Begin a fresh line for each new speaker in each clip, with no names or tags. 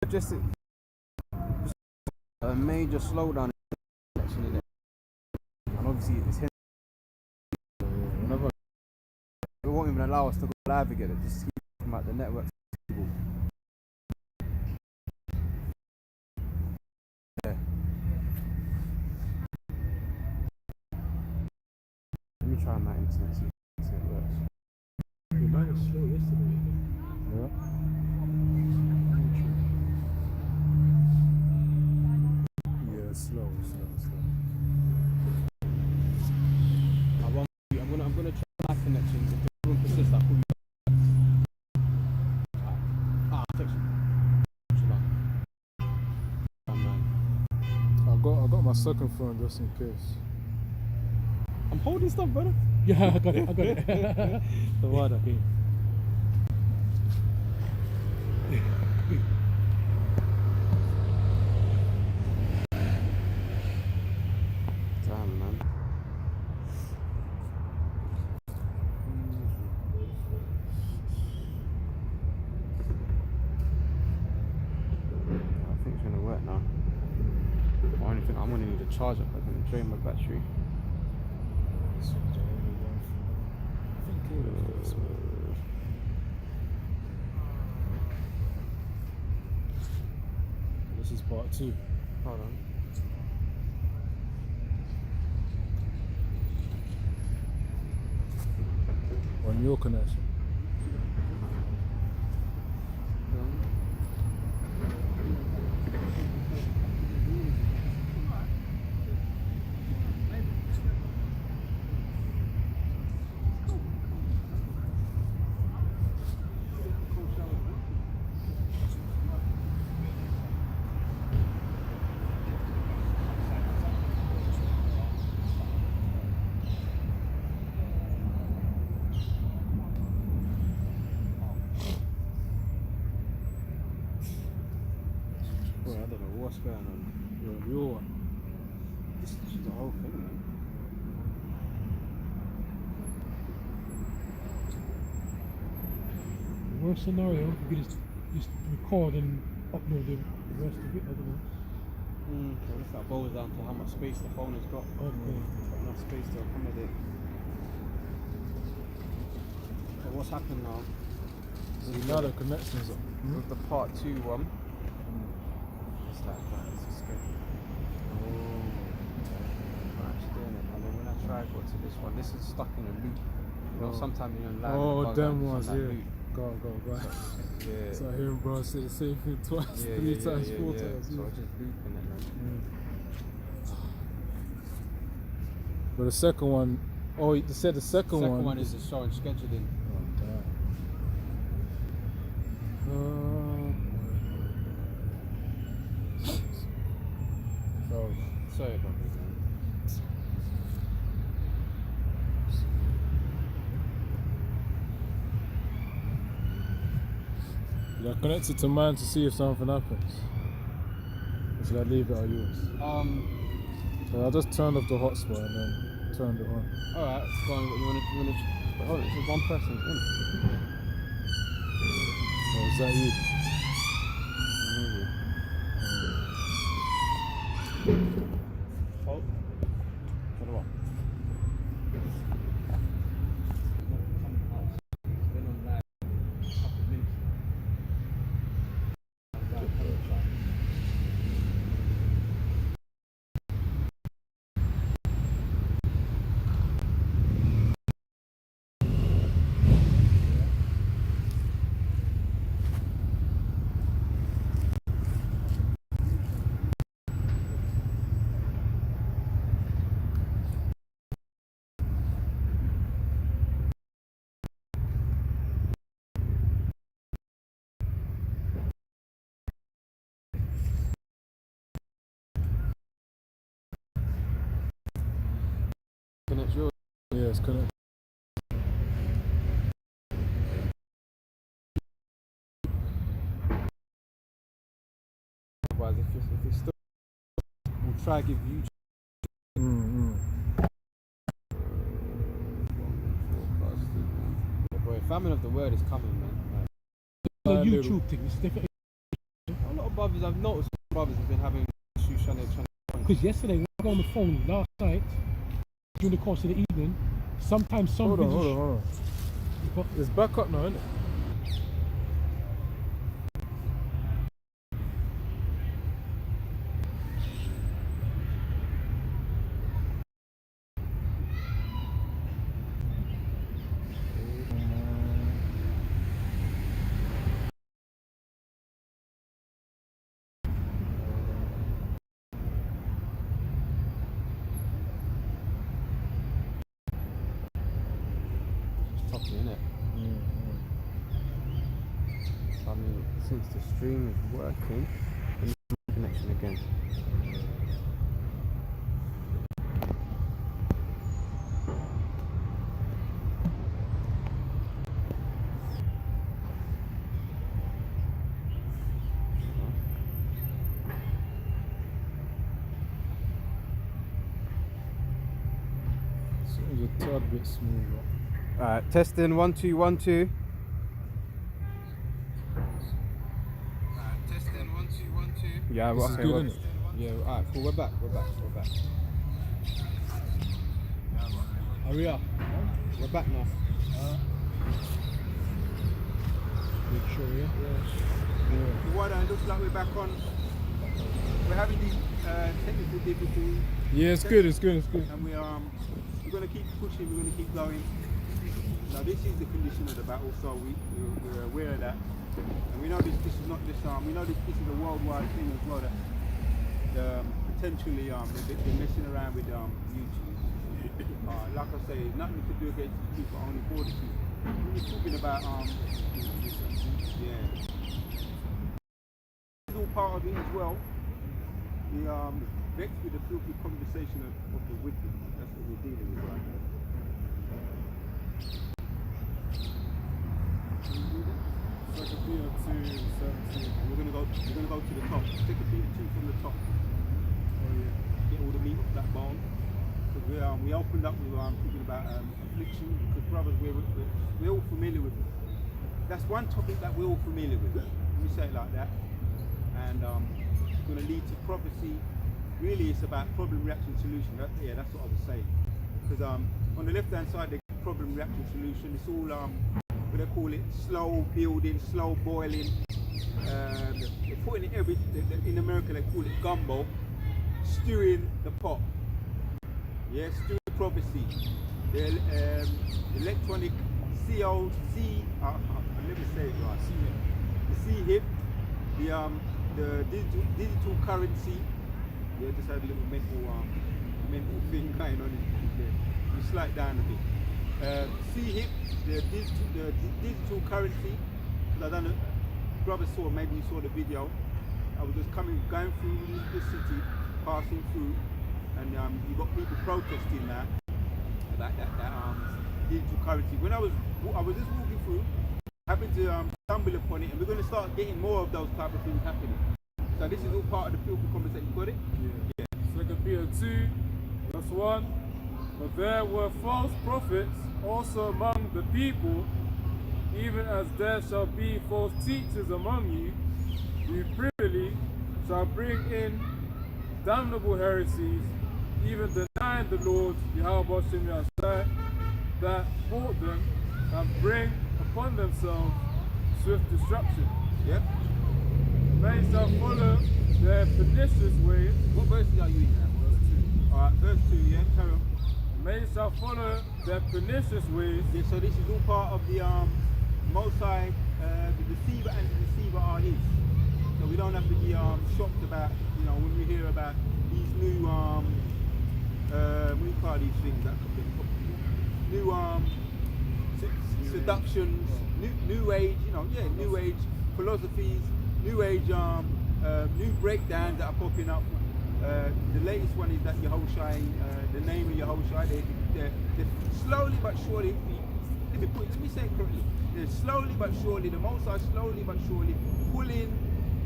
just a major slowdown actually there. And obviously it's him. Whenever it won't even allow us to go live again. It just keeps talking about the network. Yeah. Let me try my internet, see if it works.
Mine was slow yesterday.
Yeah.
Yeah, slow.
I'm gonna try my connection. If it won't persist, I'll call you. I'll text you. Oh, man.
I got my second phone just in case.
I'm holding stuff, brother.
Yeah, I got it.
The water. Damn, man. I think it's gonna work now. I only think I'm gonna need a charger because I'm gonna drain my battery.
This is part 2.
Hold on.
On your connection.
Boy, I don't know what's going on.
Your one.
This is the whole thing, man.
Worst scenario, you could just record and upload the rest of it. I don't know.
So if that boils down to how much space the phone has got.
Okay.
Got enough space to accommodate. So what's happened now?
So now the connections up.
With the part 2 one. It's like that, it's a schedule. I'm actually doing it. And then when I try to go to this one, this is stuck in a loop. You know, sometimes you're in live.
Oh, them ones,
yeah.
yeah. Go.
Yeah.
So I hear him bro say the same thing twice, 3 times, 4 times.
So I'm just looping it, man.
But the second one, they said the second one
is the showing scheduling.
Oh, damn.
Sorry about that, man.
Should I connect it to mine to see if something happens? Or should I leave it on yours? So I just turned off the hotspot and then turned it on.
Alright, go on. You wanna hold it, it's just one person in.
Oh, is that you?
Hold. For the what? Been on live a couple of minutes. Connect yours.
Yeah, it's connected.
Otherwise, if it's still, we'll try to give you. Boy, famine of the word is coming, man.
The YouTube thing, it's definitely.
A lot of of brothers I've noticed, brothers have been having issues trying to.
Because yesterday, when I got on the phone last night, during the course of the evening, sometimes some
Hold on,
videos.
hold on, hold on. It's back up now, isn't it?
Toppy, innit? I mean, since the stream is working, connection again.
So it was a tad bit smoother.
Alright, testing 1 2 1 2. Testing 1 2 1 2. Yeah,
This is
okay,
good,
we're,
innit?
yeah, alright, cool. We're back.
Hurry up.
We're back now.
Make sure, yeah?
What it looks like we're back on. We're having these technical difficulties.
Yeah, it's good, it's good, it's good.
And we're going to keep pushing, we're going to keep going. Now this is the condition of the battle, so we're aware of that. And we know this is not just we know this is a worldwide thing as well, that potentially they're messing around with YouTube. Like I say, nothing to do against these people, only for the people. We're talking about yeah. This is all part of it as well. We vexed with the filthy conversation of the wicked. That's what we're dealing with right now.
Second Peter 2, 17.
We're gonna go to the top. Take a beat two from the top.
Oh yeah.
Get all the meat off that bone. Because we opened up with talking about affliction, because brothers we're all familiar with it. That's one topic that we're all familiar with. Let me say it like that. And it's going to lead to prophecy. Really, it's about problem, reaction, solution. That's what I was saying. Because on the left-hand side, the problem, reaction, solution. It's all what they call it, slow building, slow boiling. They're putting it in America they call it gumbo, stewing the pot. Yeah, stewing prophecy. The electronic I'll never say it right. The C-hip, the digital currency. Yeah, just had a little mental thing going on there. You slide down a bit. C-hip, the digital currency. Because I don't know, brother saw, maybe you saw the video. I was just going through the city, passing through, and you got people protesting now about that digital currency. When I was just walking through, happened to stumble upon it, and we're going to start getting more of those type of things happening. So this is all part of the filthy conversation. You got it?
Yeah. Second Peter 2, verse 1. But there were false prophets also among the people, even as there shall be false teachers among you, who privily shall bring in damnable heresies, even denying the Lord Yahweh that bought them, and bring upon themselves swift destruction.
Yep.
Many shall follow their pernicious ways.
What verses are you in now?
Verse 2.
Alright, verse 2, yeah, carry on.
Many shall follow their pernicious ways.
Yeah, so this is all part of the Most High, the deceiver and the deceiver are his. So we don't have to be shocked about, when we hear about these new, what do you call these things that come in? New seductions, new age, new age philosophies, new age new breakdowns that are popping up. The latest one is that Yahushua, the name of Yahushua, they're slowly but surely, let me say it correctly, they're slowly but surely, the Most High slowly but surely pulling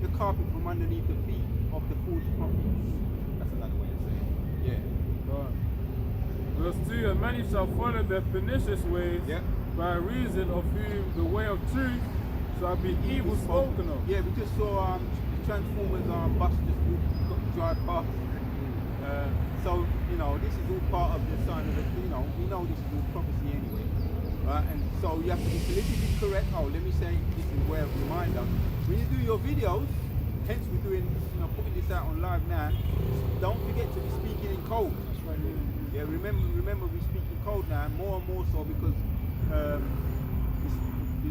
the carpet from underneath the feet of the false prophets. That's another way to say it. Yeah.
Right. Verse 2, and many shall follow their pernicious ways,
Yeah.
by reason of whom the way of truth shall be evil spoken of.
Yeah, we just saw Transformers bus just got to drive past. So, you know, this is all part of the sign of it. You know, we know this is all prophecy anyway. Right? And so you have to be politically correct. Oh, let me say this is where reminder. When you do your videos, hence we're doing, you know, putting this out on live now, don't forget to be speaking in code.
That's right.
Yeah, remember we speak in code now, more and more so because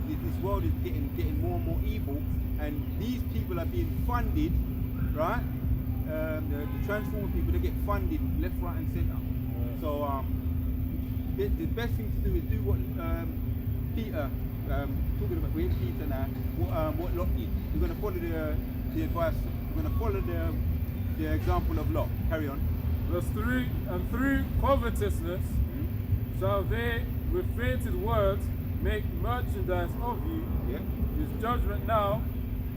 this world is getting more and more evil, and these people are being funded, right? The Transformer people, they get funded left, right, and centre. So the best thing to do is do what Peter talking about. We're in Peter now. What Lot did. We're going to follow the advice. We're going to follow the example of Lot. Carry on.
Verse 3, and through covetousness shall they with fainted words make merchandise of you.
Yeah.
His judgment now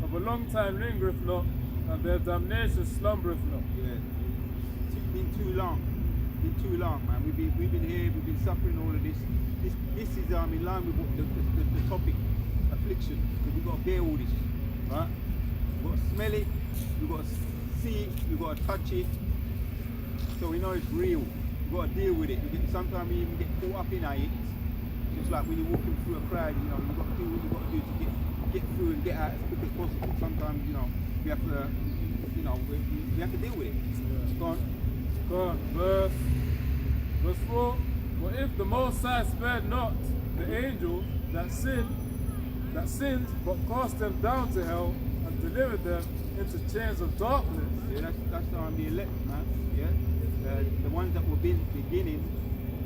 of a long time lingereth not, and their damnation slumbereth not.
Yeah. It's been too long. Too long, man. We've been here. We've been suffering all of this. This is in line with what the topic, affliction. Because we've got to bear all this, right? We've got to smell it. We've got to see it. We've got to touch it. So we know it's real. We've got to deal with it. Sometimes we even get caught up in it. Just like when you're walking through a crowd, you know, you've got to do what you've got to do to get through and get out as quick as possible. Sometimes, you know, we have to, you know, we have to deal with it.
Yeah.
Go on.
Verse 4, for if the Most High spared not the angels that sinned, but cast them down to hell and delivered them into chains of darkness.
Yeah, that's the elect, man. Yeah, the ones that were beginning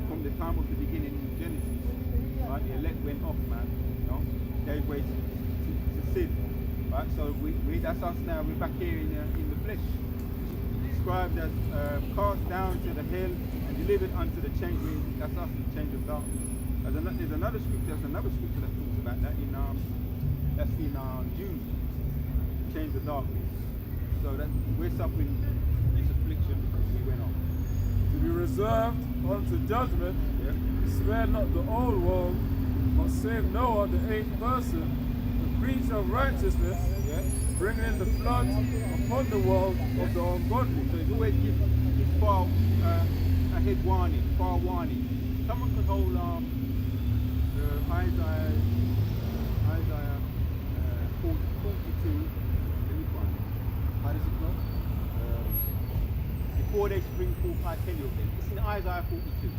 from the time of the beginning in Genesis. Right, the elect went off, man. You know, gave way to sin. Right, so we that's us now. We're back here in the flesh. Described as cast down to the hell and delivered unto the chain. That's us, the change of darkness. There's another scripture. There's another scripture that talks about that that's in Jude, change of darkness. So that we're suffering this affliction because we went on.
To be reserved unto judgment, spare not the old world, but save Noah, the eighth person, the preacher of righteousness, bringing in the flood upon the world of the ungodly.
So it's always give far ahead warning, far warning. Someone could hold Isaiah 42. Let me find it. How does it go? Before they spring forth, I tell you of them. It's in Isaiah 42.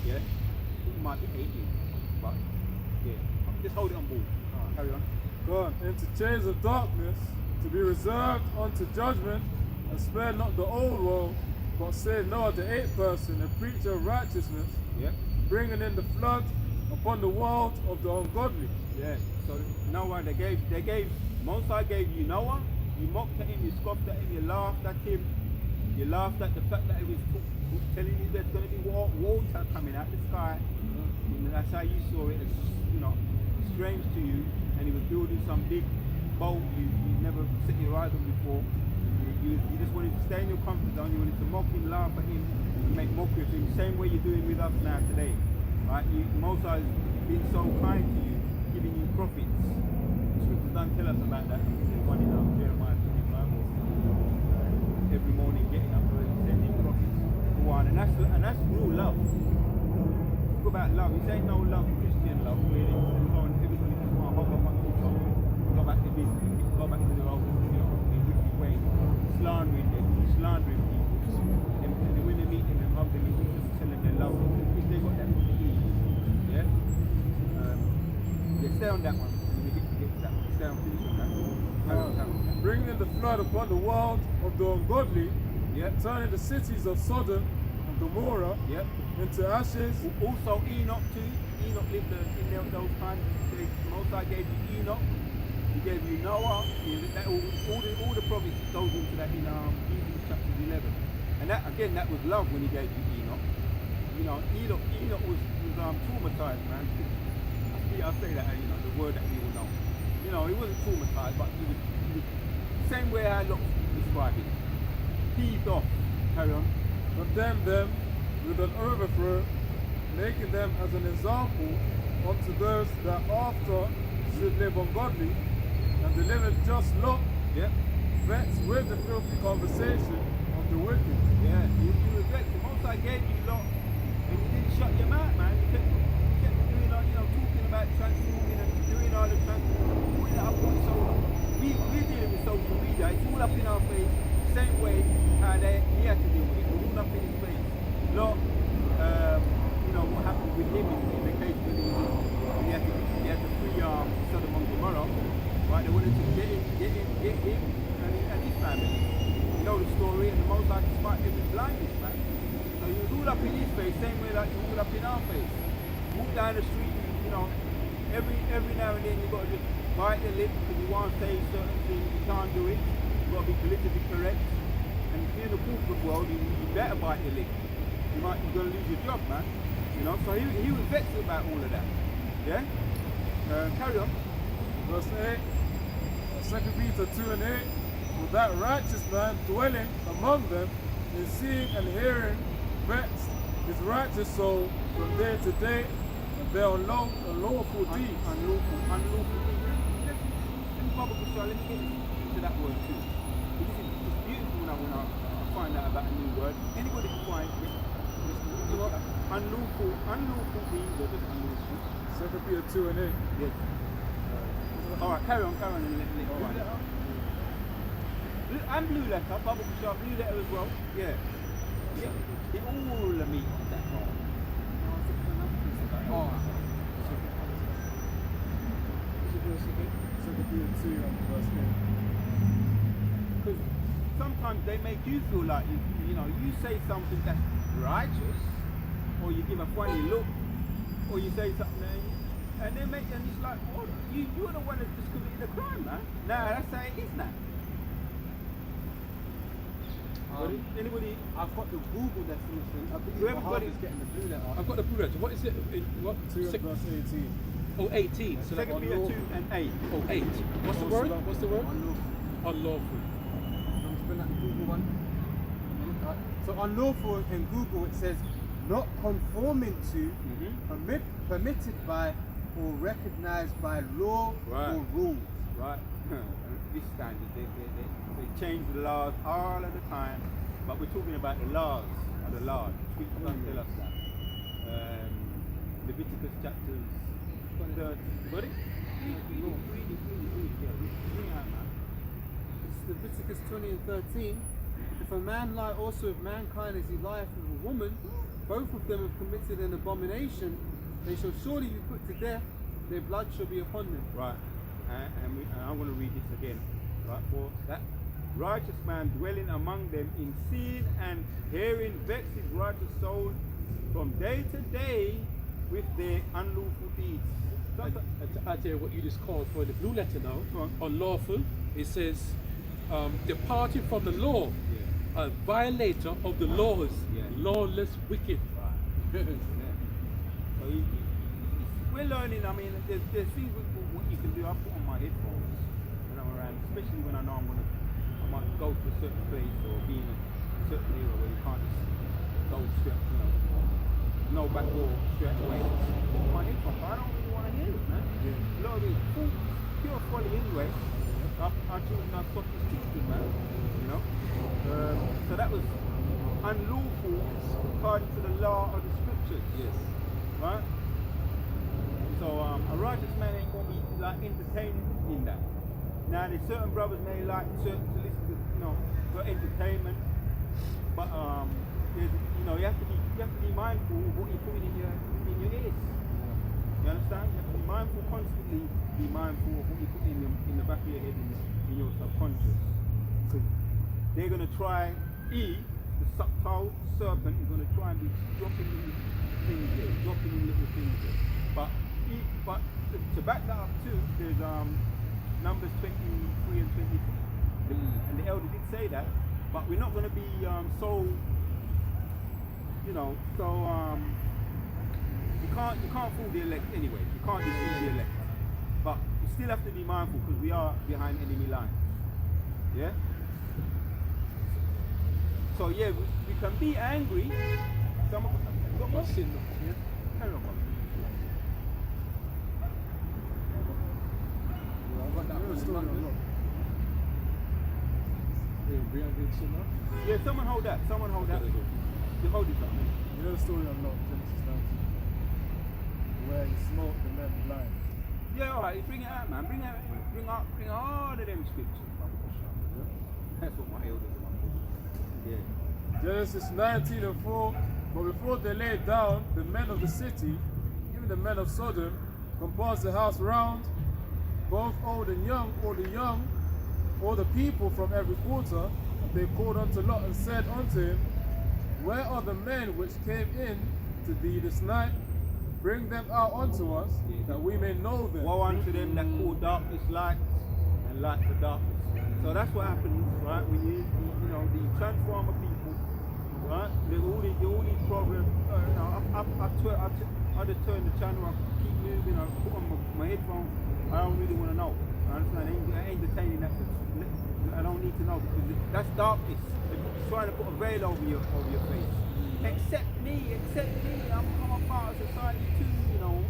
Yeah. It might be 18, but yeah. Just hold it on board. Carry on.
Gone into chains of darkness, to be reserved unto judgment, and spare not the old world, but save Noah the eighth person, a preacher of righteousness, bringing in the flood upon the world of the ungodly.
Yeah. So Noah, they gave Most High gave you Noah. You mocked at him, you scoffed at him, you laughed at him. You laughed at the fact that he was telling you there's going to be water coming out the sky. And that's how you saw it. It's, you know, strange to you. And he was building some big boat you never set your eyes on before. You just wanted to stay in your comfort zone. You wanted to mock him, laugh at him, and make mockery of him. Same way you're doing with us now today. Right? Most High has been so kind to you, giving you prophets. The scriptures don't tell us about that. There's one in Jeremiah 25. Every morning getting up and sending prophets for one. And that's real love. Talk about love. This ain't no love, Christian love, where everybody just want to hop up on the top, go back to business, go back to the old, you know, the wicked way, slandering people. And when they meet them and hug them, you just tell them they love them. If they got that from the East, yeah? Stay on that one. When we get to that one. Stay on, finish on that one.
Bringing in the flood upon the world of the ungodly, turning the cities of Sodom and Gomorrah into ashes.
Also Enoch too. Enoch lived in those times. The Most High gave you Enoch. He gave you Noah. All the prophets goes into that in Hebrews chapter 11. And that again, that was love when he gave you Enoch. You know, Enoch was traumatized, man. I say that, you know, the word that we all know. You know, he wasn't traumatized, but he was same way I look describe it. Peeved off. Carry on.
Condemn them with an overthrow, making them as an example unto those that after should live ungodly, and delivered just Lot, vexed with the filthy conversation of the wicked.
Yeah, you were vexed. The Most High gave you lot, and you didn't shut your mouth, man. You kept doing all, talking about transforming and doing all the transforming, putting it up on social. We're dealing with social media. It's all up in our face. Same way how he had to deal with it. It was all up in his face. Lot, what happened with him in the case when he had to free Sodom and Gomorrah. Right, they wanted to get him and his family. You know the story, and the Most High despite him with blindness, man. So he was all up in his face, same way like he was all up in our face. Walk down the street, every now and then you got to just bite your lip because you want to say certain things, you can't do it. You got to be politically correct. And if you're in the corporate world, you better bite your lip. You're going to lose your job, man. So he was vexed about all of that. Yeah? Carry on.
Verse 8, 2 Peter 2 and 8, with that righteous man dwelling among them, in seeing and hearing, vexed his righteous soul from day to day, and their unlawful deeds.
Unlawful deeds. Let me get into that word too. It's beautiful when I find out about a new word. Anybody can find it. Unlawful deeds or just unlawful.
2 Peter 2 and 8.
Yes. Alright, carry on and let go. And blue letter, bubble sharp, blue letter as well. Yeah. It all meet that part. Oh.
2 Peter 2 and verse 8.
Because sometimes they make you feel like you say something that's righteous, or you give a funny look, or you say something and it's like, well, you're the one that's just committed a crime, man. Nah, that's how it is now. Anybody?
I've got the Google definition. I believe
Whoever
Wahab
got it-
is getting the blue letter.
I've got the blue letter. What is it? What?
2 and verse 18.
Oh, 18. So
Second Peter 2 and 8.
Oh, 8. What's the word? What's the word?
Unlawful.
Unlawful.
Can you spell that Google one? So unlawful in Google it says not conforming to, permitted by, or recognized by law or rules.
Right. This standard, they change the laws all of the time, but we're talking about the laws of the Lord. Scripture doesn't tell us that. Leviticus chapters 30. Got it? Read it out, man.
It's Leviticus 20 and 13. If a man lie also with mankind as he lieth with a woman, both of them have committed an abomination, they shall surely be put to death, their blood shall be upon them.
Right. And I'm going to read this again. Right. For that righteous man dwelling among them in seeing and hearing vex his righteous soul from day to day with their unlawful deeds.
I tell you what you just called for in the blue letter now. Unlawful. It says, departing from the law, a violator of the laws, lawless, wicked.
Right. So we're learning. I mean, there's things what you can do. I put on my headphones when I'm around, especially when I know I might go to a certain place or be in a certain area where you can't just go straight, no back door straight away. Put on my headphones. I don't really want to hear it, man. A lot of it is pure folly anyway. Our children are fucking stupid, man. So that was unlawful according to the law of the scriptures.
Yes.
Right? So a righteous man ain't gonna be like entertained in that. Now there's certain brothers may like to listen to for entertainment, but there's, you have to be mindful of what you're putting in your ears. You understand? You have to be mindful constantly. Be mindful of what you put in the back of your head, in your subconscious, because they're gonna try. Eve, the subtle serpent, is gonna try and be dropping little things there, dropping in little things there. But to back that up too, there's Numbers 23 and 24, and the elder did say that. But we're not gonna be so. You can't fool the elect anyway. You can't deceive the elect. But we still have to be mindful because we are behind enemy lines. Yeah? So yeah, we can be angry. Some of us got what's in them. Yeah? Carry on.
I've got that one.
Yeah, someone hold that. Someone hold that. You hold it up, man.
You know the story on Lot, Genesis 19, where he smote the men blind.
Yeah, alright, bring it out, man. Bring all of them scriptures. That's what my elders are my Yeah.
Genesis 19 and 4. But before they lay down, the men of the city, even the men of Sodom, compassed the house round, both old and young, all the people from every quarter. And they called unto Lot and said unto him, Where are the men which came in to thee this night? Bring them out unto us, that we may know them.
Woe unto them that call darkness light and light to darkness. So that's what happens, right? When you know, the transformer people, right? All these programs. I just turn the channel, I keep moving, I put on my headphones. I don't really want to know. I understand? I ain't entertaining that. I don't need to know because that's darkness. It's trying to put a veil over your face. Accept me. I'm a part of society too, you know.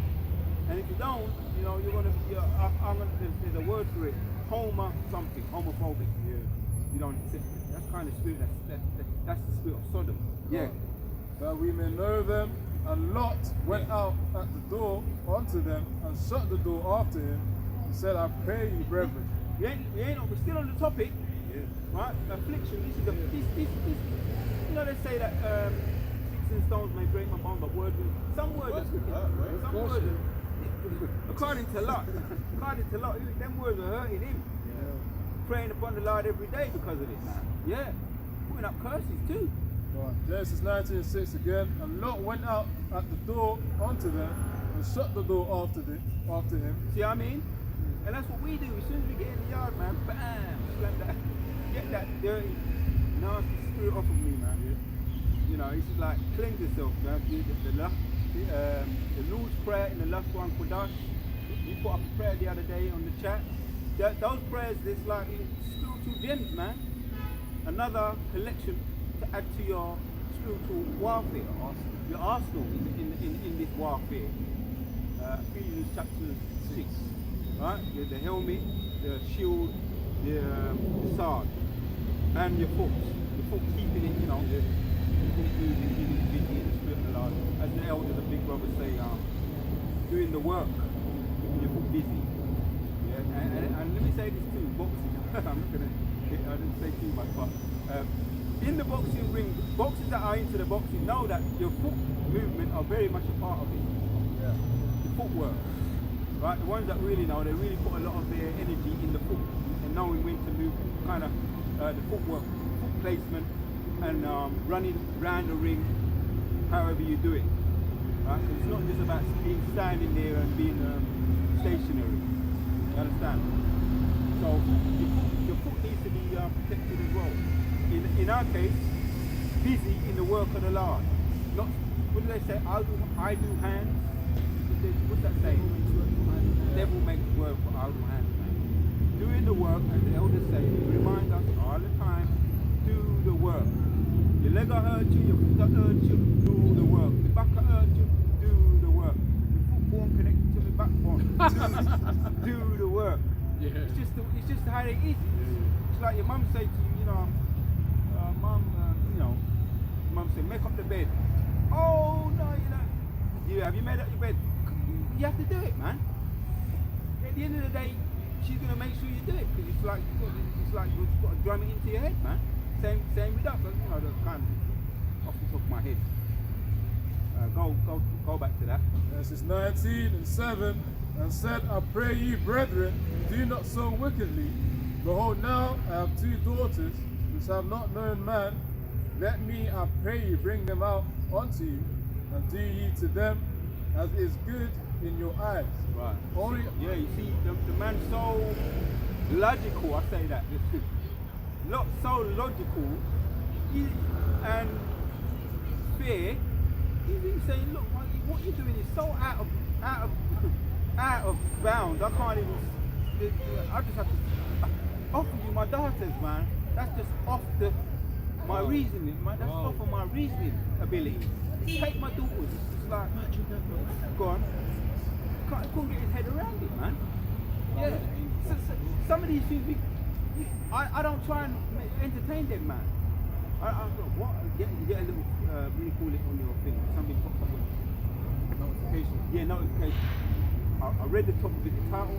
And if you don't, you know, there's a word for it. Homophobic. Yeah. You don't accept it. That's kind of spirit. That's the spirit of Sodom. Yeah.
That we may know them. And Lot went out at the door unto them and shut the door after him and said, I pray you, brethren.
We're still on the topic. Yeah. Right? Affliction. This. You know, they say that sticks and stones may break my bone, but some words. According to Lot, them words are hurting him. Yeah. Praying upon the Lord every day because of this, man. Yeah. Putting up curses too.
Right. Genesis 19:6 again. And Lot went out at the door unto them and shut the door after him.
See what I mean? And that's what we do. As soon as we get in the yard, man, bam, slam that, get that dirty, nasty spirit off of me, man. Yeah. You know, it's just like cleanse yourself, man. The Lord's Prayer in the last one, Kodash. You put up a prayer the other day on the chat. Those prayers, there's like spiritual gems, man. Another collection to add to your spiritual warfare, your arsenal in this warfare. Ephesians chapter 6, right? The helmet, the shield, the sword, and your foot. Your foot keeping it, you know, keeping it moving, keeping it busy in the spirit of the Lord. As the elders and big brothers say, doing the work, keeping your foot busy. Yeah, and let me say this too, boxing. I didn't say too much, but in the boxing ring, boxers that are into the boxing know that your foot movement are very much a part of it. Yeah. The footwork. Right? The ones that really know, they really put a lot of their energy in the foot and knowing when to move, kind of the footwork, foot placement, and running around the ring, however you do it. Right? So it's not just about being standing there and being stationary. You understand? So your foot needs to be protected as well. In our case, busy in the work of the Lord. Not, what do they say? Idle hands. What's that saying? Devil makes work for idle hands, man. Doing the work, as the elders say, remind us all the time, do the work. Your leg will hurt you, your foot will hurt you, do the work. The back will hurt you, do the work. The foot bone connected to the backbone, do the work. Yeah. It's just how it is. It's like your mum say to you, you know, mum say, make up the bed. Oh no, you know. Have you made up your bed? You have to do it, man. At the end of the day, she's gonna make sure you do it because it's like you've got to drum it into your head, man. Same with us. You know, that's kind of off the top of my head. Go back to that.
Genesis 19:7, and said, I pray ye, brethren, do not so wickedly. Behold, now I have 2 daughters which have not known man. Let me, I pray you, bring them out unto you, and do ye to them as is good in your eyes.
Right. Only, yeah, you see, the man's so logical, I say that. Not so logical and fair. He's saying, look, what you're doing is so out of bounds. I can't even. I just have to offer you my daughters, man. That's just off my reasoning, man. That's off of my reasoning ability. Take my daughters. It's like, go on. Couldn't get his head around it, man. Yeah. So some of these things, I don't try and entertain them, man. What? You get a little, what do you call it on your thing? Something pops up with
Notification.
yeah, notification. I read the top of it, the title.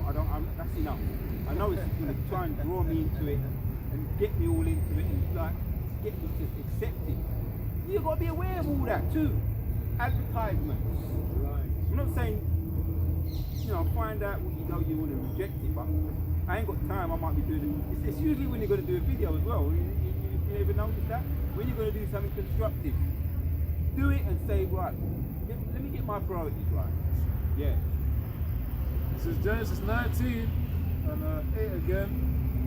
That's enough. I know it's going to try and draw me into it and get me all into it and like get me to accept it. You've got to be aware of all that too. Advertisements.
Right.
I'm not saying, find out what you know you want to reject it, but I ain't got time. I might be doing it. It's usually when you're going to do a video as well. You ever notice that? When you're going to do something constructive, do it and say, right, let me get my priorities right. Yeah.
This is Genesis 19 and 8 again.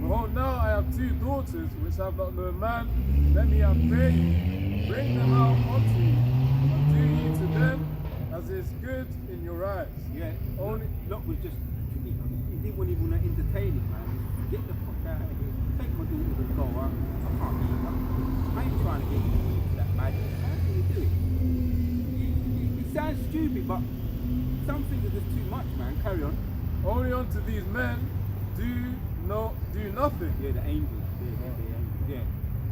Behold, now I have 2 daughters which have not known man. Let me, I pray you, bring them out unto you, and do ye to them as is good in your eyes.
Yeah.
Only
Lot was just, he didn't want to entertain it, man. Get the fuck out of here. Take my daughter and go, I can't do that. I ain't trying to get into that madness. How can you do it? It sounds stupid, but some things are just too much, man. Carry on.
only unto these men do nothing.
Yeah, the angels. Yeah.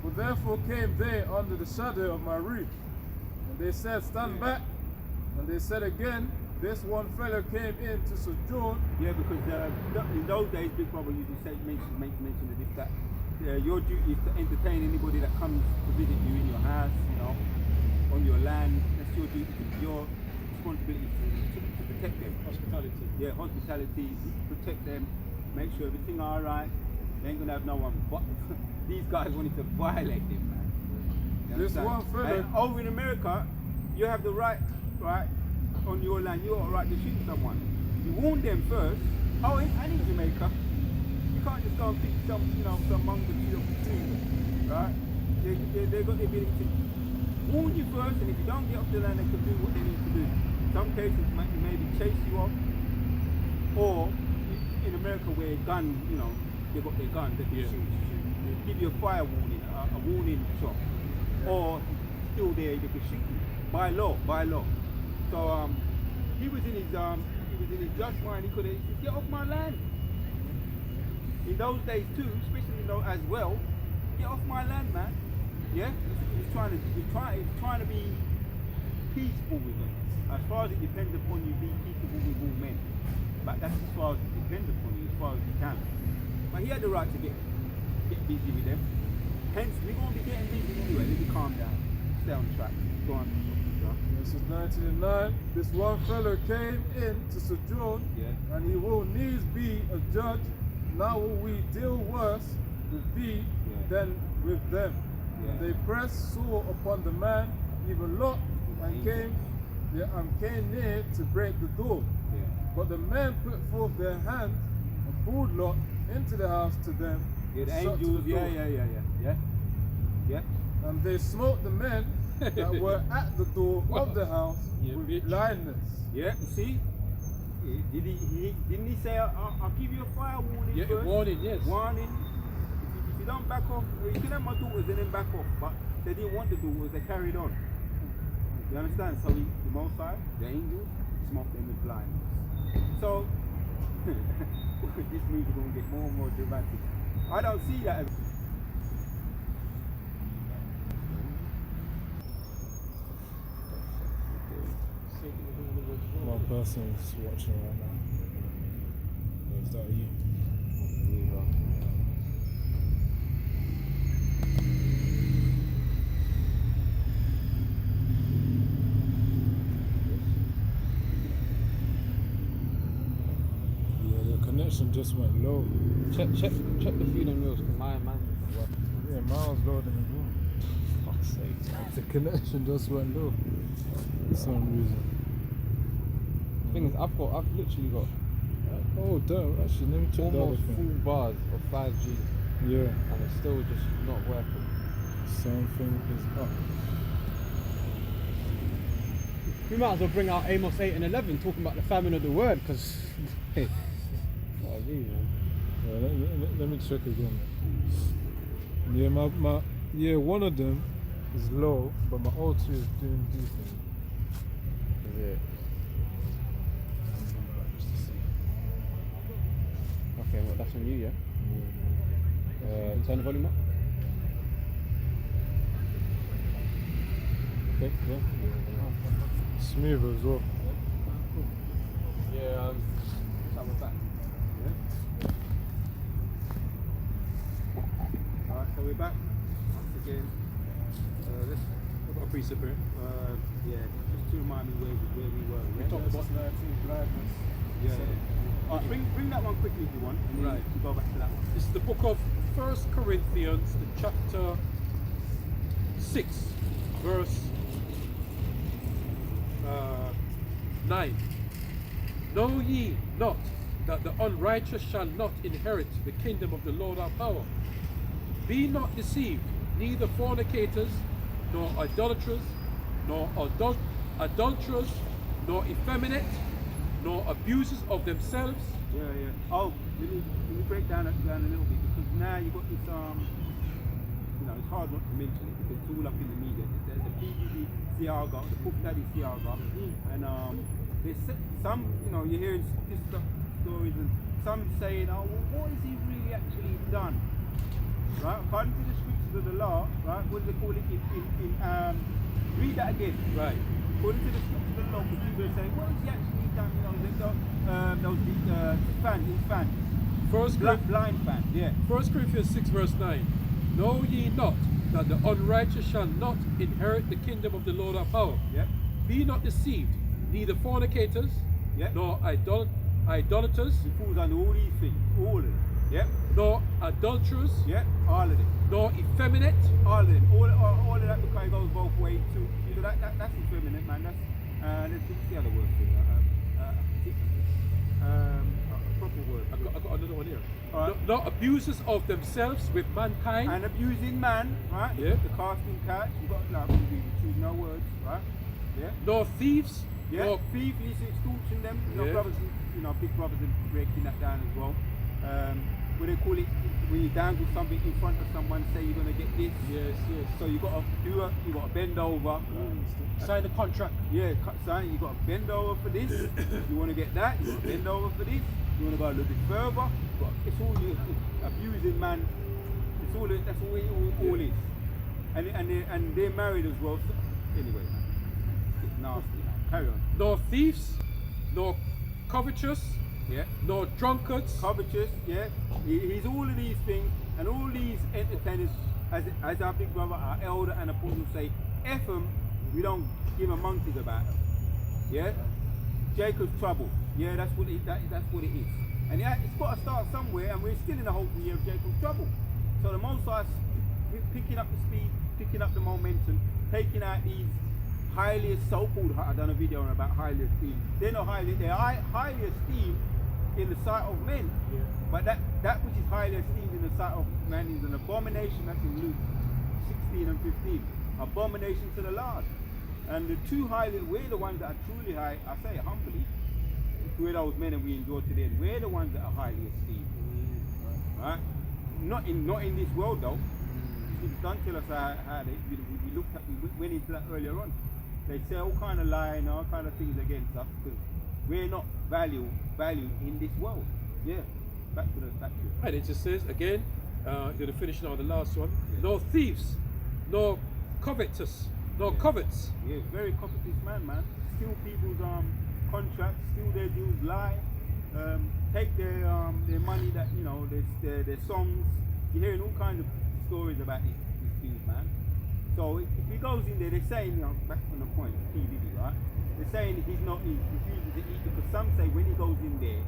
For therefore came they under the shadow of my roof. And they said, stand back. And they said again, this one fellow came in to sojourn.
Yeah, because in those days, Big Brother used to mention of this, that your duty is to entertain anybody that comes to visit you in your house, on your land. That's your duty. Your responsibility to protect them.
Hospitality.
Yeah, hospitality, protect them, make sure everything all right. They ain't gonna have no one. But these guys wanted to violate them, man. You
This
understand?
one fella.
And over in America, you have the right, on your land. You have a right to shoot someone. You warn them first. Oh, and in Jamaica, you can't just go and pick some monkey off the tree, right? They got the ability to warn you first, and if you don't get off the land, they can do what they need to do. Some cases maybe chase you off, or in America where gun, they got their guns, they can shoot. They give you a fire warning, a warning shot, or still there, they can shoot you by law. So he was in his just mind. He said, get off my land. In those days too, especially as well, get off my land, man. Yeah, he's trying to be peaceful with them. As far as it depends upon you, be peaceable with all men. But that's as far as it depends upon you, as far as you can. But he had the right to get busy with them. Hence, we're going to be getting busy anyway. Let me calm down. Stay on track. Go on.
This is 1909. This one fellow came in to sojourn, and he will needs be a judge. Now will we deal worse with thee than with them. And they pressed sore upon the man, even Lot, and came near to break the door. But the men put forth their hands and pulled Lot into the house to them.
Yeah, the
shut to
angels.
the door.
Yeah.
And they smote the men that were at the door of the house with blindness.
Yeah, you see? Didn't he say, I'll give you a fire warning?
Yeah,
first?
warning, yes.
Warning. If you don't back off, you can have my daughters and then back off, but they didn't want the daughters, they carried on. You understand? So the Most High, the angels, smoked them with blindness. So, this movie going to get more and more dramatic. I don't see that as...
One person is watching right now. Is that you? Yeah, the connection just went low.
Check the feed on yours, because my man doesn't work.
Yeah, mine's loading as well.
Fuck's sake.
The connection just went low for some reason.
The thing is, I've literally got
Oh damn, actually let me check the other
almost
thing.
full bars of 5G,
Yeah,
and it's still just not working.
something is up.
We might as well bring out Amos 8 and 11 talking about the famine of the word, because
What I mean, man.
Yeah, let me check again. Yeah, one of them is low, but my O2 is doing decent.
Is it? Okay, well that's on you, yeah?
Turn the volume up. Okay, yeah.
Smooth as well.
Yeah,
So we're back. Alright, so we're back. Once again. Let's
I've got a precept here.
just to remind me where we were.
We talked about 19 blindness.
Alright, bring that one quickly if you want. And then
Right.
to go back to that one.
This is the book of 1 Corinthians, the chapter 6, verse 9. Know ye not that the unrighteous shall not inherit the kingdom of the Lord our power? Be not deceived, neither fornicators, nor idolaters, nor adulterers, nor effeminate, nor abusers of themselves.
Oh, let me break down a little bit, because now you've got this it's hard not to mention it because it's all up in the media. The PBB Siaga, the Puff Daddy Siaga, and there's some, you're hearing this stories and some saying, oh, well, what has he really actually done? Right, according to the scriptures of the law, right, what do they call it read that again.
Right.
According to the scriptures of the law, people are saying, what has he actually done? His fan. Blind fan, yeah.
1 Corinthians 6 verse 9. Know ye not that the unrighteous shall not inherit the kingdom of the Lord our power?
Yep.
Be not deceived, neither fornicators,
Yep.
nor idolaters,
He falls under all these things, all of them. Yep,
nor adulterers,
yep, all of them.
nor effeminate,
All of them. All of that because it goes both ways too. So that's effeminate, man. What's the other word for a proper word.
I got another one here.
All right.
Not abusers of themselves with mankind,
And abusing man, right?
Yeah.
The casting couch. You got we choose no words, right? Yeah.
nor thieves,
Yeah.
nor
Thief, he's extorting them.
Yeah.
Brothers, big brothers are breaking that down as well. What they call it when you dangle something in front of someone, say you're gonna get this.
yes.
So you gotta you gotta bend over.
Sign the contract.
Yeah, sign. You gotta bend over for this. You wanna get that. You gotta bend over for this. You wanna go a little bit further. But it's all you abusing, man. It's all that's all is. And they're married as well. So, anyway, man, it's nasty. Man. Carry on.
Nor thieves, nor covetous,
Yeah.
nor drunkards,
Covetous, yeah. He's all of these things, and all these entertainers, as our big brother, our elder and apostle say, F them, we don't give a monkeys about them. Yeah? Jacob's trouble. Yeah, that's what it is. And it's got to start somewhere, and we're still in the whole year of Jacob's trouble. So the Most High picking up the speed, picking up the momentum, taking out these highly so-called, I've done a video about highly esteemed. They're not they're highly esteemed in the sight of men.
Yeah.
But that which is highly esteemed in the sight of man is an abomination. That's in Luke 16 and 15. Abomination to the Lord. And the two we're the ones that are truly high, I say it humbly, we're those men that we enjoy today. We're the ones that are highly esteemed. Right? Not in this world though. Don't tell us how we went into that earlier on. They say all kind of lying, all kind of things against us because we're not valued in this world. Yeah. Back to the statue.
and it just says again, going to finish now the last one,
Yeah.
nor thieves, nor covetous, nor covets,
Yeah, very covetous man. Steal people's contracts, steal their dues, lie, take their money that their songs. You're hearing all kinds of stories about these dudes, man. So if he goes in there, they're saying, back on the point, PVD, right? They're saying he refuses to eat because some say when he goes in there,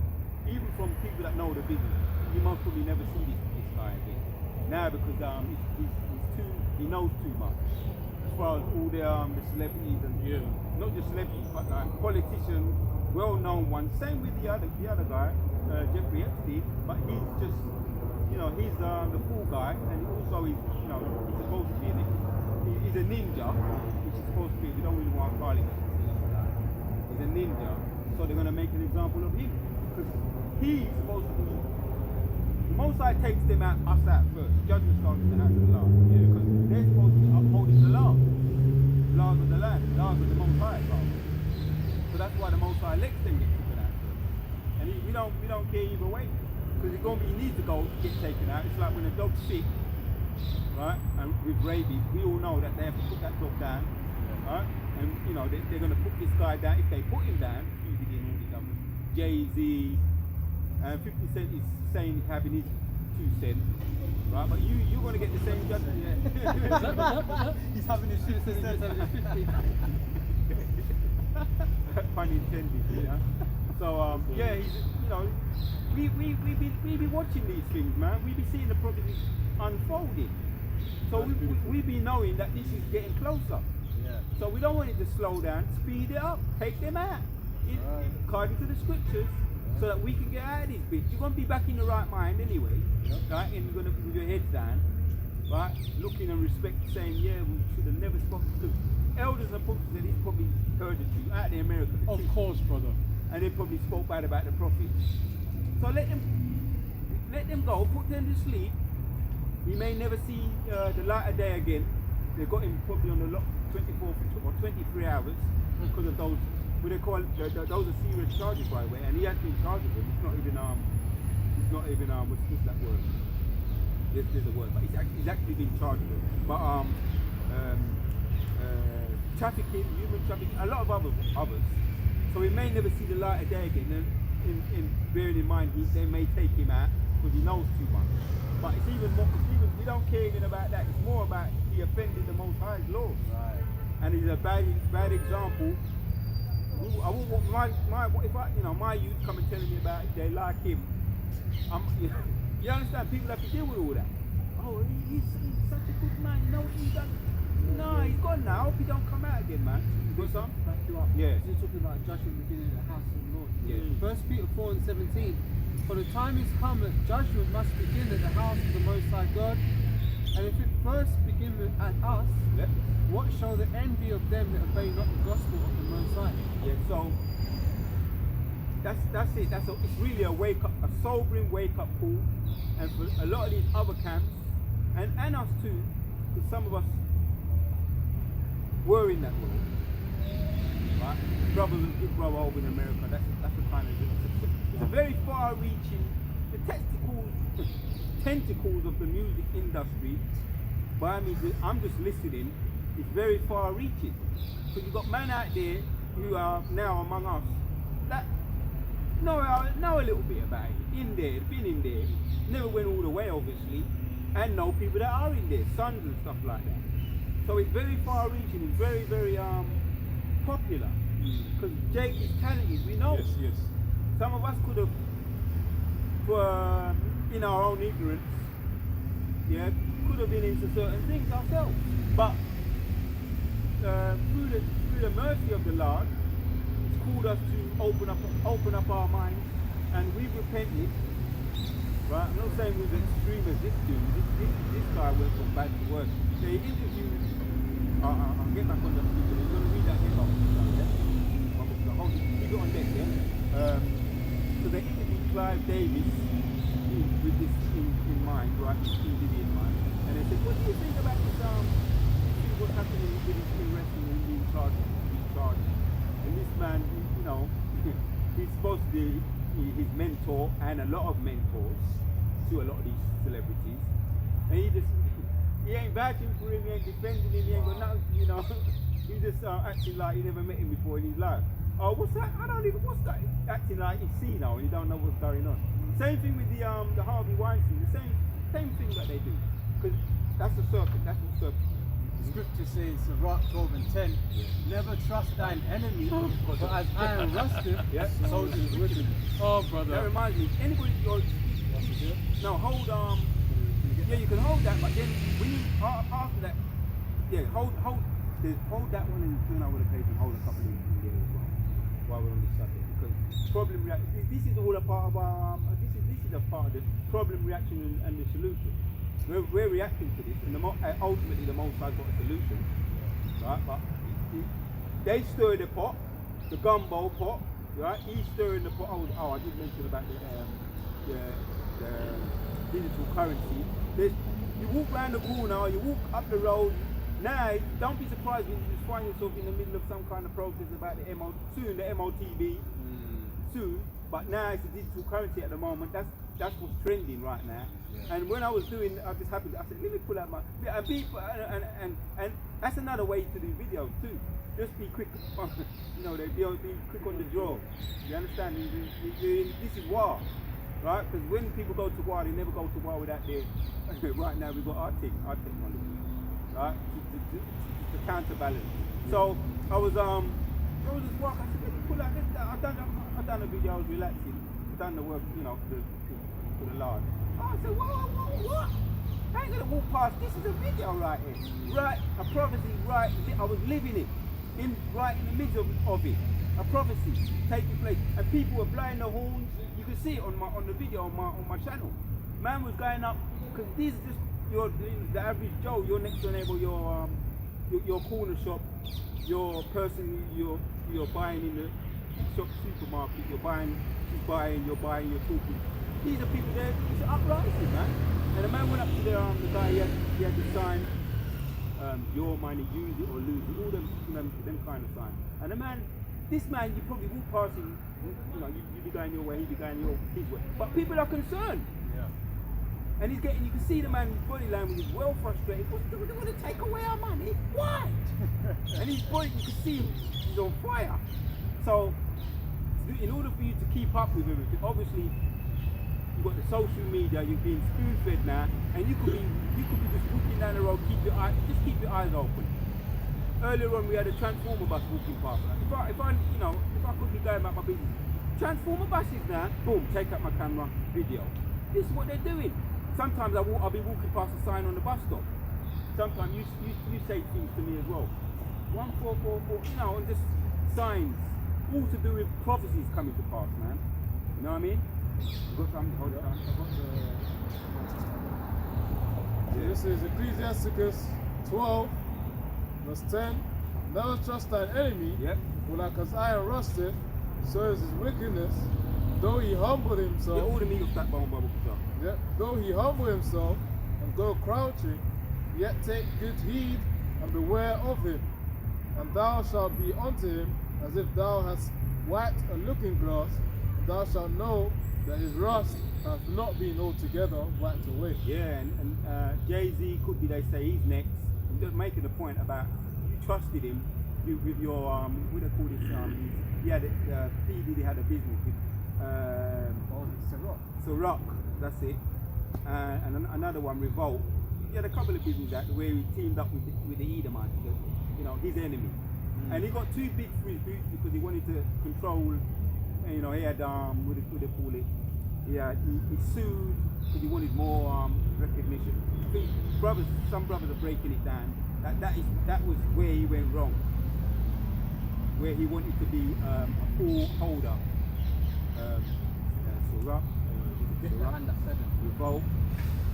even from people that know the business, you most probably never see this guy again. Now because he knows too much. As far as all the celebrities and not just celebrities, but politicians, well-known ones. Same with the other guy, Jeffrey Epstein, but he's just he's the fool guy, and also he's supposed to be he's a ninja, which is supposed to be. We don't really want to call him. He's a ninja, so they're going to make an example of him because he's supposed to be. The Most High takes them us out first. Judgment starts in the hands of the Lord. Yeah, because they're supposed to be upholding the law, laws of the land, laws of the Most High. So that's why the Most High lets them get taken out first. And we don't care either way. Because he needs to go get taken out. It's like when a dog's sick, right, and with rabies, we all know that they have to put that dog down, right? And you know they're going to put this guy down. If they put him down, he'll be getting all these others. Jay-Z, and 50 Cent is saying he's having his 2 cents, right? But you're going to get the same judgment. Yeah.
He's having his 2 cents, he's having his 50.
Pun intended, you know. So yeah, he's, you know, we be watching these things, man. We be seeing the prophecies unfolding. So we be knowing that this is getting closer.
Yeah.
So we don't want it to slow down, speed it up, take them out, according to the scriptures, so that we can get out of this bitch. You're gonna be back in the right mind anyway, right? And you're gonna be with your heads down, right? Looking and respect, saying, yeah, we should have never spoken. Because elders and apostles said he's probably heard the truth out in America.
Of course, brother.
And they probably spoke bad about the prophets. So let them go, put them to sleep. He may never see the light of day again. They got him probably on the lock 24 or 23 hours because of those, what they call those are serious charges, by the way. And he has been charged with them. It's not even what's that word? There's a word, but he's actually been charged with it. But trafficking, human trafficking, a lot of others. So he may never see the light of day again. And bearing in mind, they may take him out because he knows too much. But it's even more. We don't care even about that. It's more about he offended the Most High's laws. Right. And he's a bad example. I wouldn't want my youth come and telling me about they like him. You understand? People have to deal with all that. Oh, he's such a good man. You know what he's done? No, he's gone now. I hope he don't come out again, man.
Got some? Back you up.
Yeah.
You're talking about judgment beginning at the house of the Lord.
Yeah.
1 Peter 4:17. For the time is come that judgment must begin at the house of the Most High God. And if it first begin at us, what shall the end be of them that obey not the gospel of the Most High?
Yeah, so that's it. It's really a wake up, a sobering wake up call. And for a lot of these other camps, and us too, because some of us were in that world. Right? Brothers and big brother over in America, that's the kind of it's a very far reaching, the tentacles of the music industry, by me, I'm just listening, it's very far reaching. Because you've got men out there who are now among us that know a little bit about it, in there, been in there, never went all the way obviously, and know people that are in there, sons and stuff like that. So it's very far reaching and very, very popular. Because Jake is talented, we know.
Yes.
Some of us could have, in our own ignorance, could have been into certain things ourselves. But through the mercy of the Lord, it's called us to open up our minds, and we've repented. Right? I'm not saying we're as extreme as this dude. This guy went from bad to worse. They interviewed. I'll get back on the speaker. He's going to read that here. Keep it on deck, yeah. So they interviewed Clive Davis with this in mind, right? In mind, and they said, "What do you think about this? What's happening with his wrestling and being charged? And this man, he's supposed to be his mentor and a lot of mentors to a lot of these celebrities, and he ain't vouching for him, he ain't defending him, he ain't got nothing, He's just acting like he never met him before in his life. Oh, what's that? What's that? Acting like he's seen now and he don't know what's going on. Same thing with the Harvey Weinstein, the same thing that they do. Because that's the serpent, that's the serpent.
Scripture says, Rock 12 and 10, never trust thine enemy, for as iron rusteth, so is his wickedness.
Oh, brother.
That reminds me, anybody no, hold you can hold that, but then when you after that, hold that one and turn over the page and hold a couple in there as well, while we're on this subject, because this is all a part of our this is a part of the problem, reaction, and the solution. We're reacting to this, and ultimately the Most High got a solution, right? But they stir the pot, the gumbo pot, right? He's stirring the pot. I did mention about the digital currency. You walk round the corner, you walk up the road. Now, don't be surprised when you just find yourself in the middle of some kind of protest about the MOTB soon. But now it's a digital currency at the moment. that's what's trending right now. And when I was doing, I just happened. I said, let me pull out my and people, and that's another way to do videos too. Just be quick, you know, be quick on the draw. You understand? This is war, right? Because when people go to war, they never go to war without their. Right now we've got our technology, right? To counterbalance. So I was just walking. I said, let me pull out this. I've done the video. I was relaxing. I've done the work, you know, for the Lord. I said, what? I ain't gonna walk past. This is a video right here. Right, a prophecy. Right, I was living it. Right in the middle of it, a prophecy taking place, and people were blowing the horns. You can see it on the video on my channel. Man was going up because these are just the average Joe. Your next door neighbor, your corner shop, your person you're buying in the shop supermarket. You're buying, you're talking. These are people there. It's an uprising, man. And the man went up to the guy. He had the sign. Your money, use it or lose it, all them kind of signs. And this man, you probably walk past him, you know, you be going your way, he be going his way. But people are concerned.
Yeah.
And you can see the man's body language is well frustrated. They want to take away our money? Why? And his body, you can see him, he's on fire. So, in order for you to keep up with everything, obviously, you've got the social media, you're being spoon-fed now, and you could be just walking down the road, keep your eyes open. Earlier on we had a transformer bus walking past. If I could be going about my business. Transformer buses now, boom, take out my camera, video. This is what they're doing. Sometimes I'll be walking past a sign on the bus stop. Sometimes you say things to me as well. 1444, you know, and just signs, all to do with prophecies coming to pass, man. You know what I mean? You got something? Hold it on.
This is Ecclesiasticus 12, verse 10. Never trust thine enemy, for like as iron rusteth, so is his wickedness. Though he humble himself,
all the meat of that bone bubble.
Though he humble himself and go crouching, yet take good heed and beware of him. And thou shalt be unto him as if thou hast wiped a looking glass, and thou shalt know that his rust hath not been altogether wiped away.
Yeah, and Jay-Z could be, they say, he's next. I'm just making a point about you trusted him with your, what do they call this? He had he had a business with Ciroc, that's it. And another one, Revolt. He had a couple of businesses that where he teamed up with the Edomites, you know, his enemy. And he got too big for his boots because he wanted to control. You know, he had what do they call it? Yeah, he sued because he wanted more recognition. I think some brothers are breaking it down. That was where he went wrong. Where he wanted to be a full holder. Ciroc, Revolt.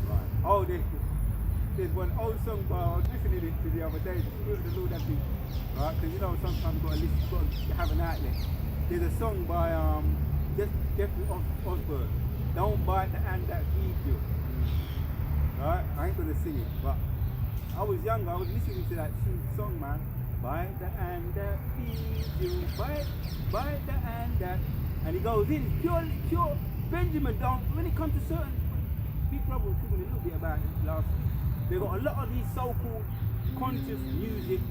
Right. Oh, there's one old song by, I was listening to it the other day. The Spirit of the Lord, right? Because you know sometimes you've got to have an outlet. There's a song by Jeffrey Osborne, Don't Bite the Hand That Feeds You. Right? I ain't gonna sing it, but I was younger, I was listening to that song, man. Bite the hand that feeds you, bite the hand that, and he goes in, pure Benjamin, don't, when it comes to certain, Big Brother was talking a little bit about it last week. They got a lot of these so-called conscious music,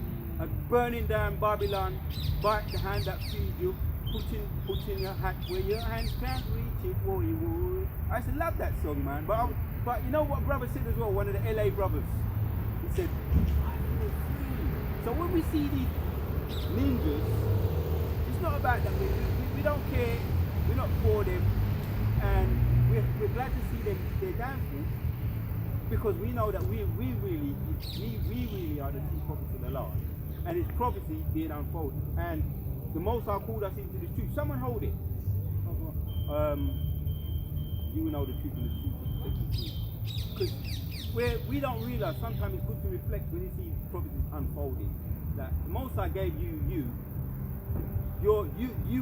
burning down Babylon, bite the hand that feeds you, put in your hat where your hands can't reach it, would. I used to love that song, man. But you know what brother said as well, one of the LA brothers? He said, I feel free. So when we see these ninjas, it's not about that. We don't care, we're not for them, and we're glad to see them, their downfall, because we know that we really are the true prophets of the Lord. And it's prophecy being unfolded. And the Most High called us into the truth. Someone hold it. You will know the truth and the truth will set you free. Because we don't realize, sometimes it's good to reflect when you see prophecies unfolding, that the Most High gave you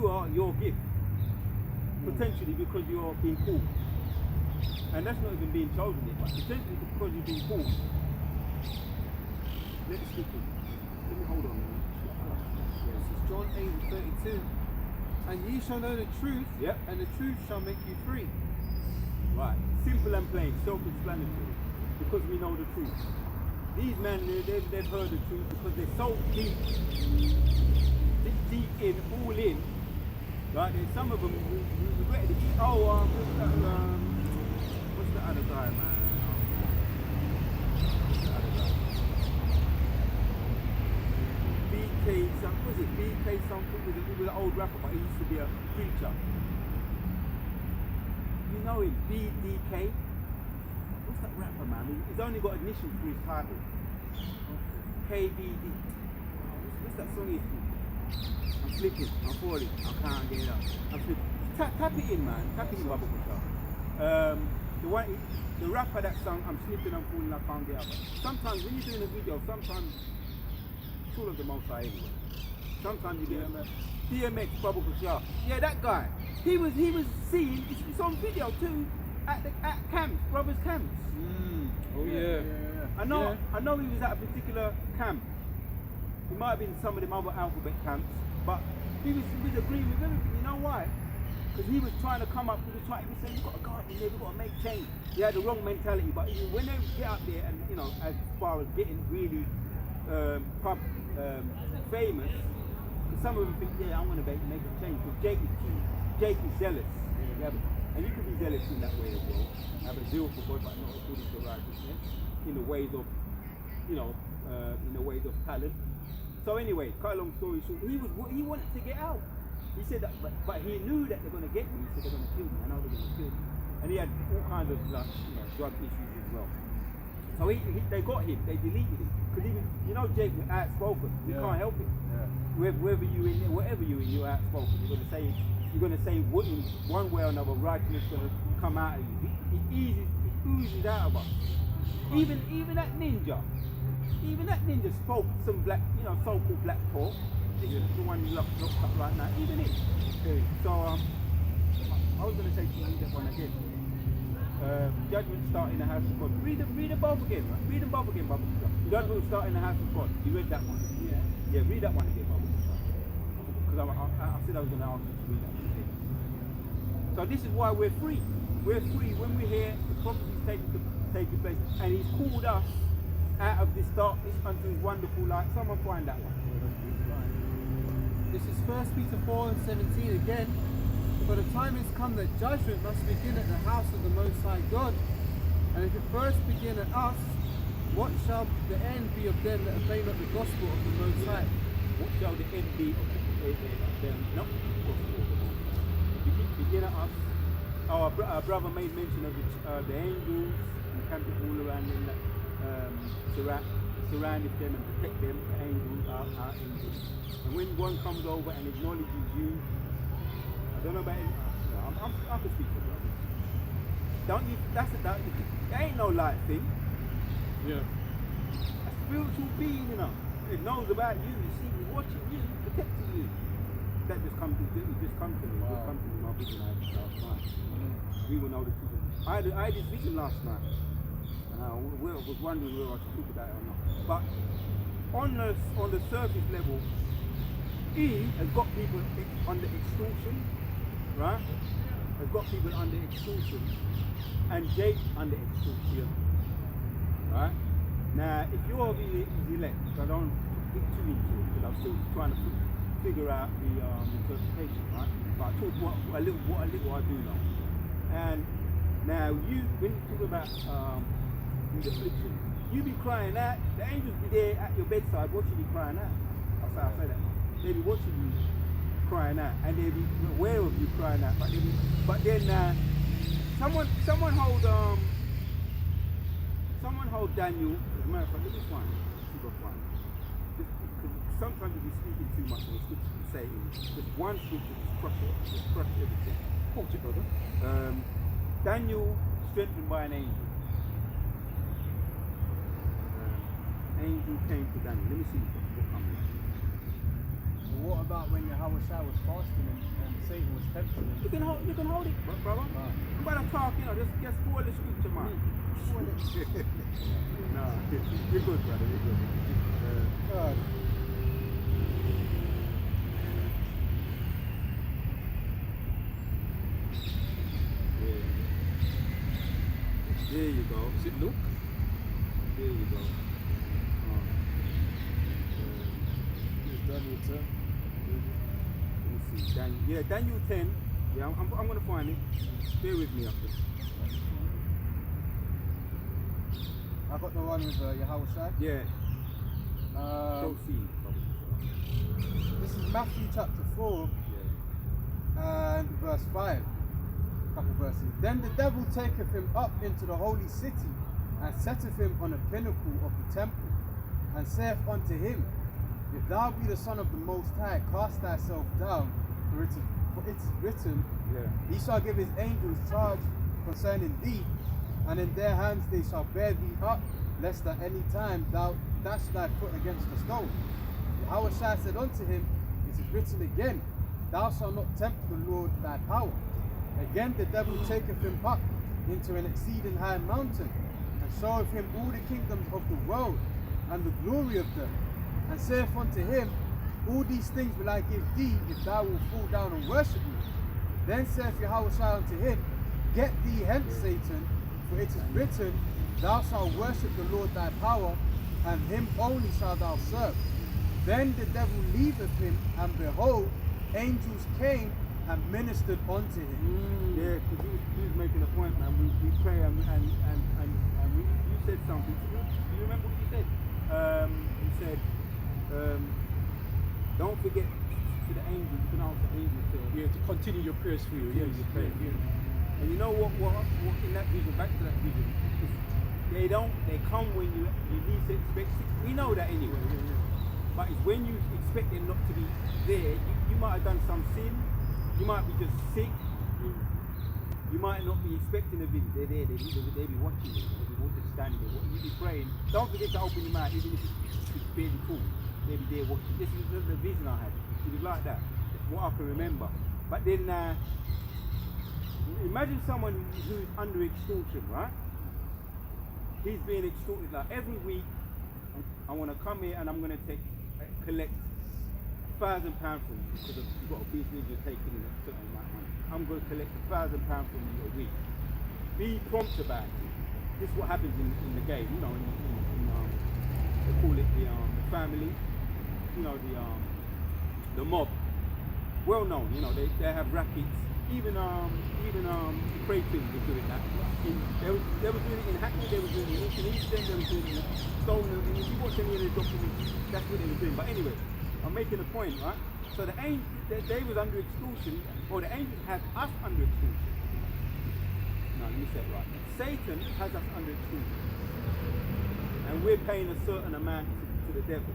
are your gift. Potentially because you're being called. And that's not even being chosen yet, but potentially because you're being called. Let me speak it. Let me hold on.
This is John 8:32. And ye shall know the truth,
Yep.
and the truth shall make you free.
Right, simple and plain, self-explanatory, because we know the truth. These men, they've heard the truth because they're so deep in, all in. Right, there's some of them we ready to eat. Oh, what's the other guy, man? What's the other guy? BK something, was it BK something? He was an old rapper, but he used to be a preacher. You know him, BDK? What's that rapper, man? He's only got initials for his title. KBD. What's that song he's called? I'm flipping, I'm falling, I can't get it up. I'm flipping. Tap it in, man. Tap it in, Bubble Control. The rapper that song, I'm slipping, I'm falling, I can't get up. Sometimes when you're doing a video, sometimes it's all of the most high anyway. Sometimes you get DMX, Bubble Control. Yeah, that guy. He was seen. It's on video too at camps, brothers' camps.
Oh yeah.
I know he was at a particular camp. He might have been some of them other alphabet camps, but he was agreeing with everything. You know why? Because he was trying to come up. He was saying, "You've got to go up in there. We've got to make change." He had the wrong mentality, but when they get up there, and as far as getting really famous, some of them think, "Yeah, I'm going to make a change." Because Jake is zealous. And you can be zealous in that way as well. Have a zeal for God, but not according to righteousness. In the ways of, in the ways of talent. So anyway, cut a long story short, he wanted to get out. He said that, but he knew that they're going to get me. He said they're going to kill me. I know they're going to kill me. And he had all kinds of drug issues as well. So they got him. They deleted him because Jake was outspoken. You can't help it. Yeah. Wherever you're outspoken. You're going to say what in one way or another, righteousness is going to come out of you. It oozes out of us. Even that ninja spoke some black, so-called black talk. This is the one locked up right now. Even it. Okay. So I was going to say to you that one again. Judgment start in the house of God. Read them both again. Right? Read them both again, Bubble. Judgment will start in the house of God. You read that one? Yeah. Yeah. Read that one again, Bubble. Because I said I was going to ask you to read that one again. So this is why we're free. We're free when we're here. The prophecy is taking place, and He's called us out of this darkness unto His wonderful light. Someone find that one.
This is 1 Peter 4:17 again. For the time has come that judgment must begin at the house of the Most High God. And if it first begin at us, what shall the end be of them that obey not the gospel of the Most High?
What shall the end be of them not the gospel of the Most High? Begin at us. Our brother made mention of the angels encamped all around them that surrounded them and protect them. The angels are angels. And when one comes over and acknowledges you, I don't know about it. I can speak to brothers. Don't you? That ain't no light thing.
Yeah.
A spiritual being, it knows about you. You see, it's watching you, protecting you. That just come to me. Wow. Just come to me. My vision I had last night. We will know the truth. I had this vision last night, and I was wondering whether I should talk about it or not. But on the surface level, he has got people under extortion. Right? Has got people under extortion, and Jake under extortion. Right? Now, if you're the elect, I don't get too into it because I'm still trying to figure out the interpretation, right? But I talk what a little I do know. And now when you talk about the affliction, you be crying out. The angels be there at your bedside watching you crying out. I say that. They be watching you crying out, and they'll be aware of you crying out, but then someone hold Daniel. As a matter of fact, let me find it. See if I find it. Just because sometimes if you're speaking too much, and the scripture you say just one scripture just crush everything.
Hold it, brother.
Daniel strengthened by an angel. Angel came to Daniel. Let me see what comes.
What about when Yahweh Shai was fasting and Satan was tempting him?
You can hold it, brother. I'm about to talk, just spoil the scripture, man. No, you're good, brother. You're good.
it Luke?
There you go.
Daniel 10.
Let me see. Daniel 10. Yeah, I'm going to find it. Bear with me after.
I got the one with Yahweh Shai.
Yeah. Proceed.
This is Matthew chapter 4
Yeah.
and verse 5. Couple verses. Then the devil taketh him up into the holy city and setteth him on a pinnacle of the temple and saith unto him, If thou be the Son of the Most High, cast thyself down, for it is written, He shall give his angels charge concerning thee, and in their hands they shall bear thee up, lest at any time thou dash thy foot against a stone. Yahweh Shai said unto him, It is written again, Thou shalt not tempt the Lord thy power. Again the devil taketh him up into an exceeding high mountain, and showeth him all the kingdoms of the world, and the glory of them, and saith unto him, All these things will I give thee, if thou wilt fall down and worship me. Then saith Yahweh Shai unto him, Get thee hence, Satan, for it is written, Thou shalt worship the Lord thy power, and him only shalt thou serve. Then the devil leaveth him, and behold, angels came and ministered unto him.
Yeah, because he was making a point, man. We pray and you said something. Do you remember what you said? You said, don't forget to the angels, you can ask the angels
To continue your prayers for you. Yes,
your prayers. And you know what in that vision, back to that vision, they come when you least expect it. We know that anyway. But it's when you expect them not to be there, you might have done some sin, you might be just sick, you might not be expecting a visit. They're there, they'll be watching you, they'll be standing there, you'll be praying. Don't forget to open your mouth, even if it's barely talk. They'll be there watching. This is the vision I had. It was like that, what I can remember. But then, imagine someone who's under extortion, right? He's being extorted like every week. I want to come here and I'm going to collect £1,000 from you because you've got a business, you're taking in a certain amount of money. I'm going to collect £1,000 from you a week. Be prompt about it. This is what happens in the game, you know. They call it the family, you know, the mob. Well known, you know. They have rackets. Even the Creighton was doing that. They were doing it in Hackney. They were doing it in East End. They were doing it in Stone. And if you watch any of the documents, that's what they were doing. But anyway, I'm making a point, right? So the angels, they was under extortion, or the angels had us under extortion. No, let me say it right. Satan has us under extortion, and we're paying a certain amount to the devil,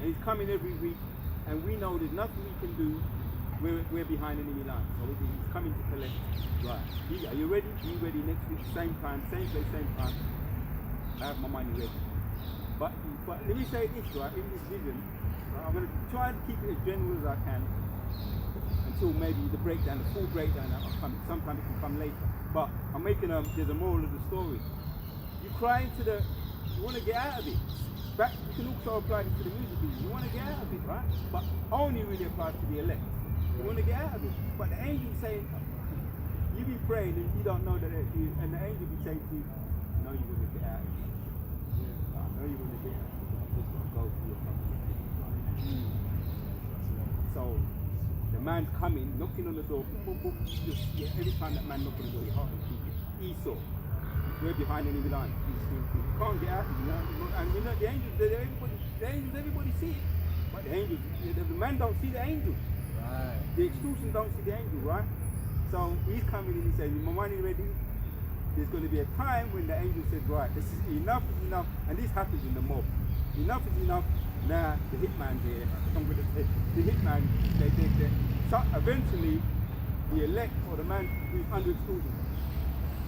and he's coming every week, and we know there's nothing we can do. We're behind enemy lines, so he's coming to collect. Right? Are you ready? Are you ready next week? Same time, same place, same time. I have my money ready. But let me say this, right? In this vision, I'm going to try to keep it as general as I can until maybe the breakdown, the full breakdown will come. Sometimes it can come later. But I'm making there's a moral of the story. You cry into you want to get out of it. But you can also apply this to the music business. You want to get out of it, right? But only really applies to the elect. You want to get out of it. But the angel saying, you be praying and you don't know that, and the angel be saying to you, no, you're going to get out of it. I know you're going to get out of it. I'm just going to go through your something. So the man's coming, knocking on the door, boom, boom, every time that man knocks on the door, your heart is beating. Esau, we're behind enemy line. You can't get out, you know. And you know the angels, everybody see it, but the angels, the man don't see the angel.
Right.
The extortion don't see the angel, right? So he's coming in and saying, "Is my money ready?" There's going to be a time when the angel said, "Right, this is enough, and this happens in the mob. Enough is enough. Now the hitman's here. I'm going to say the hitman. So eventually, the elect or the man who's under extortion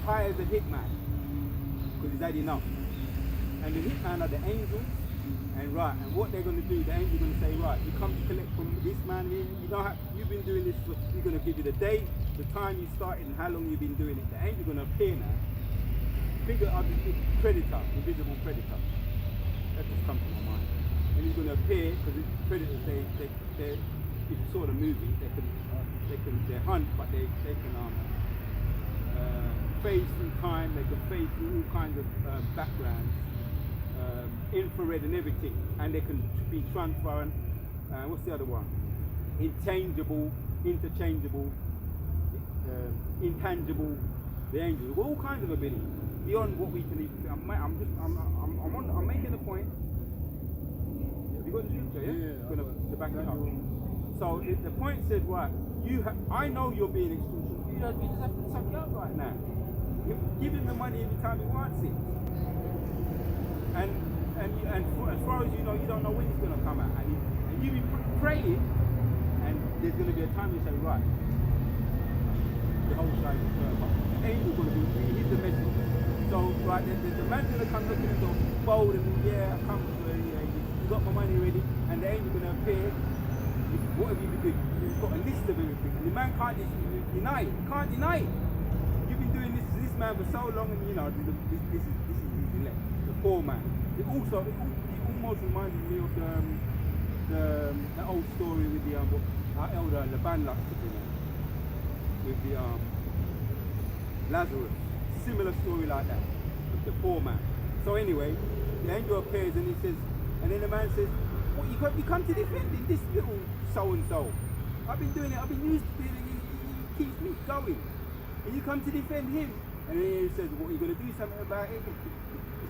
hires the hitman because he's had enough. And the hitman are the angels. And what they're going to do, the angel's going to say, right, you come to collect from this man here. You've been doing this. We're going to give you the date, the time you started, and how long you've been doing it. The angel's going to appear now. Figure out the predator, invisible predator. That just comes to my mind. And he's going to appear because predators, they if you saw the movie, they hunt, but they can phase through time, they can phase through all kinds of backgrounds, infrared and everything, and they can be transparent. What's the other one? Interchangeable, intangible. The angels, all kinds of ability beyond what we can even. I'm making a point. Have you got the scripture? Yeah. To back it up. So the point says, right? I know you're being extortionate. You just have to suck it up right now. Give him the money every time he wants it. And as far as you know, you don't know when it's going to come out. And you be praying, and there's going to be a time you say, right, the whole side will turn up. The angel's going to be, he's the message. So, right, the man's going to come looking and go bold and yeah, I come for you got my money ready, and the angel's going to appear. What have you been doing? You've got a list of everything. And the man can't deny it. He can't deny it. You've been doing this to this man for so long, and you know, this is his elect, the poor man. It almost reminds me of the old story with the our elder Laban likes to bring up with the Lazarus. Similar story like that with the poor man. So anyway, the angel appears and he says, and then the man says, "What you come to defend this little so and so? I've been doing it. I've been used to doing it. He keeps me going, and you come to defend him." And then he says, "What, are you going to do something about it?" He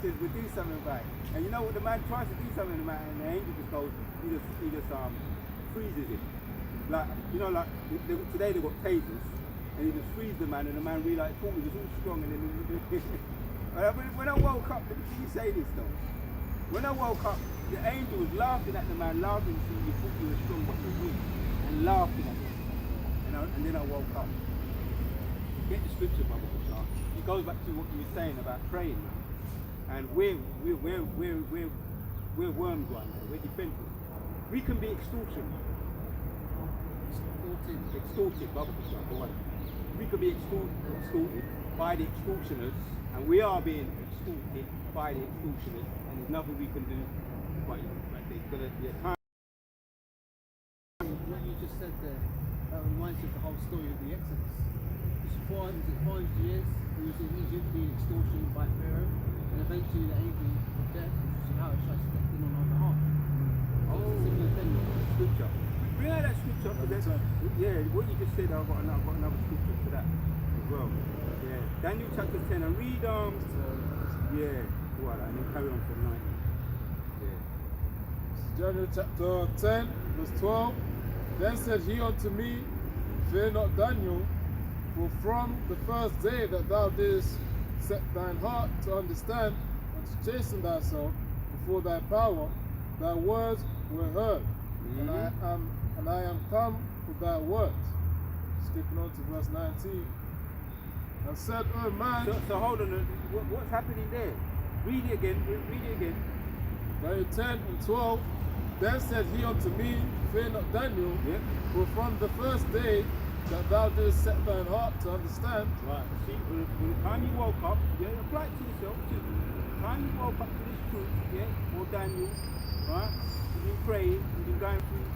says, "We'll do something about it." And you know what, the man tries to do something about it, and the angel just goes, he just freezes it. Like, you know, like today they got tasers, and he just frees the man, and the man realized thought he was all strong, and then when I woke up, did you say this though? When I woke up, the angel was laughing at the man, laughing to me, thought he was strong but was weak, and laughing at him. And then I woke up. Get the scripture, Brother Bashar. It goes back to what you were saying about praying, man. And we're worms right now. We're defenders. We can be extorted, Brother Bashar, the one. We could be extorted by the extortioners, and we are being extorted by the extortioners, and there's nothing we can do. But there's going to be a time.
What you just said there, that reminds me of the whole story of the Exodus. It's 400 years, he was in Egypt being extortioned by Pharaoh, and eventually the angel of death, Yahweh, stepped in on our behalf. So it's a similar thing.
Scripture. Bring out that scripture. Yeah, what you just said, I've got another scripture for that as well. Yeah, Daniel chapter 10, and read and then carry on from 19. Yeah.
Daniel chapter 10, verse 12. Then said he unto me, Fear not, Daniel, for from the first day that thou didst set thine heart to understand and to chasten thyself before thy power, thy words were heard, and I am come for thy words. Skipping on to verse 19. And said, Oh man.
So hold on, what's happening there? Read it again.
Daniel 10 and 12. Then said he unto me, Fear not, Daniel, for from the first day that thou didst set thine heart to understand.
Right, see, when the time you woke up, apply it to yourself too. The time you woke up to this truth, or Daniel, right? You've been praying, you've been going through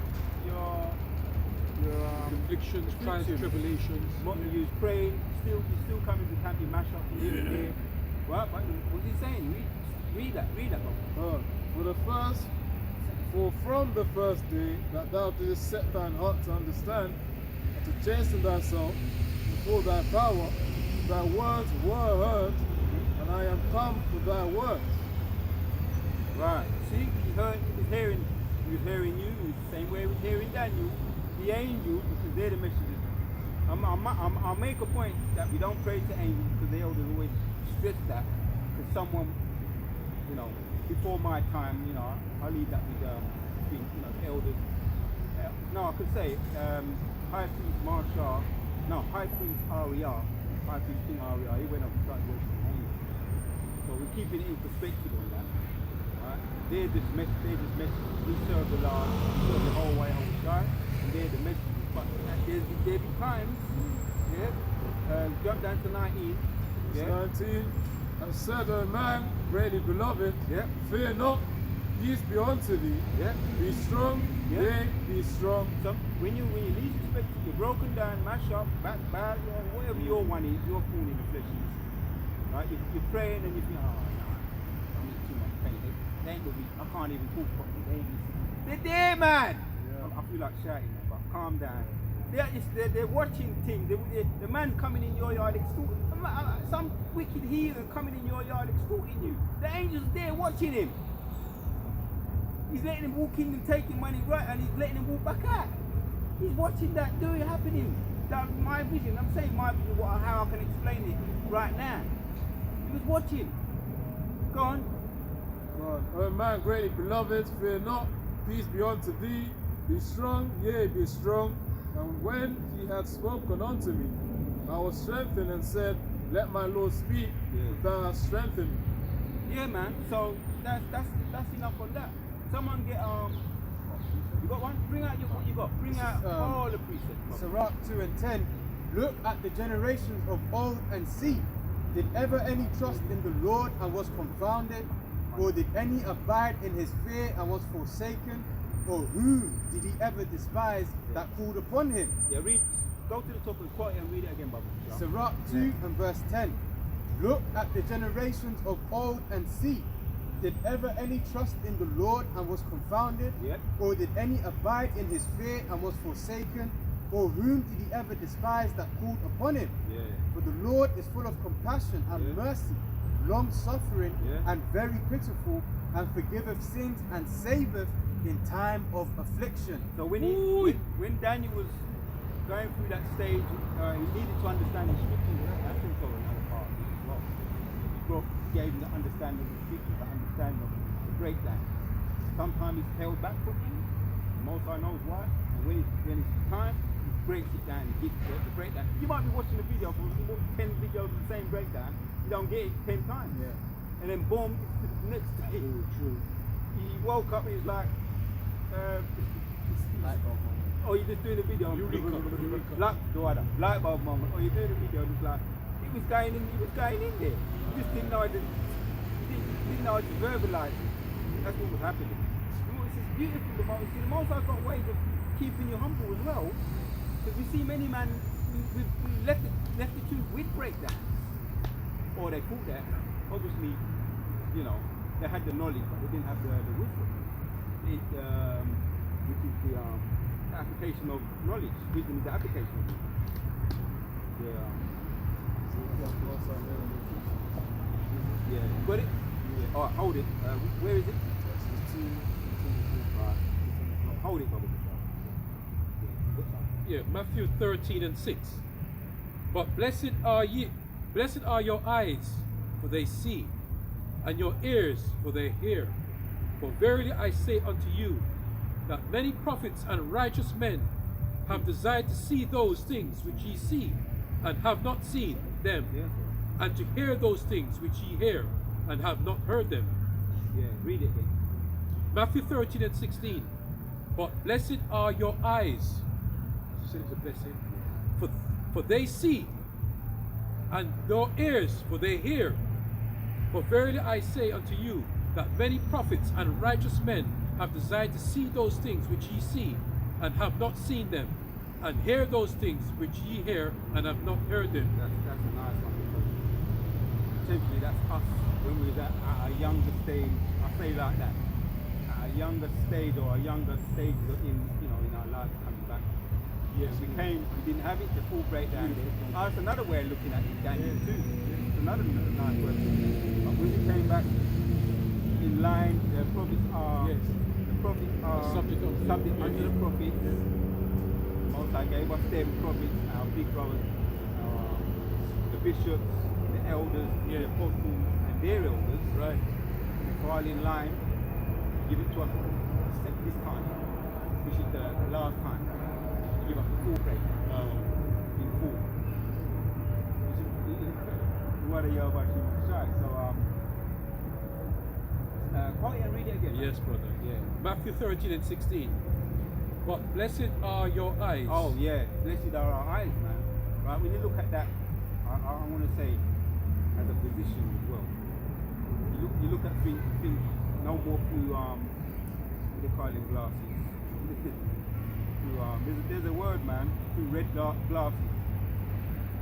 your
afflictions, trials, tribulations.
You was praying, you're still coming to camp, you mash up here and there. Right, but what's he saying? Read that.
For from the first day that thou didst set thine heart to understand, and to chasten thyself before thy power, thy words were heard, and I am come for thy words.
Right. See, he was hearing you, the same way he was hearing Daniel, the angels, because they're the messengers. I'll make a point that we don't pray to angels, because the elders always stress that, because someone, before my time, I leave that with elders. No, I could say High Priest High Priest Ariah, High Priest King Ariah, he went up and started worshiping angels. So we're keeping it in perspective on that. Right? They're just messengers. We serve the Lord, we serve the whole way, whole sky, and they're the messengers. But there'll be times, jump down to 19.
19. And said, O man, greatly beloved, fear not, peace be unto thee.
Yeah.
Be strong,
Yeah.
yea, be strong.
So when you least expect it, you're broken down, mash up, back bad, or whatever your one is, your thorn in the flesh is. Right? You're praying and you think, oh no, I'm in too much pain. They ain't with me. I can't even talk properly. They ain't listening. They're there, man. I feel like shouting, man, but calm down. They're watching things. The man coming in your yard extorting. Some wicked heathen coming in your yard extorting you. The angel's there watching him. He's letting him walk in and taking money right, and he's letting him walk back out. He's watching that doing happening. That's my vision. I'm saying my vision, how I can explain it right now. He was watching. Go on.
O man greatly beloved, fear not, peace be unto thee. Be strong, yea, be strong. And when he had spoken unto me, I was strengthened and said, let my Lord speak, thou hast strengthened me.
Yeah, man. So that's enough on that. Someone get you got one? Bring out what you got. Bring out all the precepts.
Sirach 2 and 10. Look at the generations of old and see. Did ever any trust in the Lord and was confounded? Or did any abide in his fear and was forsaken? Or whom did he ever despise that called upon him?
Yeah, read. Go to the top of the quote and read it again, Baba.
Sirach 2 and verse 10. Look at the generations of old and see. Did ever any trust in the Lord and was confounded?
Yeah.
Or did any abide in his fear and was forsaken? Or whom did he ever despise that called upon him?
Yeah.
For the Lord is full of compassion and mercy, long suffering and very pitiful, and forgiveth sins and saveth in time of affliction.
So when Daniel was going through that stage, he needed to understand the scriptures. That's also another part of it as well. He gave him the understanding of the scriptures, the understanding of the breakdown. Sometimes he's held back from him. Most I knows why. And when it's time, he breaks it down and gives the breakdown. You might be watching a video for 10 videos of the same breakdown. You don't get it 10 times.
Yeah.
And then boom, it's the next day.
True.
He woke up and he's like, oh, you're just doing a video. Light bulb moment. Oh, you're doing a video and it's like, he was going in there. He just didn't know how to verbalize it. That's what was happening. You know, it's beautiful. The most I've got ways of keeping you humble as well. Because we see many men, we left the truth with breakdowns. Or they thought that. Obviously, you know, they had the knowledge, but they didn't have the wisdom. Which is the application of knowledge. Wisdom is the application of it. Yeah. Got it? Yeah. Alright, hold it. Where is it? Right. Hold it, Bubba.
Yeah, Matthew 13 and 6. But blessed are your eyes, for they see, and your ears, for they hear. For verily I say unto you, that many prophets and righteous men have desired to see those things which ye see, and have not seen them, and to hear those things which ye hear, and have not heard them.
Yeah, read it then.
Matthew 13 and 16. But blessed are your eyes, as you said, it's a blessing, for they see, and your ears, for they hear. For verily I say unto you, that many prophets and righteous men have desired to see those things which ye see, and have not seen them, and hear those things which ye hear, and have not heard them.
That's a nice one, because typically that's us when we was at a younger stage. I say like that, at a younger stage or a younger stage in our lives coming back. Yes, we didn't have it, the full breakdown. That's another way of looking at it, Daniel too. It's another nice way. But when we came back in line, the prophets are subject unto the prophets. Most I gave us them prophets, our big brothers, the bishops, the elders, the apostles, and their elders.
Right.
We fall in line, give it to us this time, which is the last time. Give us the full breakdown in full. What are you about to say? So quote it and read it again.
Yes, brother.
Yeah.
Matthew 13 and 16. But blessed are your eyes.
Oh yeah, blessed are our eyes, man. Right? When you look at that, I want to say, as a physician as well. You look at things no more through what they call it, glasses. through there's a word, man, through red glasses,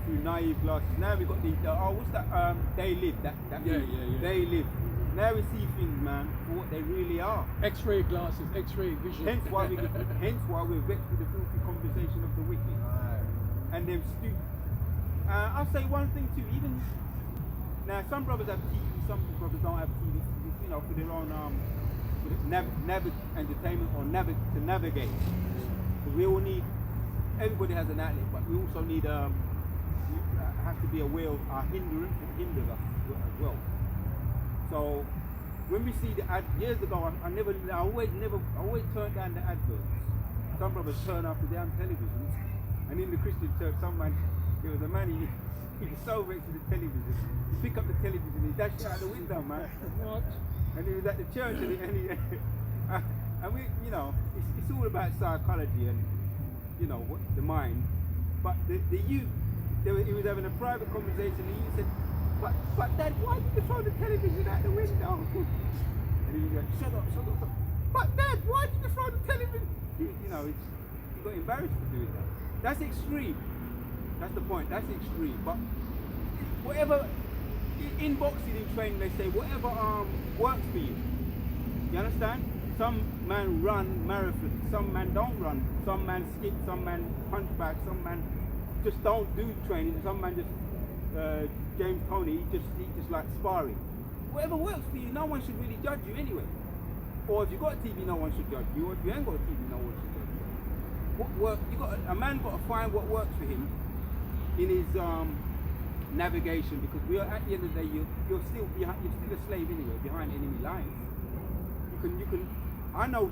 through naive glasses. Now we got the what's that? They live. That
Yeah.
They live. Now we see things, man, for what they really are.
X-ray glasses, X-ray vision.
Hence why we're vexed with the filthy conversation of the wicked and them stupid. I'll say one thing too. Even now, some brothers have TV, some brothers don't have TV. You know, for their own entertainment or to navigate. Because we all need. Everybody has an outlet, but we also need have to be aware of our hindrance. It hinders us as well. So when we see the ad years ago, I always turned down the adverts. Some brothers turn off the damn televisions, and in the Christian church, there was a man he was so vexed with the television. He picked up the television, he dashed it out the window, man. What? And he was at the church, and we, you know, it's all about psychology and what the mind. But the youth, he was having a private conversation, and he said, But Dad, why did you throw the television out the window? And he was like, shut up. But Dad, why did you throw the television? He got embarrassed for doing that. That's extreme. That's the point. That's extreme. But whatever, in boxing, in training, they say whatever works for you. You understand? Some man run marathons. Some man don't run. Some man skip. Some man punch back. Some man just don't do training. Some man just James Tony, he just like sparring. Whatever works for you, no one should really judge you anyway. Or if you got a TV, no one should judge you. Or if you ain't got a TV, no one should judge you. What work? A man got to find what works for him in his navigation, because we are at the end of the day, you're still a slave anyway, behind enemy lines. You can. I know.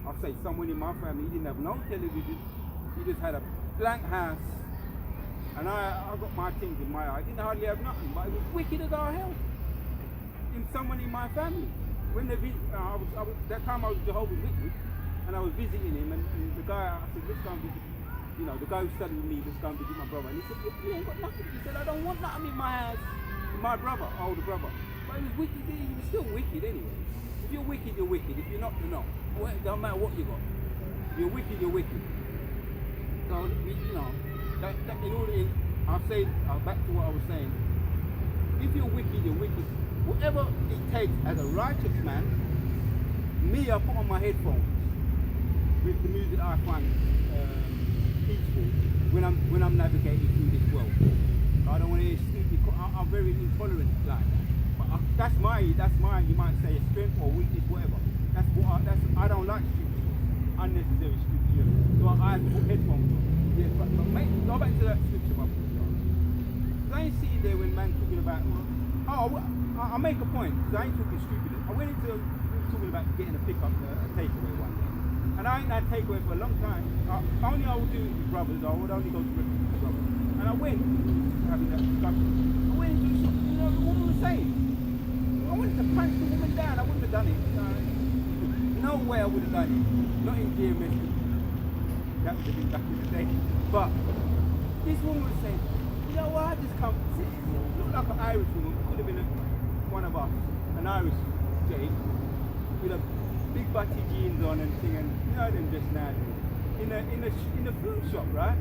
I'll say someone in my family, he didn't have no television. He just had a blank house. And I got my things in my eye. I didn't hardly have nothing, but it was wicked as all hell. In someone in my family. When they that time I was Jehovah's Witness, and I was visiting him, and the guy, I said, let's go and visit, the guy who studied with me, let's go and visit my brother. And he said, you ain't got nothing. He said, I don't want nothing in my house. My brother, older brother. But he was wicked, he was still wicked anyway. If you're wicked, you're wicked. If you're not, you're not. It don't matter what you got. If you're wicked, you're wicked. So, I'll say back to what I was saying. If you're wicked, you're wicked. Whatever it takes as a righteous man, I put on my headphones with the music I find peaceful when I'm navigating through this world. I don't want to hear stupid. I'm very intolerant like that. But that's my you might say a strength or weakness, whatever. I don't like stupid, unnecessary stupid. So I have to put headphones on. Yes, but mate, go back to that scripture, my brother. I ain't sitting there when man talking about, I'll make a point, because I ain't talking stupid. I went into, talking about getting a pickup, a takeaway one day. And I ain't had takeaway for a long time. Only I would do it with brothers, I would only go to restaurants with brothers. And I went, having that discussion. I went into the shop, the woman was saying, I wanted to punch the woman down, I wouldn't have done it. No way I would have done it. Not in Gms Uk. That would have been back in the day. But this woman was saying, I just come, looked like an Irish woman, could have been one of us, an Irish Jake, with a big butty jeans on and thing, and them just nowadays. In the food shop, right?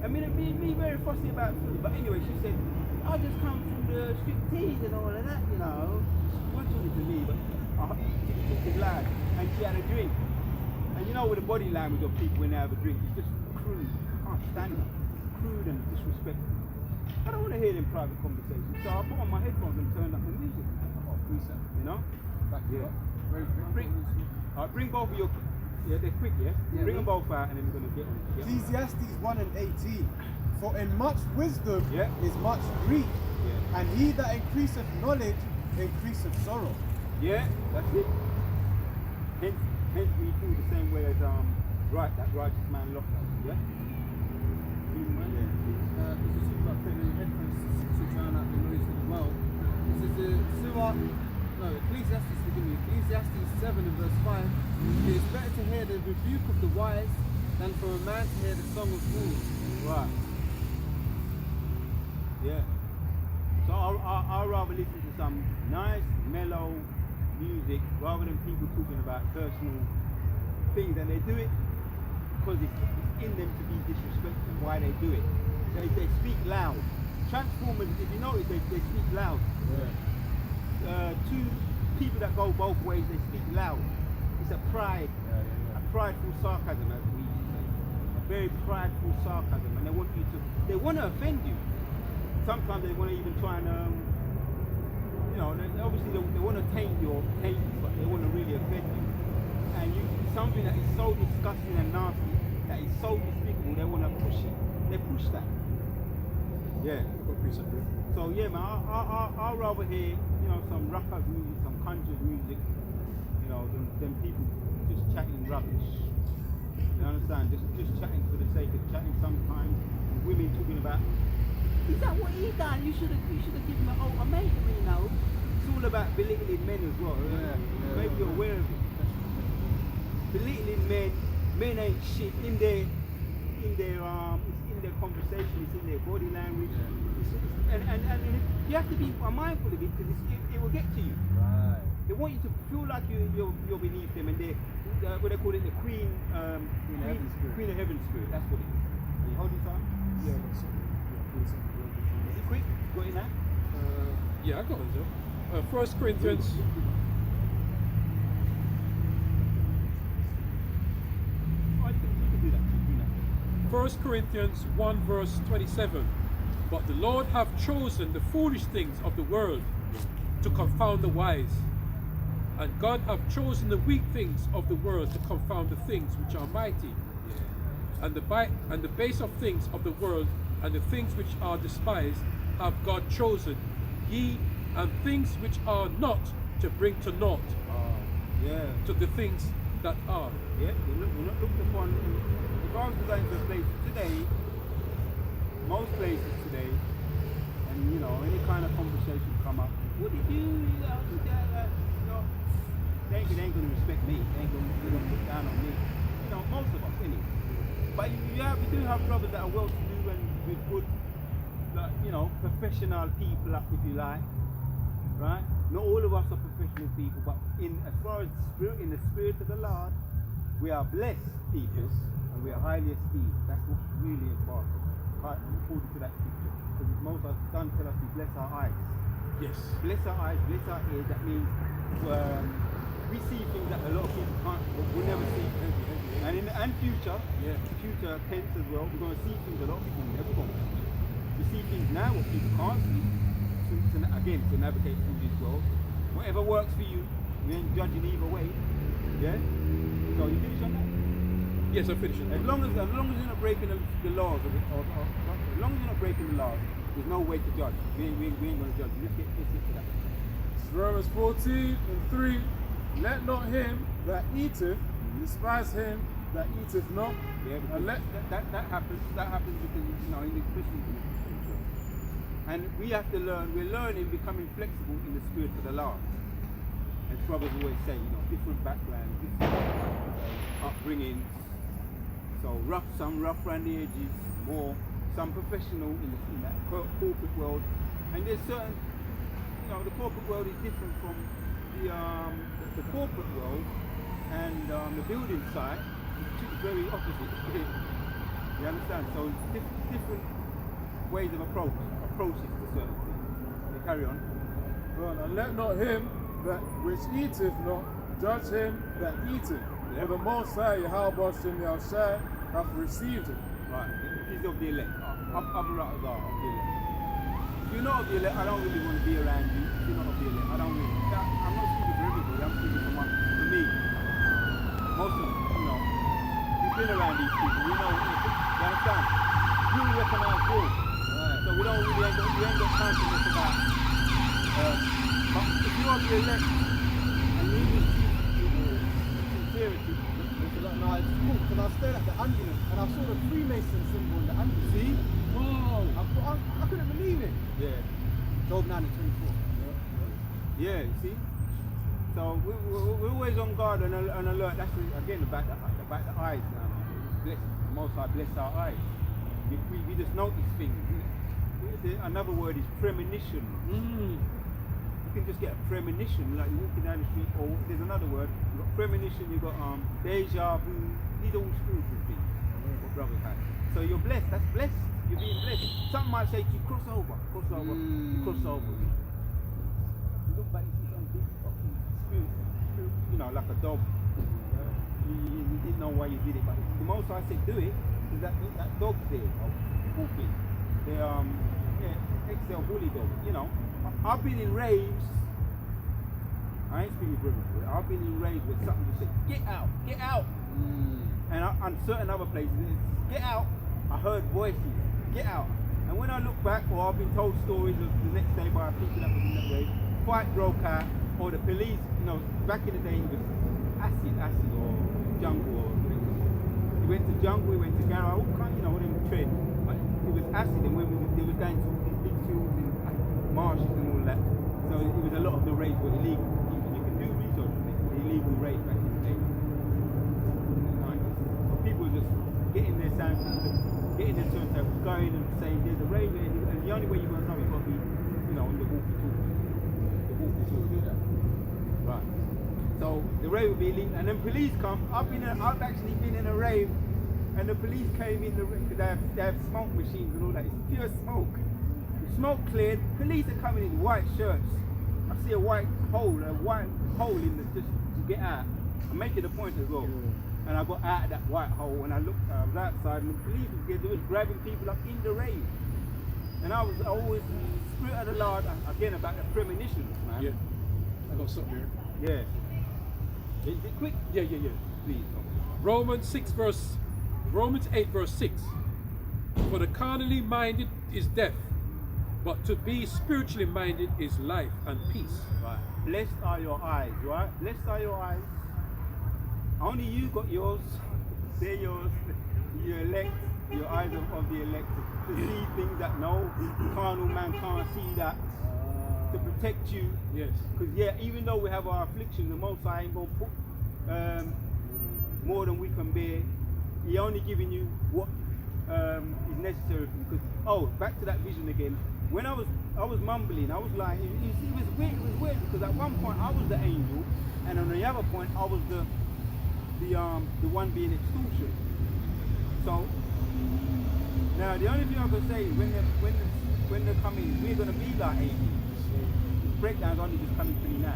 I mean, me very fussy about food, but anyway, she said, I just come from the striptease and all of that, She wasn't talking to me, but she was talking loud, and she had a drink. And with the body language of people when they have a drink, it's just crude. I can't stand it. Crude and disrespectful. I don't want to hear them private conversations. So I put on my headphones and turned up the music. Back here. Very quick. Bring both of your, they're quick, yeah? Bring them both out and then we're going to get on. Yeah.
Ecclesiastes 1:18. For in much wisdom is much grief, and he that increaseth knowledge increaseth sorrow.
Yeah, that's it. Hence we feel the same way as that righteous man lost us, yeah?
Because you talk about putting in headphones to drown out the noise as well. This is Ecclesiastes 7 and verse 5. It is better to hear the rebuke of the wise than for a man to hear the song of fools.
Right. Yeah. So I'll rather listen to some nice, mellow music, rather than people talking about personal things, and they do it because it's in them to be disrespectful. Why they do it? They speak loud. Transformers, if you notice, they speak loud. Two people that go both ways, they speak loud. It's a pride, a prideful sarcasm, as we used to say. A very prideful sarcasm, and they want to offend you. Sometimes they want to even try and, obviously they want to taint your hate, but they want to really offend you. And something that is so disgusting and nasty, that is so despicable, they want to push it. They push that. Yeah. So yeah, man, I'd rather hear, some rockers music, some country music, than people just chatting rubbish. You understand? Just chatting for the sake of chatting sometimes. And women talking about, is that what he done? You should have given him an ultimatum, It's all about belittling men as well. Maybe you're aware of it. Belittling men ain't shit in their conversation, it's in their body language. And you have to be mindful of it, because it will get to you.
Right.
They want you to feel like you're beneath them, and what they call it, the Queen of Heaven spirit. That's what it is. Are you holding time?
Yeah, that's something.
Is it quick? Got it now?
Yeah, I got it. 1 Corinthians.
Oh, you can do that.
1 Corinthians 1 verse 27. But the Lord hath chosen the foolish things of the world to confound the wise. And God hath chosen the weak things of the world to confound the things which are mighty. And the base of things of the world and the things which are despised have God chosen, ye and things which are not, to bring to naught to the things that are.
Yeah, we're not looked upon. If I was to go into a place today, most places today, and any kind of conversation come up, what did you do? They ain't going to respect me. They ain't going to look down on me. Most of us, anyway. But we do have brothers that are well-to-do and with good, professional people, if you like, right? Not all of us are professional people, but as far as in the spirit of the Lord, we are blessed people, and we are highly esteemed. That's what's really important, according to that scripture. Because most of us done tell us to bless our eyes.
Yes.
Bless our eyes, bless our ears. That means we see things that a lot of people will never see. And future tense as well, we're going to see things a lot of people never going to see. We see things now what people can't see, to navigate through this world. Whatever works for you, we ain't judging either way. Yeah? So you finish on that?
Yes, I'm finishing.
As long as you're not breaking the laws of it, as long as you're not breaking the laws, there's no way to judge. We ain't going to judge. Let's get to that.
Romans 14:3. Let not him that eateth despise him that eateth not.
Yeah,
and let
that happens. That happens because in the Christian culture, and we have to learn. We're learning, becoming flexible in the spirit of the Lord. As brothers always say, different backgrounds, different upbringings. So some rough around the edges, some professional in that corporate world, and there's certain, the corporate world is different from the corporate world, and the building site is very opposite. You understand? So different ways of approaches to certain things. Okay, carry on.
Well, and let not him that which eateth not judge him that eateth. For the Most High Yahweh Shem Yahushai hath received him.
Right, he's of the elect. Other writers are of the elect. If you're not of the elect, I don't really want to be around you. If you're not of the elect, I don't really. I'm not speaking for everybody. I'm speaking for me. Most of we've been around these people. We know. You understand? We recognize God. Right. So we ain't got time to mess about. But if you're of the elect and you need sincerity.
No, it's cool because I stared at the ambulance and I saw the Freemason symbol in the ambulance.
See?
Whoa! I couldn't believe it.
Yeah.
Job 9 and 24.
Yeah, you see? So we're always on guard and alert. That's again about the eyes. Bless, Most High bless our eyes. We just notice things. Another word is premonition. can just get a premonition, like you're walking down the street, or there's another word, you've got premonition, you've got deja vu, these are all spiritual things, what brothers have. So you're blessed, that's blessed, you're being blessed. Some might say to you, cross over, you cross over. You look back, you see some big fucking spirit, you know, like a dog. You didn't know why you did it, but the most I said do it, is that dog's there, walking. They're XL bully dog, you know. I've been in raves, I ain't speaking for everybody, I've been in raves where something just said, get out. And on certain other places, it's, get out. I heard voices, get out. And when I look back, or I've been told stories of the next day by people that was in that rave, fight broke out, or the police, you know, back in the day it was acid or jungle or we went to jungle, we went to Gara, all kind, you know, them trends. But it was acid, and when they was going to these big fields in marshes and all that. So it was a lot of the raves were illegal. You can do research on this, the illegal raves back in the day. So people were just getting their sound system, getting their turntables going and saying there's a rave there, and the only way you're gonna know it's gotta be, you know, on the walkie-talkie. The walkie-talkie, that. Right. So the rave will be illegal, and then police come. I've actually been in a rave, and the police came in the rave because they have smoke machines and all that. It's pure smoke. The smoke cleared. Police are coming in white shirts. I see a white hole in the just to get out. I'm making a point as well. And I got out of that white hole, and I looked. I was outside, and the police was grabbing people up in the rave. And I was always spirit of the Lord again about the premonitions, man.
Yeah. I got something here.
Yeah. Is it quick?
Yeah.
Please.
Romans 8 verse 6. For the carnally minded is death, but to be spiritually minded is life and peace.
Right. Blessed are your eyes, right? Blessed are your eyes. Only you got yours. They're yours. You elect. Your eyes of the elect to see things that no carnal man can't see, that to protect you.
Yes.
Because even though we have our affliction, the Most High ain't gonna put more than we can bear. He only giving you what is necessary. Because back to that vision again. When I was mumbling, I was like, it was weird because at one point I was the angel, and on the other point I was the one being extortion. So now the only thing I can say is when they're coming, we're gonna be like angels. The breakdown's only just coming to me now.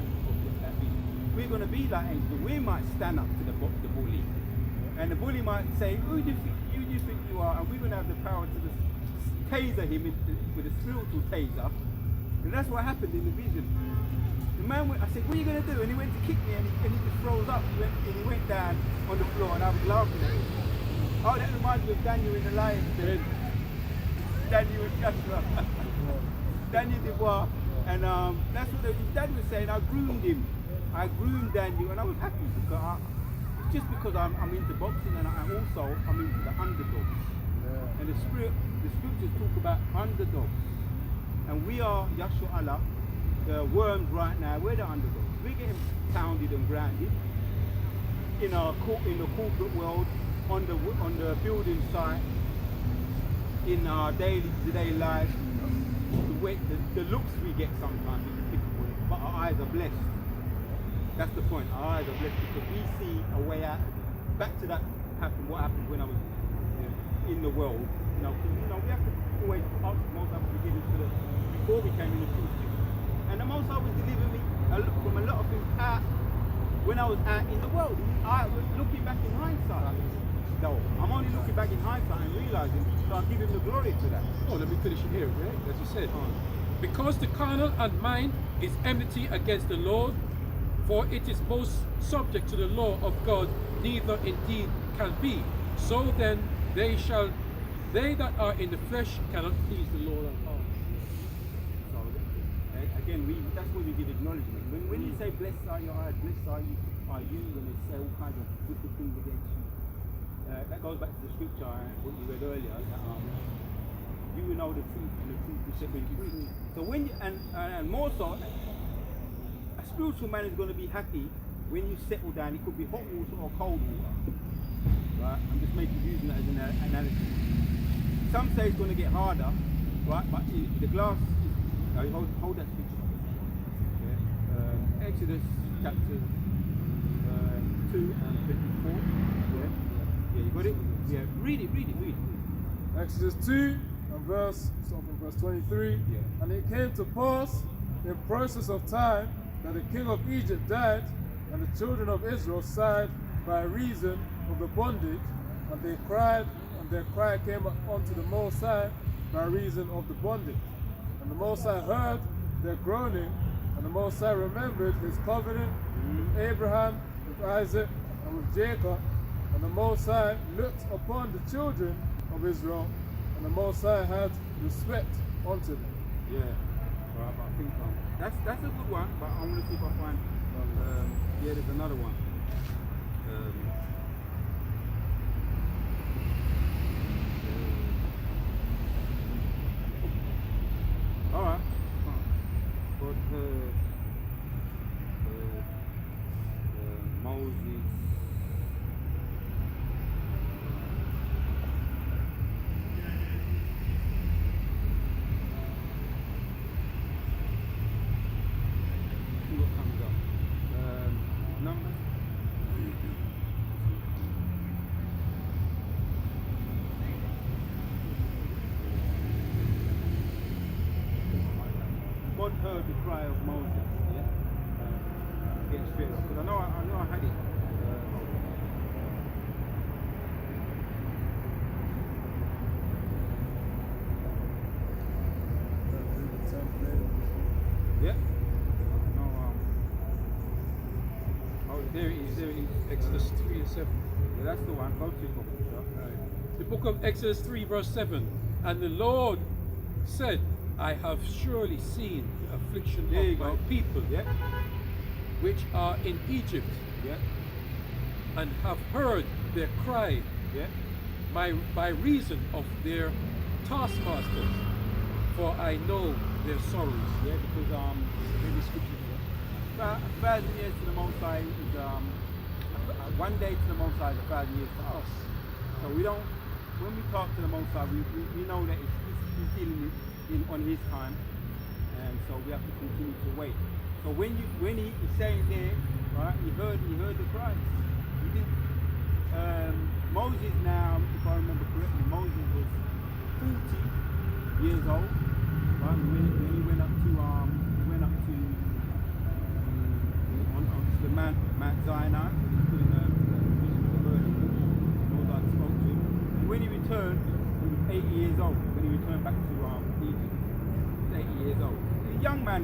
We're gonna be like angels. We might stand up to the bully, and the bully might say, "Who do you think you are?" And we're gonna have the power to just taser him with a spiritual taser. And that's what happened in the vision. The man went, I said, "What are you going to do?" And he went to kick me, and he just froze up. He went down on the floor, and I was laughing at him. Oh, that reminds me of Daniel in the Lion's Den. Daniel and Joshua. Daniel Dubois. And that's what his dad was saying. I groomed him. I groomed Daniel, and I was happy because it's just because I'm into boxing, and I'm into the underdogs. And the scriptures talk about underdogs. And we are, Yahshua Allah, the worms right now, we're the underdogs. We're getting pounded and grounded in the corporate world, on the building site, in our day-to-day lives. The looks we get sometimes is difficult, but our eyes are blessed. That's the point. Our eyes are blessed because we see a way out. Back to that what happened when I was in the world. We have to always ask the Most High to forgive us before we came in the truth. And the Most High was delivering me from a lot of things out when I was out in the world. I was looking back in hindsight. No, I'm only looking back in hindsight and realizing, so I give him the glory to that.
Oh, let me finish it here, right? As you said. Because the carnal and mind is enmity against the Lord, for it is most subject to the law of God, neither indeed can be. So then they that are in the flesh cannot please the Lord at all.
So again, that's where we give acknowledgement. When you say blessed are your eyes, blessed are you when they say all kinds of wicked things against you. That goes back to the scripture what you read earlier. That, you will know the truth, and the truth will set you free. So when you, and more so, a spiritual man is going to be happy when you settle down. It could be hot water or cold water. Right? I'm just using that as an analogy. Some say it's going to get harder, right? But the glass is, hold that scripture. Yeah? Exodus chapter 2 and 24. Yeah, you got it? Yeah, read it.
Exodus 2 and start from verse 23.
Yeah.
And it came to pass in process of time that the king of Egypt died, and the children of Israel sighed by reason of the bondage, and they cried, and their cry came up unto the Most High by reason of the bondage. And the Most High heard their groaning, and the Most High remembered his covenant with Abraham, with Isaac, and with Jacob. And the Most High looked upon the children of Israel, and the Most High had respect unto them.
Yeah. Right, but I think that's a good one, but I want to see if I find yeah, there's another one. Alright. God heard Moses. See what comes up. Numbers. God heard the cry of Moses. Yeah. Against Pharaoh. Because I know I had it. Yeah. No, oh, there it is.
Exodus 3 and 7.
Yeah, that's the one. Go to it,
Right. The book of Exodus 3 verse 7. And the Lord said, I have surely seen the affliction
There you
of my
go.
people,
Yeah.
which are in Egypt,
Yeah.
and have heard their cry
Yeah.
by reason of their taskmasters, for I know their sorrows.
Yeah, because maybe scripture. About 1,000 years to the Most High is one day to the Most High is 1,000 years to us. So we don't. When we talk to the Most High, we know that he's dealing on his time, and so we have to continue to wait. So when he is saying there, right, he heard the cries. He didn't. Moses now, if I remember correctly, Moses was 40 years old. Right, when he went up to the Mount Sinai, doing the vision of the burning bush, and all that spoke to him. And when he returned, he was 80 years old. When he returned back to Egypt, he was 80 years old. A young man,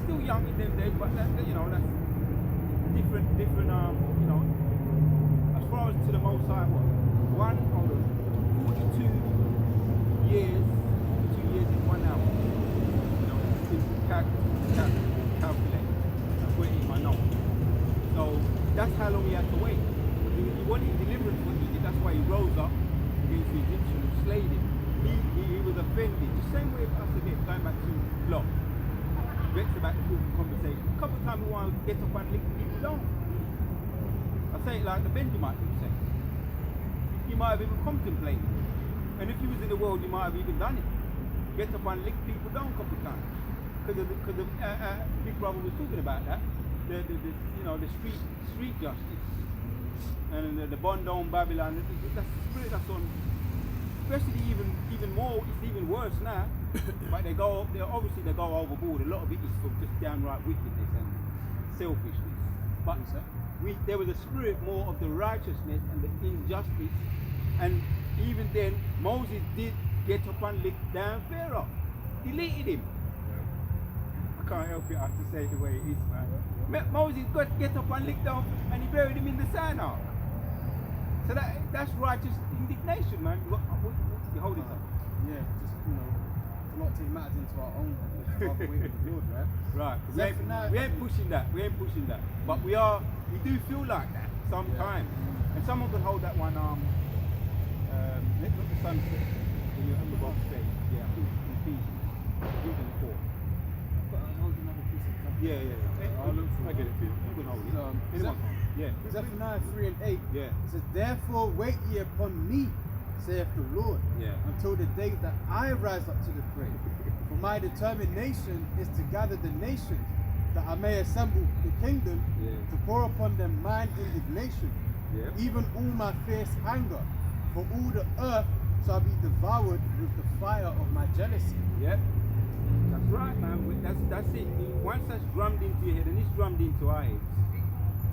still young in them days, but that's different. As far as to the Most High, what? 42 years in 1 hour. Calculate. I put it in my notes. So that's how long he had to wait. He wanted deliverance when he did. That's why he rose up against the Egyptian and slayed him. He was offended. The same way as us again, going back to Lot. Vexed about the conversation. A couple of times we want to get up and lick people down. I say it like the Benjamite would say. You might have even contemplated. And if you was in the world, you might have even done it. Get up and lick people down a couple of times. Because Big Brother was talking about that. The street justice. And the bond on Babylon. That's the spirit that's on. Especially even more, it's even worse now. But they go overboard. A lot of it is for just downright wickedness and selfishness. But there was a spirit more of the righteousness and the injustice. And even then, Moses did get up and lick down Pharaoh. Deleted him. I can't help it, I have to say it the way it is, man. Moses got to get up and lick down, and he buried him in the sand now. So that's righteous indignation, man. What you holding something?
Yeah, just to not take matters into our own hands, rather wait for the Lord, right?
Right. We ain't pushing that. But we do feel like that sometimes. Yeah. And someone can hold that one let's look at the sunset when you're on the box stage. Yeah, I think it's Ephesians 4. Yeah.
I'll look for
I get it for you. You can hold it. Anyone can. Yeah.
Zephaniah 3 and 8.
Yeah.
It says, therefore wait ye upon me, saith the Lord, until the day that I rise up to the prey. For my determination is to gather the nations, that I may assemble the kingdom
Yeah.
to pour upon them mine indignation,
Yeah.
even all my fierce anger, for all the earth shall be devoured with the fire of my jealousy.
Yep. That's right, man. That's it. Once that's drummed into your head, and it's drummed into our heads,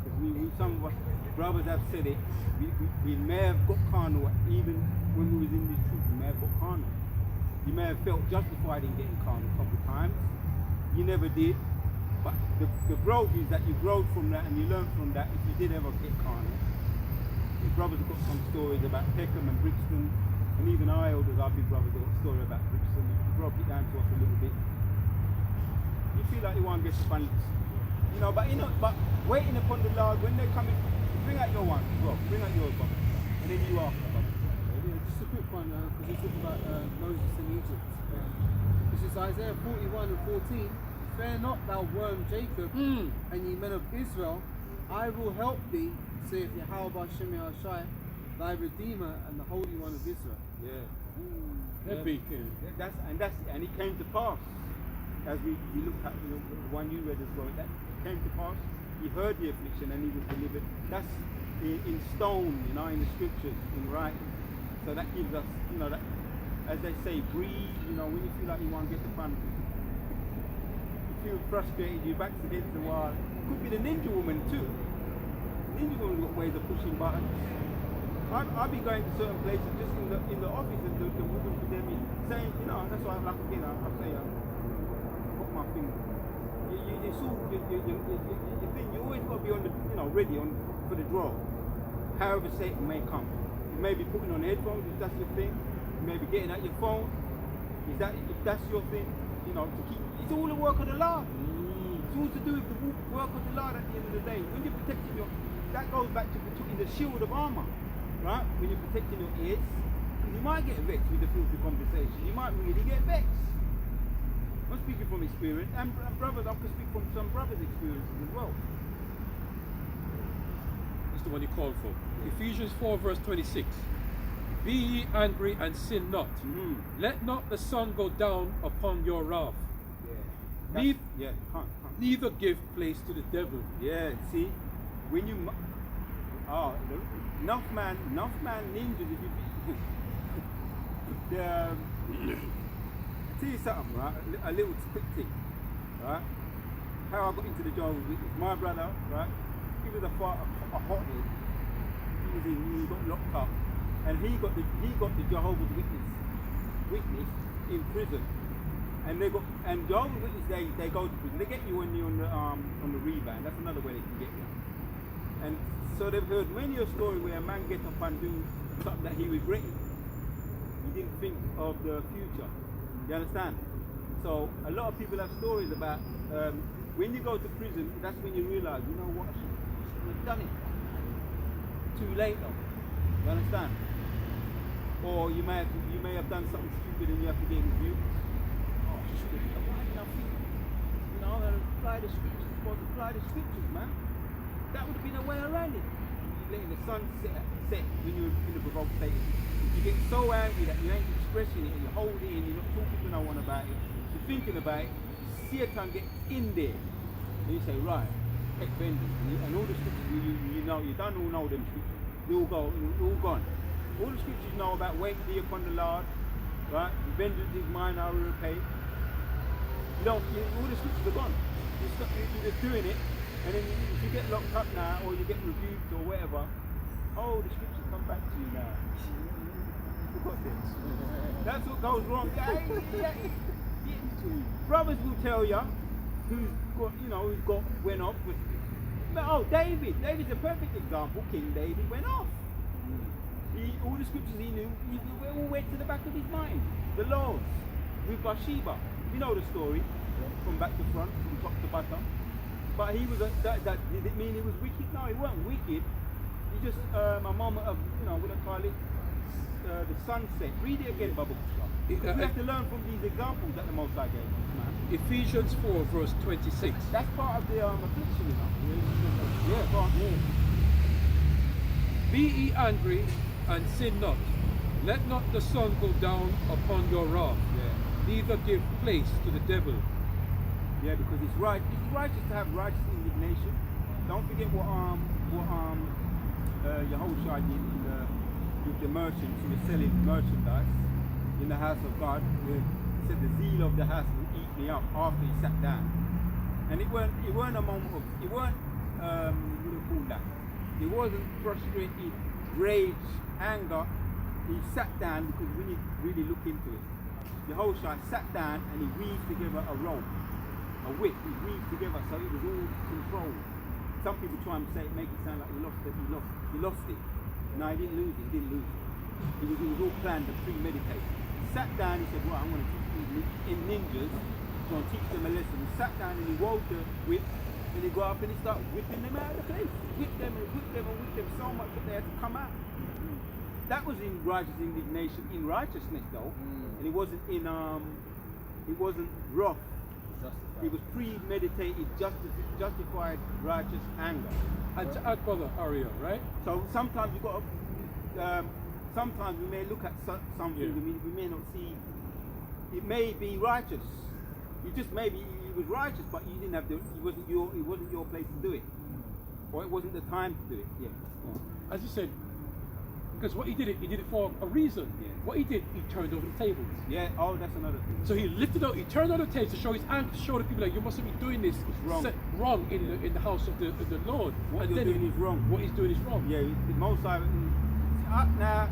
because some of us brothers have said it, we may have got carnal, even when we was in this truth, we may have got carnal. You may have felt justified in getting carnal a couple of times. You never did. But the growth is that you growed from that and you learned from that if you did ever get carnal. Your brothers have got some stories about Peckham and Brixton, and even our elders, our big brothers, have got a story about Brixton. You broke it down to us a little bit. You feel like you want to get the fun, but waiting upon the Lord, when they're coming, bring out your one, bro, bring out yours, brother, and then you after, brother.
Yeah, just a quick one, because we talked about Moses in Egypt. This is Isaiah 41 and 14. Fear not, thou worm Jacob, and ye men of Israel, I will help thee, saith Yahweh Shem Shai, thy Redeemer and the Holy One of Israel.
Yeah.
Epic.
And it came to pass. As we looked at the one you read as well, that came to pass. He heard the affliction and he was delivered. That's in stone, in the scriptures, in writing. So that gives us, that, as they say, breathe. When you feel like you want to get the fun, you feel frustrated, your back's against the wall. Could be the ninja woman too. Ninja woman got ways of pushing buttons. I'll be going to certain places just in the office, and the woman would be saying, that's why I'm like, I say, put my finger. You think you always got to be on the, ready for the draw. However Satan may come. You may be putting on headphones if that's your thing. You may be getting at your phone. If that's your thing, to keep. It's all the work of the Lord. It's all to do with the work of the Lord at the end of the day. When you're protecting that goes back to protecting the shield of armor. Right? When you're protecting your ears, you might get vexed with the filthy conversation. You might really get vexed. I'm speaking from experience, and brothers, I can speak from some brothers' experiences as well.
That's the one you called for. Ephesians 4 verse 26. Be ye angry and sin not. Let not the sun go down upon your wrath. Neither give place to the devil.
Yeah, see, when you enough man ninjas, if you I'll tell you something, right? A little quick thing, right? How I got into the Jehovah's Witness. My brother, right? He was a hothead. He got locked up, and he got the Jehovah's Witness in prison. And Jehovah's Witness, they go to prison. They get you when you're on the rebound. That's another way they can get you. And so they've heard many a story where a man gets up and do something that he regretted. He didn't think of the future. You understand? So a lot of people have stories about when you go to prison, that's when you realize, you know what, I shouldn't have done it. Too late though. You understand? Or you may have done something stupid and you have to get rebuked. Oh, stupid. Why didn't I think? Apply the scriptures. You're supposed to apply the scriptures, man. That would have been a way around it. You're letting the sun set when you're in the provoked state. You get so angry that you ain't expressing it and you hold it and you're not talking to no one about it. You're thinking about it. Satan gets in there. And you say, right, take vengeance. And all the scriptures you don't all know them scriptures. They're all gone. All the scriptures you know about wait thee upon the Lord, right? Vengeance is mine, I will repay. All the scriptures are gone. You're just doing it. And then if you get locked up now, or you get rebuked or whatever, the scriptures come back to you now. That's what goes wrong. Brothers will tell you who's went off. David's a perfect example. King David went off. All the scriptures he knew, they all went to the back of his mind. The laws with Bathsheba. You know the story from back to front, from top to bottom. But he was did it mean he was wicked? No, he wasn't wicked. He just a moment of what I call it, the sunset. Read it again, Bubba. We have to learn from these examples that the Most High gave us, man.
Ephesians 4 verse 26.
That's part of the affliction, Yeah, go on. Yeah.
Be ye angry and sin not. Let not the sun go down upon your wrath.
Yeah.
Neither give place to the devil.
Yeah, because it's right. It's righteous to have righteous indignation. Don't forget what Yahushua did with the merchants who were selling merchandise in the house of God. He said the zeal of the house will eat me up after he sat down. And it weren't a moment of, it weren't what do you call that? It wasn't frustrated, rage, anger. He sat down because we need to really look into it. Yahushua sat down and he weaved together a rope, a whip. He weaved together so it was all controlled. Some people try and say, make it sound like he lost it. He lost it. No, he didn't lose it. He didn't lose it. It was all planned and premeditated. He sat down. He said, "Well, I'm going to teach these ninjas. I'm going to teach them a lesson." He sat down and he wove the whip. And he go up and he started whipping them out of the place. Whip them and whip them and whip them so much that they had to come out. That was in righteous indignation, in righteousness though, and it wasn't in it wasn't wrath. It was premeditated, justified righteous anger.
And to add, Brother Ariel, right?
So sometimes you got to, sometimes we may look at something and we may not see. It may be righteous. You just maybe it was righteous, but you didn't have the. It wasn't your place to do it, or it wasn't the time to do it. Yeah.
As you said, because what he did it for a reason.
Yeah.
What he did, he turned over the tables.
Yeah. Oh, that's another thing.
So he lifted up, he turned over the tables to show his anger, to show the people that you mustn't be doing this.
It's wrong.
Wrong in the house of the Lord.
What
and
you're
then
doing is wrong.
What he's doing is wrong.
Yeah. The Most High. Now,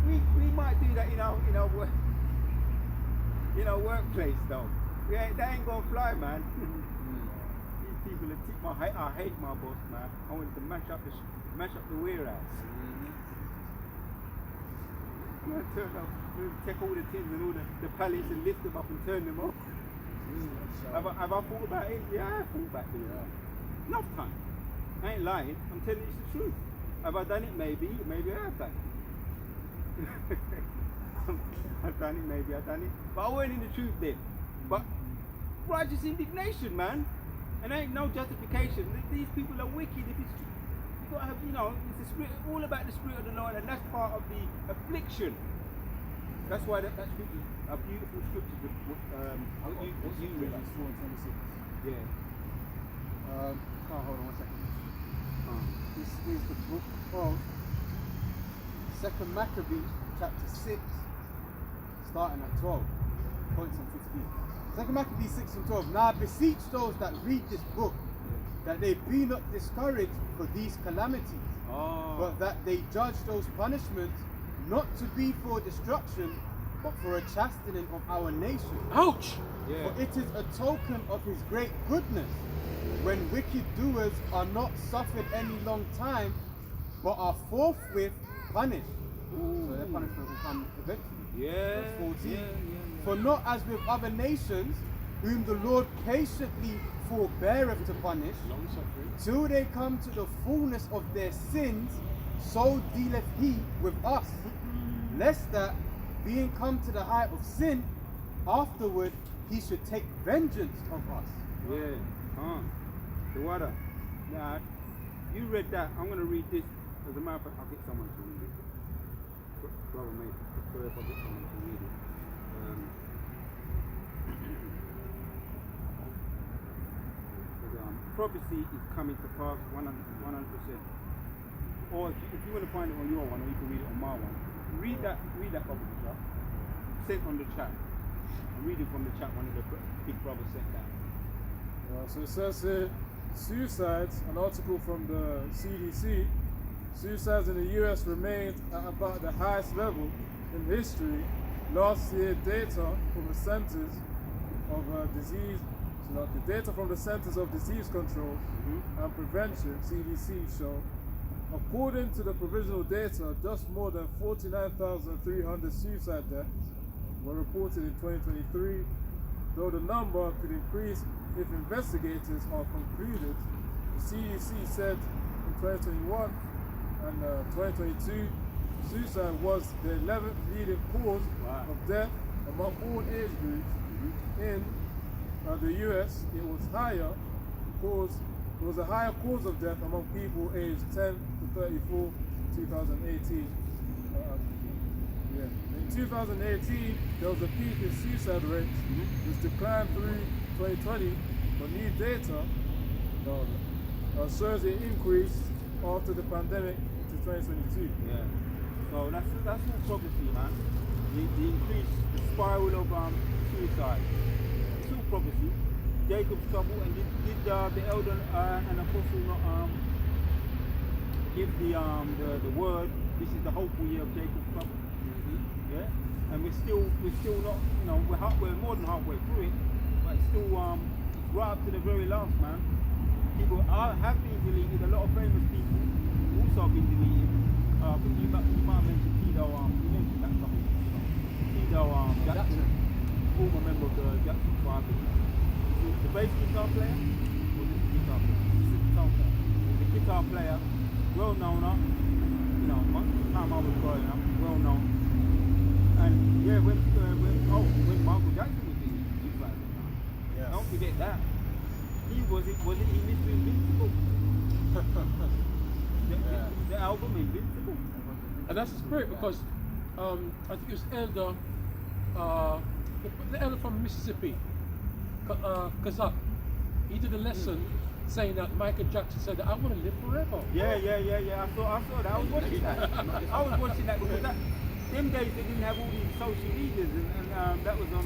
we might do that in our workplace though. Yeah, that ain't gonna fly, man. These people are I hate my boss, man. I want to mash up the warehouse. You know, take all the tins and all the pallets and lift them up and turn them off. Have I thought about it? Yeah, I thought about it. Enough time. I ain't lying. I'm telling you it's the truth. Have I done it? Maybe I have done it. I've done it, maybe I've done it. But I weren't in the truth then. But righteous indignation, man. And ain't no justification. These people are wicked. If it's, you gotta have, it's the spirit, all about the Spirit of the Lord, and that's part of the affliction. That's why that scripture, a beautiful scripture. What you read.
4:26.
Yeah.
Hold on 1 second. This is the book of 2nd Maccabees, chapter 6, starting at 12. Points on 15. 2nd Maccabees 6 and 12. Now I beseech those that read this book that they be not discouraged for these calamities, but that they judge those punishments not to be for destruction, but for a chastening of our nation.
Ouch!
Yeah.
For it is a token of his great goodness, when wicked doers are not suffered any long time, but are forthwith punished. So their punishment will come eventually.
Yeah.
Verse 14.
Yeah.
For not as with other nations, whom the Lord patiently forbeareth to punish,
Long suffering.
till they come to the fullness of their sins, so dealeth he with us, lest that, being come to the height of sin, afterward he should take vengeance of us.
Yeah. The water. Now, you read that. I'm going to read this. As a matter of fact, I'll get someone to read it. Brother, mate, sorry if I get someone to read it. Prophecy is coming to pass 100%. Or if you want to find it on your one, or you can read it on my one. Read that Bible chat. Sent on the chat. I'm reading from the chat. One of the big brothers sent that.
So it says here, suicides, an article from the CDC, suicides in the US remained at about the highest level in history. Last year, data from the Centers of the data from the Centers of Disease Control and Prevention, CDC, show, according to the provisional data, just more than 49,300 suicide deaths were reported in 2023, though the number could increase if investigators are concluded. The CDC said in 2021 and 2022, suicide was the 11th leading cause of death among all age groups. In the US, it was a higher cause of death among people aged 10 to 34 in 2018. In 2018, there was a peak in suicide rates, which declined through 2020, but new data shows an increase after the pandemic into 2022.
Yeah. So that's all prophecy, man. The increase, the spiral of suicide. It's all prophecy. Jacob's trouble, and did the elder and apostle not give the word? This is the hopeful year of Jacob's trouble. Yeah. And we're still not, you know, we're more than halfway through it, but it's still it's right up to the very last, man. People have been deleted. A lot of famous people also have been deleted. I think you might have mentioned Tito. You mentioned that topic. Tito Jackson, former member of the Jackson 5. The bass guitar player, or just the guitar player? Just the guitar player. The guitar player, well known up. You know, time I was growing up, well known. And yeah, when Michael Jackson was in it, yes. Don't forget that. He was Mr. Invincible. the album Invincible.
And that's the spirit because I think it was the elder from Mississippi, Kazak. He did a lesson saying that Michael Jackson said that I want to live forever.
Yeah. I saw that. I was watching that. I was watching that because them days they didn't have all these social medias and that was on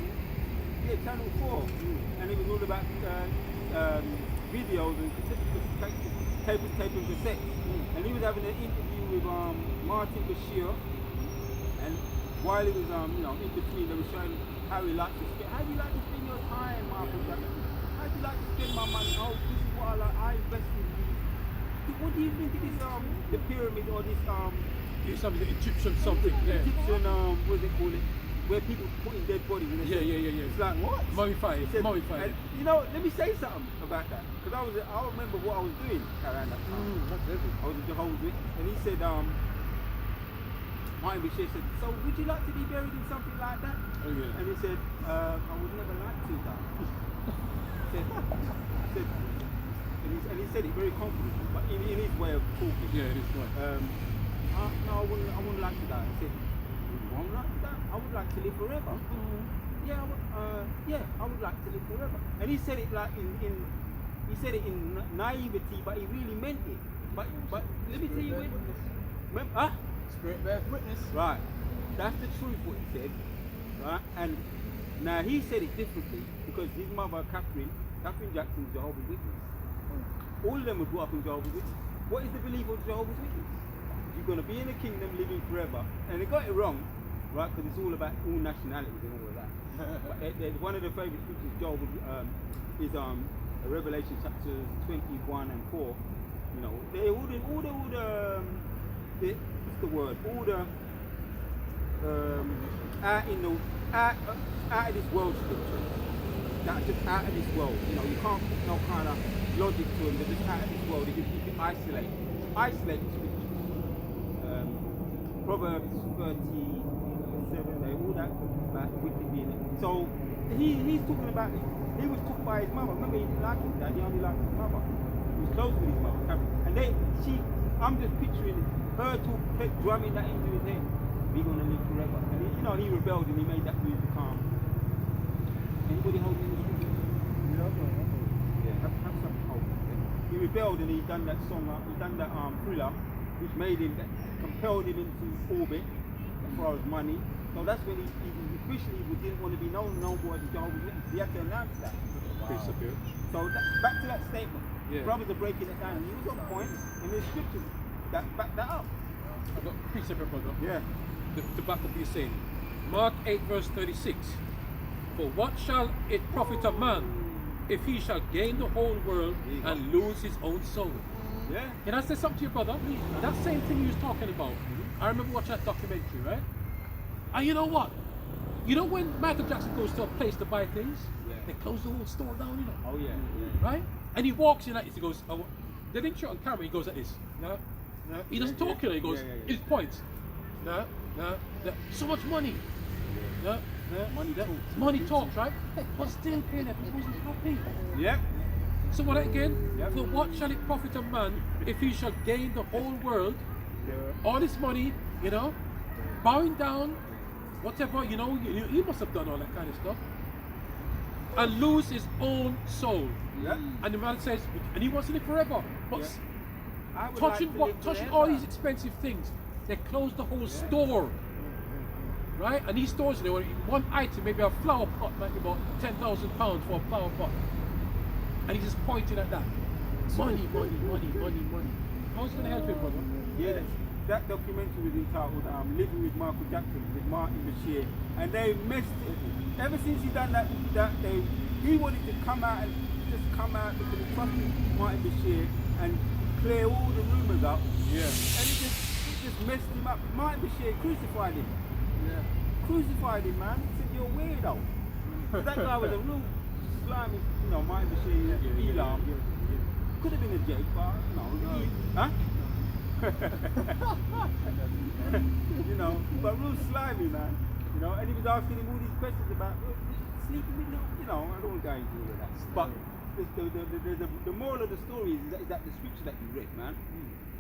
Channel 4 and it was all about videos and tape and cassettes. And he was having an interview with Martin Bashir, and while he was in between they were showing how he liked to spend. How do you like to spend your time, Michael Jackson? How do you like to spend my money? Oh, this is what I like. I invest in these. What do you think of this the pyramid or this
It's something, the Egyptian something, yeah.
Egyptian what do they call it? Where people put in dead bodies. And
Yeah.
It's like what?
Mummified.
And, you know, let me say something about that because I remember what I was doing around that time. I was a Jehovah's Witness, and he said, Martin Bashir said, so would you like to be buried in something like that?
Oh yeah.
And he said, I would never like to die. And he said it very confidently, but in his way of talking.
Yeah, it is right.
No, I wouldn't like to die. He said, you won't like to die? I would like to live forever. Yeah, I would like to live forever. And he said it like he said it in naivety, but he really meant it. But let me tell you what.
Spirit bears witness.
Right. That's the truth what he said. Right? And now he said it differently because his mother, Catherine Jackson, is Jehovah's Witness. All of them were brought up in Jehovah's Witness. What is the belief of Jehovah's Witness? You're going to be in the kingdom living forever. And they got it wrong, right? Because it's all about all nationalities and all of that. But one of the favourite scriptures, Job, is Revelation chapters 21 and 4. You know, all the out of this world scriptures. That's just out of this world. You know, you can't put no kind of logic to them. They're just out of this world. You can isolate the scriptures. Proverbs 37, all that about wicked being. So he's talking about it. He was took by his mother. Remember, he didn't like his dad. He only liked his mother. He was close with his mother, Catherine. And I'm just picturing her drumming that into his head. We're gonna live forever. And he rebelled and he made that music calm. Anybody holding in the scripture? Yeah, have some hope. Yeah. He rebelled and he done that song. He done that thriller, which made him, that compelled him into orbit as far as money. So that's when he officially didn't want to be known more as a Jehovah's Witness. He had to announce that.
Wow.
So back to that statement.
Yeah.
Brothers are breaking it down. He was on point, and the scriptures that back that up.
I've got precept, brother.
Yeah.
To back up what you're saying. Mark 8 verse 36. For what shall it profit a man if he shall gain the whole world and lose his own soul?
Yeah.
Can I say something to you, brother? That same thing you was talking about. I remember watching that documentary, right? And you know what? You know when Michael Jackson goes to a place to buy things, they close the whole store down, you know?
Oh yeah.
Right? And he walks in like this, he goes, they didn't show it on camera, he goes like this. No. He doesn't talk, you know, he goes, he points. No. So much money. No. Money talks, right? But still, Caleb, he wasn't happy.
Yep.
So what again? For what shall it profit a man if he shall gain the whole world, all this money, you know, bowing down, whatever, you know, he must have done all that kind of stuff. and lose his own soul.
Yeah.
And the man says, and he wants to live forever. But
Yeah. I would
touching
like to
what?
live
Touching
forever.
all these expensive things. They closed the whole store. Right? And these stores, you know, one item, maybe a flower pot, might be about £10,000 for a flower pot. And he's just pointing at that. Money, money, money, money, money. How's it going to help him, brother?
Yeah, that documentary was entitled Living with Michael Jackson with Martin Bashir, and they messed it. Ever since he done that he wanted to come out because he trusted Martin Bashir and clear all the rumours up.
Yeah.
And it just messed him up. Martin Bashir crucified him.
Yeah.
Crucified him, man. He said, you're a weirdo. That guy was a real slimy, you know, Martin Bashir, Elam. Could have been a Jake, but no. Huh? You know, but real slimy, man. You know, and he was asking him all these questions about sleeping with little, you know, I don't want to go into all of that. But the moral of the story is that the scripture that you read, man,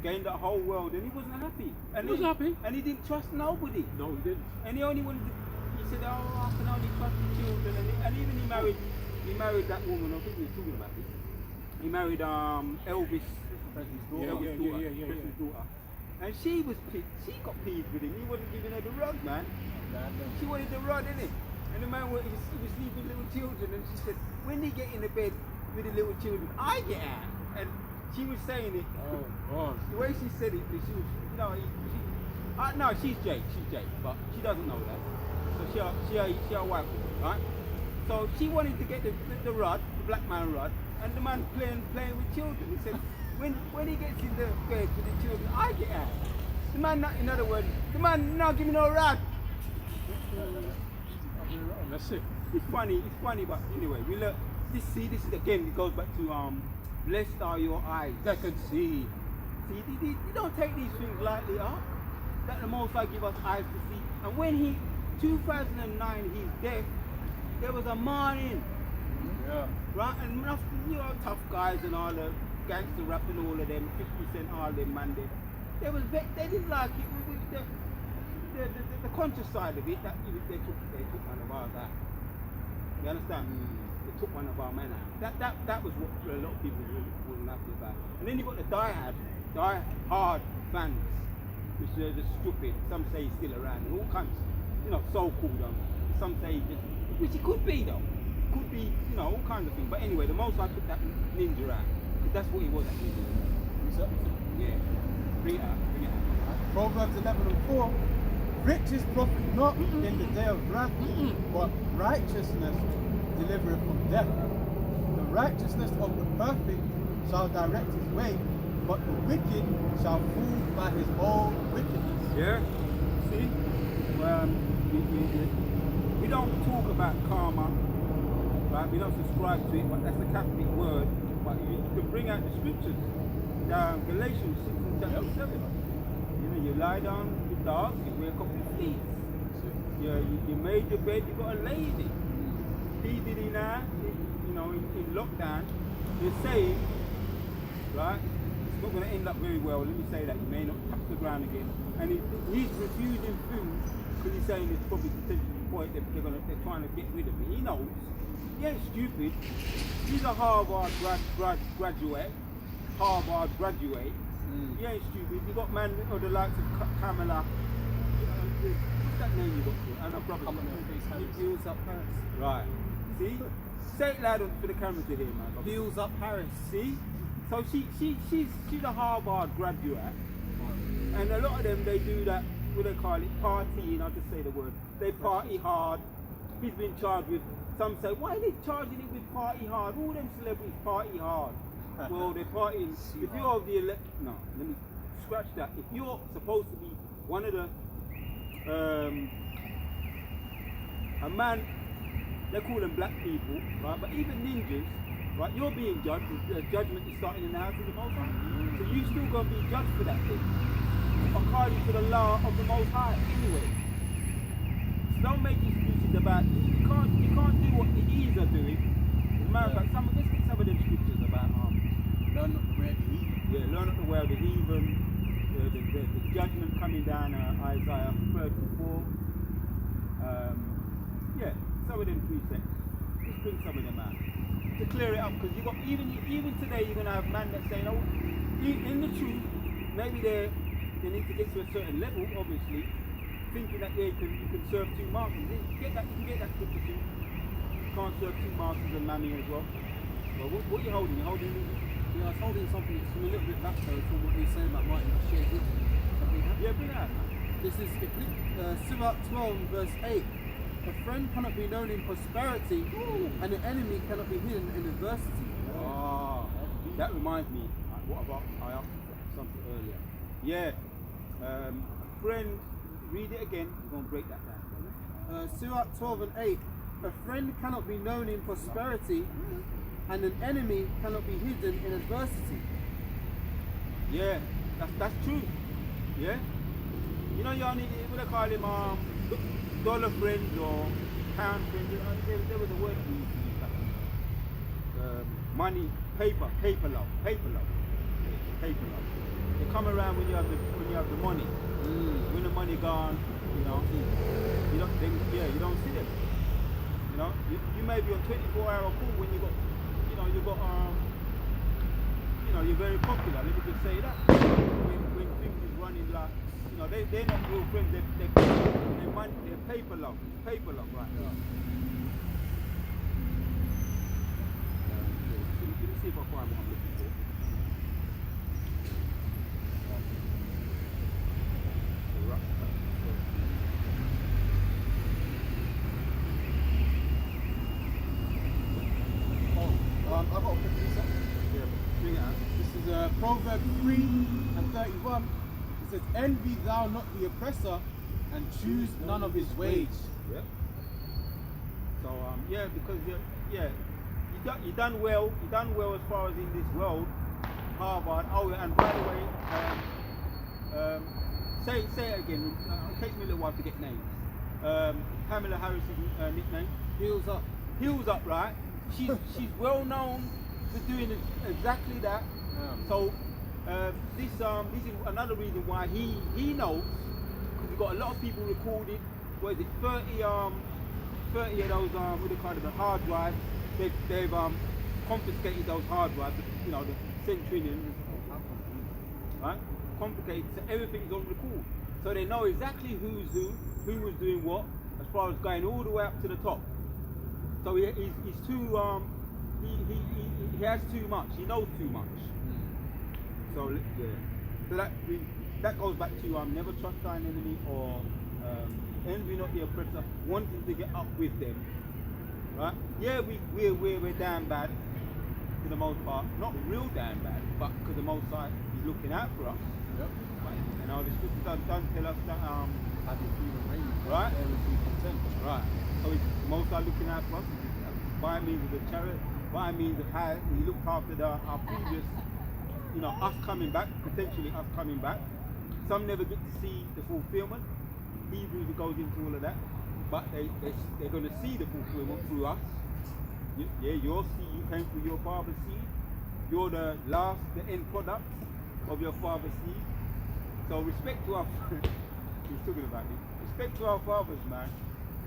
gained that whole world, and he wasn't happy. And
He wasn't happy.
And he didn't trust nobody.
No, he didn't.
And he only wanted to, he said, oh, I can only trust the children. And even he married that woman, I think we were talking about this. He married Elvis Presley's daughter. Presley's daughter. And she was she got peeved with him. He wasn't giving her the rug, man. She wanted the rod, innit? And the man was sleeping with little children, and she said, when they get in the bed with the little children, I get out. And she was saying it.
Oh, God.
The way she said it, she was, you know, no, she's Jake, but she doesn't know that. So she a white woman, right? So she wanted to get the rod, the black man rod, and the man playing with children. He said, when he gets in the bed with the children, I get out. The man, not, in other words, the man not giving no rod.
That's it.
It's funny, but anyway, we look. This is again. It goes back to blessed are your eyes that can see. See, you don't take these things lightly, huh? That the Most High give us eyes to see. And when 2009, he's dead. There was a morning,
Yeah.
right? And you know, tough guys and all the gangster rap and all of them, 50% all them man. They didn't like it. The conscious side of it, that they took one of ours out. You understand? They took one of our men out. That was what a lot of people wasn't happy about. And then you got the die-hard fans, which are just stupid. Some say he's still around, and all kinds, you know, so-called them. Some say he just, which he could be though. Could be, you know, all kinds of things. But anyway, the Most High took that ninja out. That's what he was actually. Yeah. Bring it out.
Proverbs 11:4. Riches profit not in the day of wrath, but righteousness delivereth from death. The righteousness of the perfect shall direct his way, but the wicked shall fall by his own wickedness.
Yeah. See? We don't talk about karma, right? We don't subscribe to it, but that's the Catholic word. But you can bring out the scriptures. Galatians 6 and chapter 7. You know, you lie down with dogs, you wake up with fleas. You made your bed, you got a lady. PDD now, you know, in lockdown, you're saying, right? It's not going to end up very well. Let me say that. You may not touch the ground again. And he's refusing food because he's saying it's probably potentially the point they're trying to get rid of me. He knows. He ain't stupid. He's a Harvard graduate. He ain't stupid. You got man or the likes of Kamala. What's that name you got for? And a brother.
Heels up Paris.
Right. See? Say it loud for the camera to hear, man.
Heels up Paris.
See? So she's a Harvard graduate. And a lot of them, they do that, what they call it, partying. I'll just say the word. They party hard. He's been charged with, some say, why are they charging him with party hard? All them celebrities party hard. Well, they're partying. If you're of the no, let me scratch that. If you're supposed to be one of the, a man, they call them black people, right? But even ninjas, right? You're being judged. The judgment is starting in the house of the Most High. So you still gonna be judged for that thing, according to the law of the Most High. Anyway, so don't make excuses about it. You can't do what the E's are doing. As a matter of fact, let's get some of them scriptures about
Learn not the way of the heathen.
yeah, learn not the way of the heathen. The judgment coming down, Isaiah 34. Yeah, some of them precepts. just bring some of them out to clear it up, because you got even today you're gonna have man that saying, oh, in the truth, maybe they need to get to a certain level, obviously, thinking that you can serve two masters. You can get that scripture too. You can't serve two masters and mammy as well. Well, what are you holding? You're holding.
Yeah, I was holding something from a little bit back though from what he's saying about Martin shared with you.
Yeah, bring it out.
This is Surah 12 verse 8. A friend cannot be known in prosperity, and an enemy cannot be hidden in adversity.
Ah, that reminds me. What about I asked something earlier? Yeah, a friend. Read it again. We're gonna break that down.
Surah 12 and 8. A friend cannot be known in prosperity, and an enemy cannot be hidden in adversity.
Yeah, that's true. Yeah. You know, you only what they call him dollar friends or pound friends. There was a word we used to use back then. Money, paper love. They come around when you have the money. When the money gone, you know, you don't see them. You know, you may be on 24-hour call when you got you're very popular. Let me just say that. When things is running like, you know, they're not real friends. They're money. They're paper love. It's paper love right now. Let me see if I find what I'm looking for.
I've got to pick this up.
Yeah, bring it out.
This is Proverbs 3 and 31. It says, envy thou not the oppressor, and choose none of his wage.
Yeah. So because you done well. You done well as far as in this world. Harvard. Oh, and by the way, say it again. It takes me a little while to get names. Pamela Harris's nickname.
Heels up.
Heels up, right? She's well known for doing exactly that.
Yeah.
So this is another reason why he knows, because we've got a lot of people recorded. What is it? 30 of those what do they call it? The hard drives. They've confiscated those hard drives. You know, the centurions, right? Confiscated. So everything's on record. So they know exactly who's who was doing what, as far as going all the way up to the top. So he's too he has too much. He knows too much. So yeah. So that goes back to never trust thine enemy, or envy not the oppressor, wanting to get up with them. Right? Yeah, we're damn bad for the most part. Not real damn bad, but because the Most High is looking out for us.
Yep.
Right? And all the scriptures does tell us that
As if we were reigning,
right?
there would be content.
Right. So it's most are looking out for us by means of the chariot, by means of how he looked after our previous, you know, us coming back, potentially us coming back. Some never get to see the fulfillment. Hebrews goes into all of that, but they're going to see the fulfillment through us. Yeah, your seed, you came through your father's seed. You're the end product of your father's seed. So respect to our he's talking about it. Respect to our fathers, man.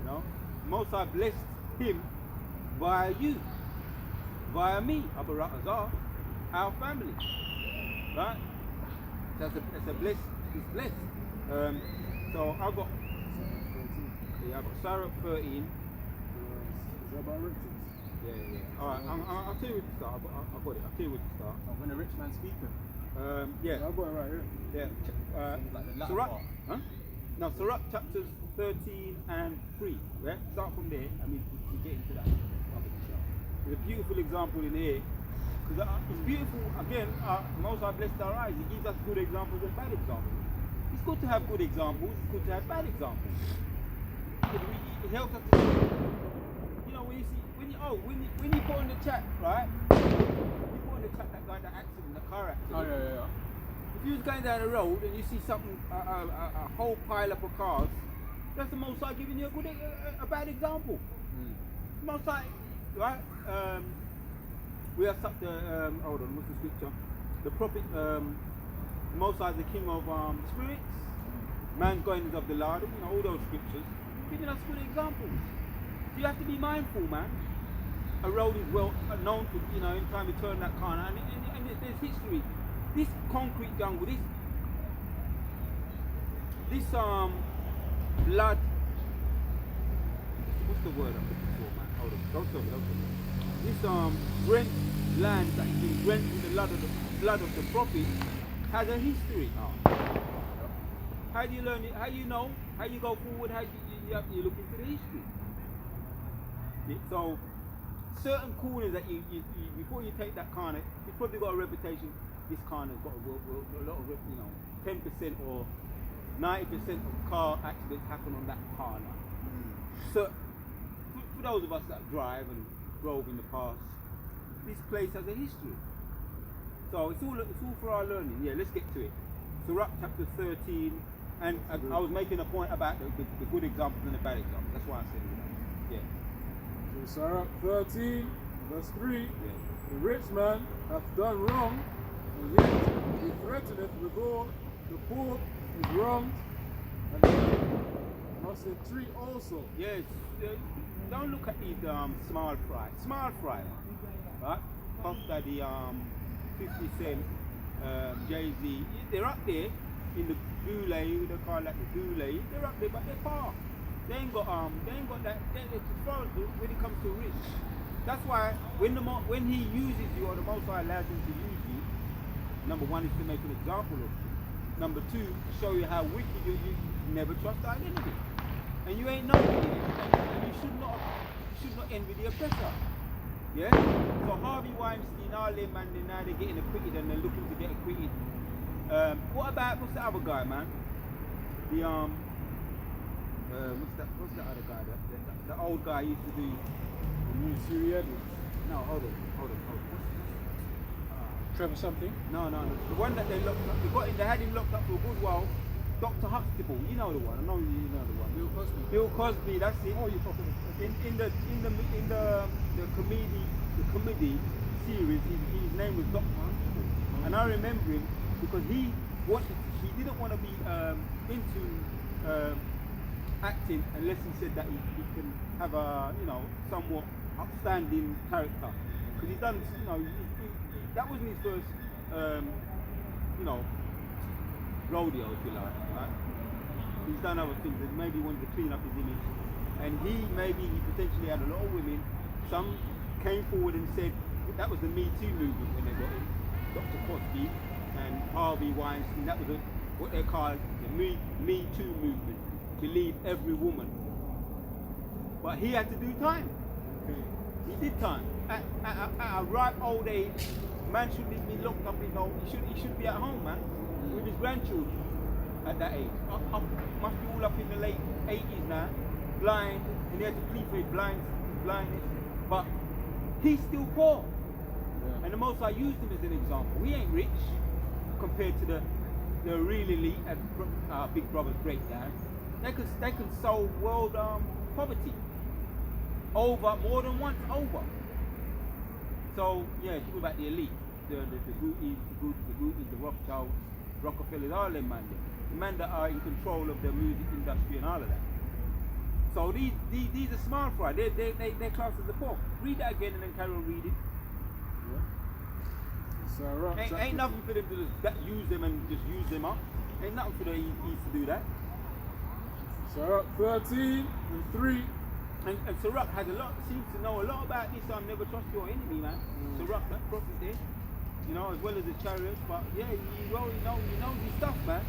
You know, Most High blessed him via you, via me, Abu Razar, our family. Right? That's a blessed. It's blessed. So I've got Sarah 13.
Is that about riches?
Yeah. All right, I'll tell you where to start. I've got it. I'll tell you where to start.
When a rich man speaketh.
Yeah.
I've got it right here.
Yeah.
Like the latter
Surah,
part.
huh? No, Surah chapters 13 and 3. Yeah? Start from there, and we get into that. There's a beautiful example in here. Because it's beautiful, again, Most High blessed our eyes. He gives us good examples and bad examples. It's good to have good examples, it's good to have bad examples. It helps us to see, you know, when you put on the chat, right? You put on the chat that guy, that accident, the car accident.
Oh, yeah.
If you was going down the road and you see something, a whole pile up of cars, that's the Most High giving you a bad example. Most High, right? We have such a, hold on, what's the scripture? The prophet, Most High is the king of spirits, man's goings of the Lord, you know, all those scriptures, giving us good examples. So you have to be mindful, man. a road is well known to, you know, anytime you turn that corner, and there's history. This concrete jungle, this blood, what's the word I'm looking for, man? Hold on, don't tell me. This Brent land that has been drenched with the blood of the prophet has a history. How do you learn it? How you know? How you go forward? How you look into the history? So certain corners that you before you take that corner, you've probably got a reputation. This corner's got a lot of, 10% or 90% of car accidents happen on that corner. So for those of us that drive and drove in the past, this place has a history. So it's all for our learning. Yeah, let's get to it. Sirach chapter 13, and I was making a point about the good examples and the bad examples. That's why I said it. Yeah.
So Sirach 13, verse 3.
Yeah.
The rich man hath done wrong, and yet he threateneth withal. The poor is wronged, and he must entreat also.
Yes. Don't look at these small fry, right? Puff Daddy, 50 Cent, Jay-Z. They're up there in the goulet. They call that the goulet. They're up there, but they're far. They ain't got that. As far as when it comes to rich, that's why when he uses you, or the Most High allows him to use you, number one is to make an example of you. Number two, to show you how wicked you never trust thy enemy, and you ain't knowing it, and you should not envy the oppressor. Yeah. So Harvey Weinstein, all them man, now they're getting acquitted and they're looking to get acquitted. What's the other guy, man? The what's the other guy? The old guy used to do.
Siri Edwards.
No, hold on.
Trevor something?
No. The one that they locked up, they had him locked up for a good while. Dr. Huxtable, you know the one. I know you know the one. Bill Cosby, that's it.
Oh, you're talking
In the comedy series, his name was Dr. Huxtable, and I remember him because he didn't want to be into acting unless he said that he can have a somewhat upstanding character, because he's done that wasn't his first rodeo, if you like, right? He's done other things and maybe wanted to clean up his image, and he potentially had a lot of women. Some came forward and said that was the Me Too movement when they got him, Dr. Cosby and Harvey Weinstein. That was what they call the Me Too movement. Believe every woman. But he had to do time. He did time. At a ripe old age, man shouldn't be locked up in home. He should be at home, man, with his grandchildren at that age. Must be all up in the late 80s now, blind, and he had to plead for his blindness. But he's still poor. Yeah. And the Most High used him as an example. We ain't rich compared to the real elite at Big Brother's breakdown. They can solve world poverty more than once over. So yeah, talk about the elite, the Gucci's, the Rothschilds, Rockefellers, all them man, the men that are in control of the music industry and all of that. So these are smart fry. They're classed as the poor. Read that again and then carry on reading. Yeah. Ain't nothing for them to just use them and just use them up. Ain't nothing for them to do that.
Sirach 13 and 3.
And Sirach seems to know a lot about this. Never trust your enemy, man. Sirach, that prophet there, as well as the chariots. But yeah, he knows his stuff, man.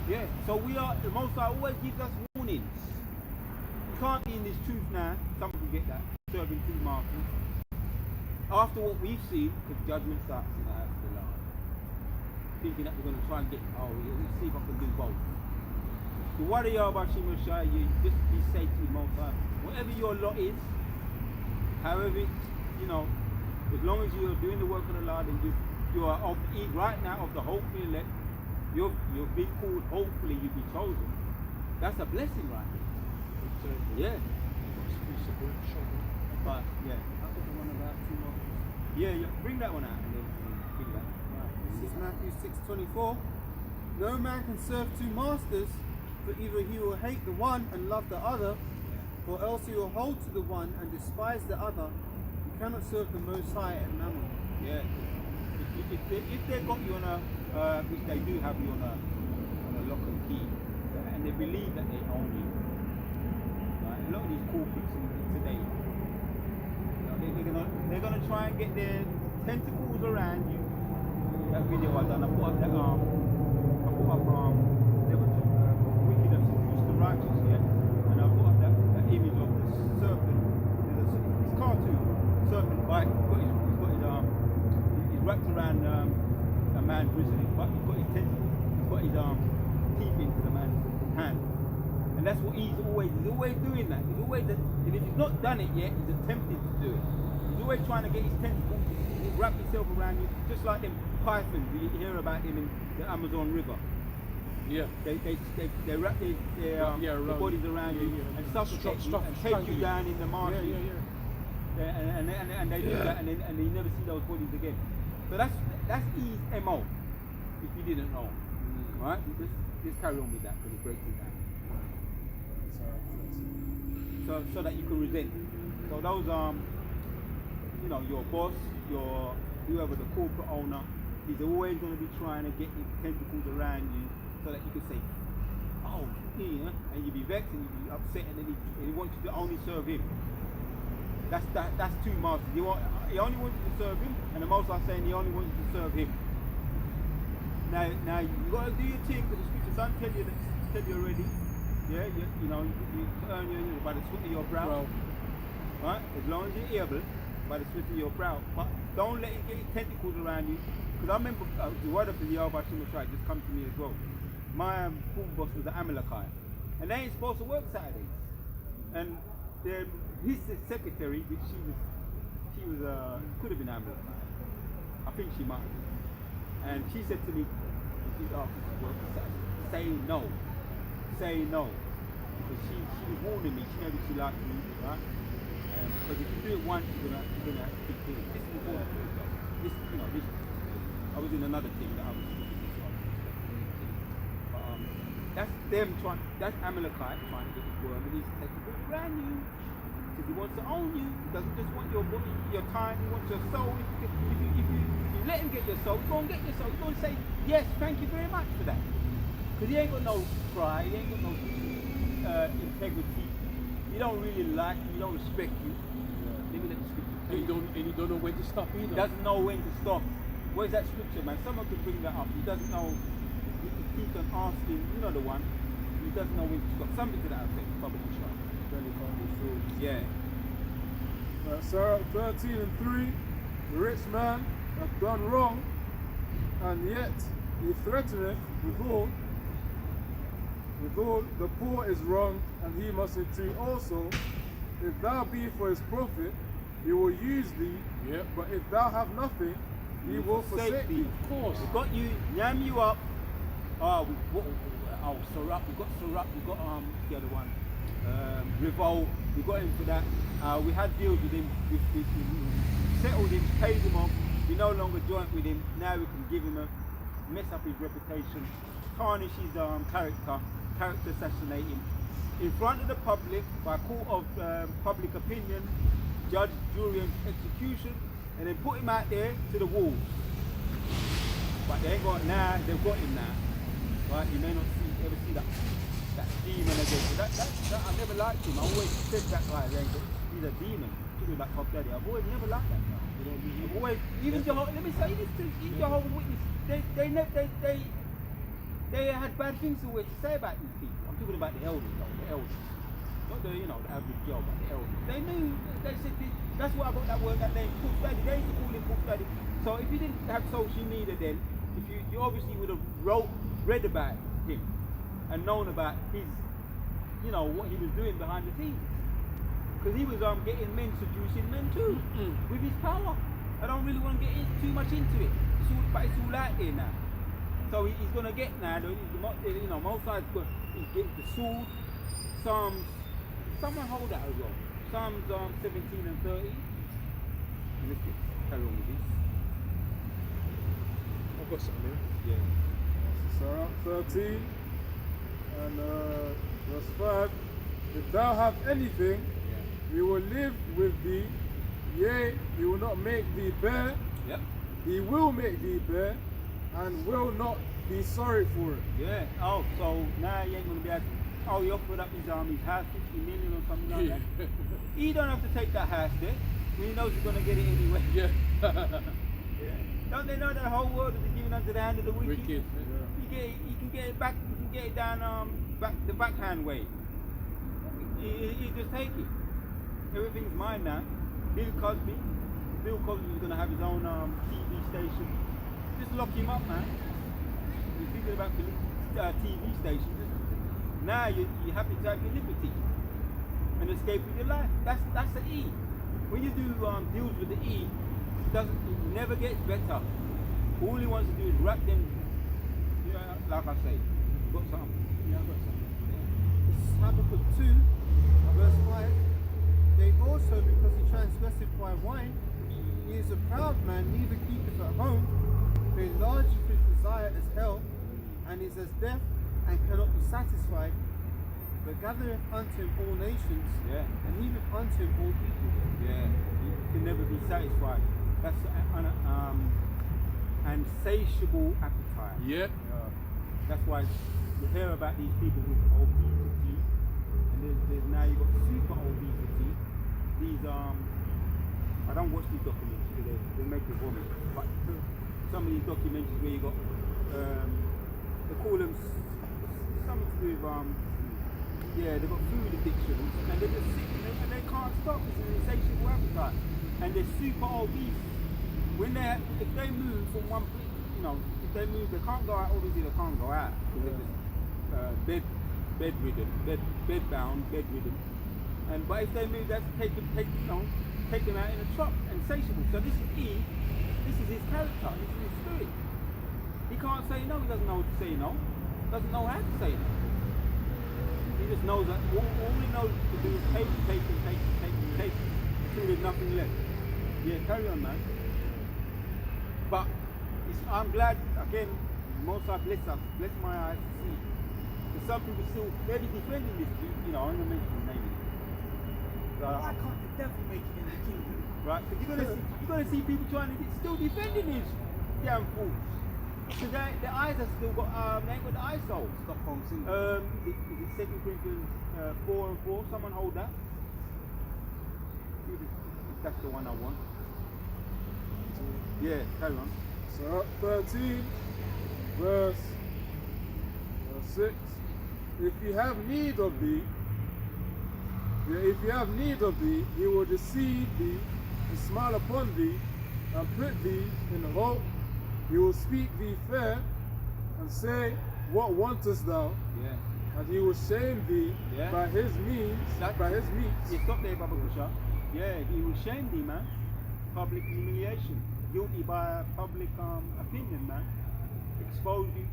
Yeah. So the Most High always gives us warnings. You can't be in this truth now. Some people get that, serving two masters. After what we've seen, because judgment starts in the house of the Lord. Thinking that we're going to try and we'll see if I can do both. The warrior of Hashim Shai, you just be safe to the Most High. Whatever your lot is, however, as long as you're doing the work of the Lord and you are right now of the hopeful elect, you've been called, hopefully you'll be chosen. That's a blessing, right? Yeah. But yeah.
I'll put the one about 2 more.
Yeah, bring that one out and then bring that.
Right. This is Matthew 6:24. No man can serve two masters, for either he will hate the one and love the other, or else you will hold to the one and despise the other. You cannot serve the Most High and Mammon.
Yeah. If they got you on a, which they do have you on a lock and key, and they believe that they own you. Right? A lot of these corporates today, they're gonna try and get their tentacles around you. That video I done, I put up that wicked have seduced the righteous, yeah, and I put up that image of the serpent. It's cartoon serpent bite. He's wrapped around a man bristling, but he's got his tentacles. He's got his teeth into the man's hand, and that's what he's always doing that. He's always, and if he's not done it yet, he's attempting to do it. He's always trying to get his tentacles, wrap himself around you, just like them pythons. You hear about them in the Amazon River.
Yeah.
They wrap their bodies around you and suffocate you and take you down in the marshes. And they do that, and you never see those bodies again. So that's his MO. If you didn't know, right? Just carry on with that because it breaks it down. So that you can resent. So those your boss, your whoever the corporate owner, he's always going to be trying to get his tentacles around you so that you can say, oh, yeah, and you be vexed and you be upset, and then he wants you to only serve him. That's two masters. He only wants you to serve him, and the most are saying he only wants you to serve him. Now you got to do your thing, because the scriptures don't tell you already. Yeah, you earn your by the sweat of your brow. Right? As long as you're able, by the sweat of your brow. But don't let it get his tentacles around you. Because I remember the word of the Yahweh Shemashai just come to me as well. My full boss was an Amalekite, and they ain't supposed to work Saturdays. And his secretary, which she was could have been Amalekite. I think she might. And she said to me, if you ask me to work Saturday, say no. Because she was warning me. She knew she liked me, right? Because if you do it once, you're gonna keep doing it. This is important. This. I was in another team that I was doing this one. But that's them trying. That's Amalekite trying to get his worm, and he's taking it brand new. Because he wants to own you. He doesn't just want your body, your time. He wants your soul. If you let him get your soul, go and get your soul. Go and say yes, thank you very much for that. Because he ain't got no pride. He ain't got no integrity. He don't really like you. He don't respect you. Let me let the scripture.
And you don't know when to stop either.
He doesn't know when to stop. Where's that scripture, man? Someone could bring that up. He doesn't know. He keeps on asking. You know the one. He doesn't know when to stop. Something to that effect. Probably sure. Yeah.
Sarah 13:3. The rich man hath done wrong, and yet he threateneth withal. The poor is wrong, and he must entreat also. If thou be for his profit, he will use thee.
Yeah.
But if thou have nothing, he will forsake thee.
Of course. We've got you, yam you up. Surah. We've got Surah. We've got the other one. Revolt. We got him for that. We had deals with him. We settled him, paid him off. We no longer joint with him. Now we can give him mess up his reputation, tarnish his character assassinate him in front of the public by court of public opinion, judge, jury, and execution, and then put him out there to the wolves. But they ain't got now. They've got him now. Right? You may not ever see that demon again. That I never liked him. I always said that guy. He's a demon. Talking about Pop Daddy. I've always never liked that guy. I've always, even Jehovah. Let me say this to Jehovah's Witness. They had bad things to say about these people. I'm talking about the elders, though, the elders. Not the average Joe, but the elders. They knew, they said, that's why I got that word, that name, Pop Daddy. They used to call him Pop Daddy. So if you didn't have social media then, if you obviously would have read about him and known about his, what he was doing behind the scenes. Because he was getting men, seducing men too, with his power. I don't really want to get too much into it. But it's all out there now. So he's going to get now, most sides going to get the sword, Psalms, someone hold that as well. Psalms 17 and 30. And let's carry on with this.
I've got something here.
Yeah.
Sarah 13 and verse 5. if thou have anything, we will live with thee. Yea, he will not make thee bare.
Yep.
He will make thee bare, and will not be sorry for it.
Yeah. Oh, so now he ain't gonna be able to, oh, he offered up his house 50 million or something like that. He don't have to take that house there. When he knows he's gonna get it anyway.
Yeah.
Don't they know that the whole world is given unto the hand of the wicked?
Wicked.
He can get it back. He can get it down the backhand way. He just take it. Everything's mine now. Bill Cosby is gonna have his own TV station. Just lock him up, man. You're thinking about TV stations. Now you're happy to have your liberty and escape with your life. That's the E. When you do deals with the E, it never gets better. All he wants to do is wrap them. You know, like I say, got something.
Yeah, I've got something. This is Habakkuk 2, verse 5. They also, because he transgresseth by wine, he is a proud man, neither keepeth at home, who enlargeth his desire as hell, and is as deaf, and cannot be satisfied, but gathereth unto him all nations, and heaveth unto him all people.
Yeah, you can never be satisfied. That's an insatiable appetite.
Yeah.
That's why you hear about these people with obesity, and there's now you've got super obesity. These I don't watch these documentaries because they make me vomit. But some of these documentaries where you got they call them something to do with they've got food addictions and they're just sick and they can't stop. It's an insatiable appetite and they're super obese. If they move from one place, if they move, they can't go out. Obviously, they can't go out because they're just bedridden. But if they move, that's take them out in a truck, insatiable. So this is E. This is his character. This is his spirit. He can't say no. He doesn't know what to say no. Doesn't know how to say no. He just knows that all he knows to do is take until there's nothing left. Yeah, carry on, man. But I'm glad, again, most I bless my eyes to see. Because some people still, they'll be defending this, I'm going to mention his name.
Why can't the devil make it in the kingdom?
Right, because you're going to see people still defending these damn fools. Because their eyes have still got, they ain't got the eye soul.
Stockholm syndrome.
Is it 2 Corinthians 4:4? Someone hold that. If that's the one I want. Yeah, carry on.
So 13, verse 6. If he have need of thee, he will deceive thee, and smile upon thee, and put thee in hope. He will speak thee fair, and say, what wantest thou?
Yeah.
And he will shame thee by his means, by his means.
Yeah, stop there, Baba Kusha. Yeah, he will shame thee, man. Public humiliation. Guilty by public opinion, man. Expose you,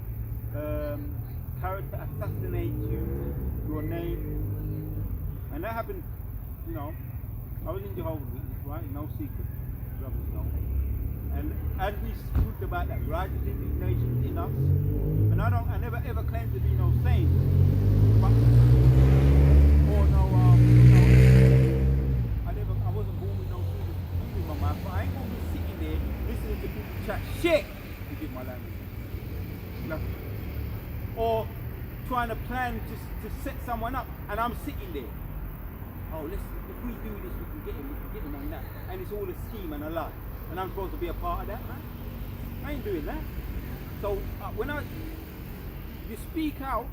character assassinate you, your name. And that happened, I was in Jehovah's Witness, right? No secret. Brothers know. And as we spoke about that righteous indignation in us, and I never ever claimed to be no saint, but I wasn't born with no feeling in my mind, but I ain't gonna be sitting there listening to people chat shit, to give my language. Nothing. Or trying to plan to set someone up, and I'm sitting there. Oh, if we do this, we can get him on that. And it's all a scheme and a lie. And I'm supposed to be a part of that, man. I ain't doing that. So if you speak out,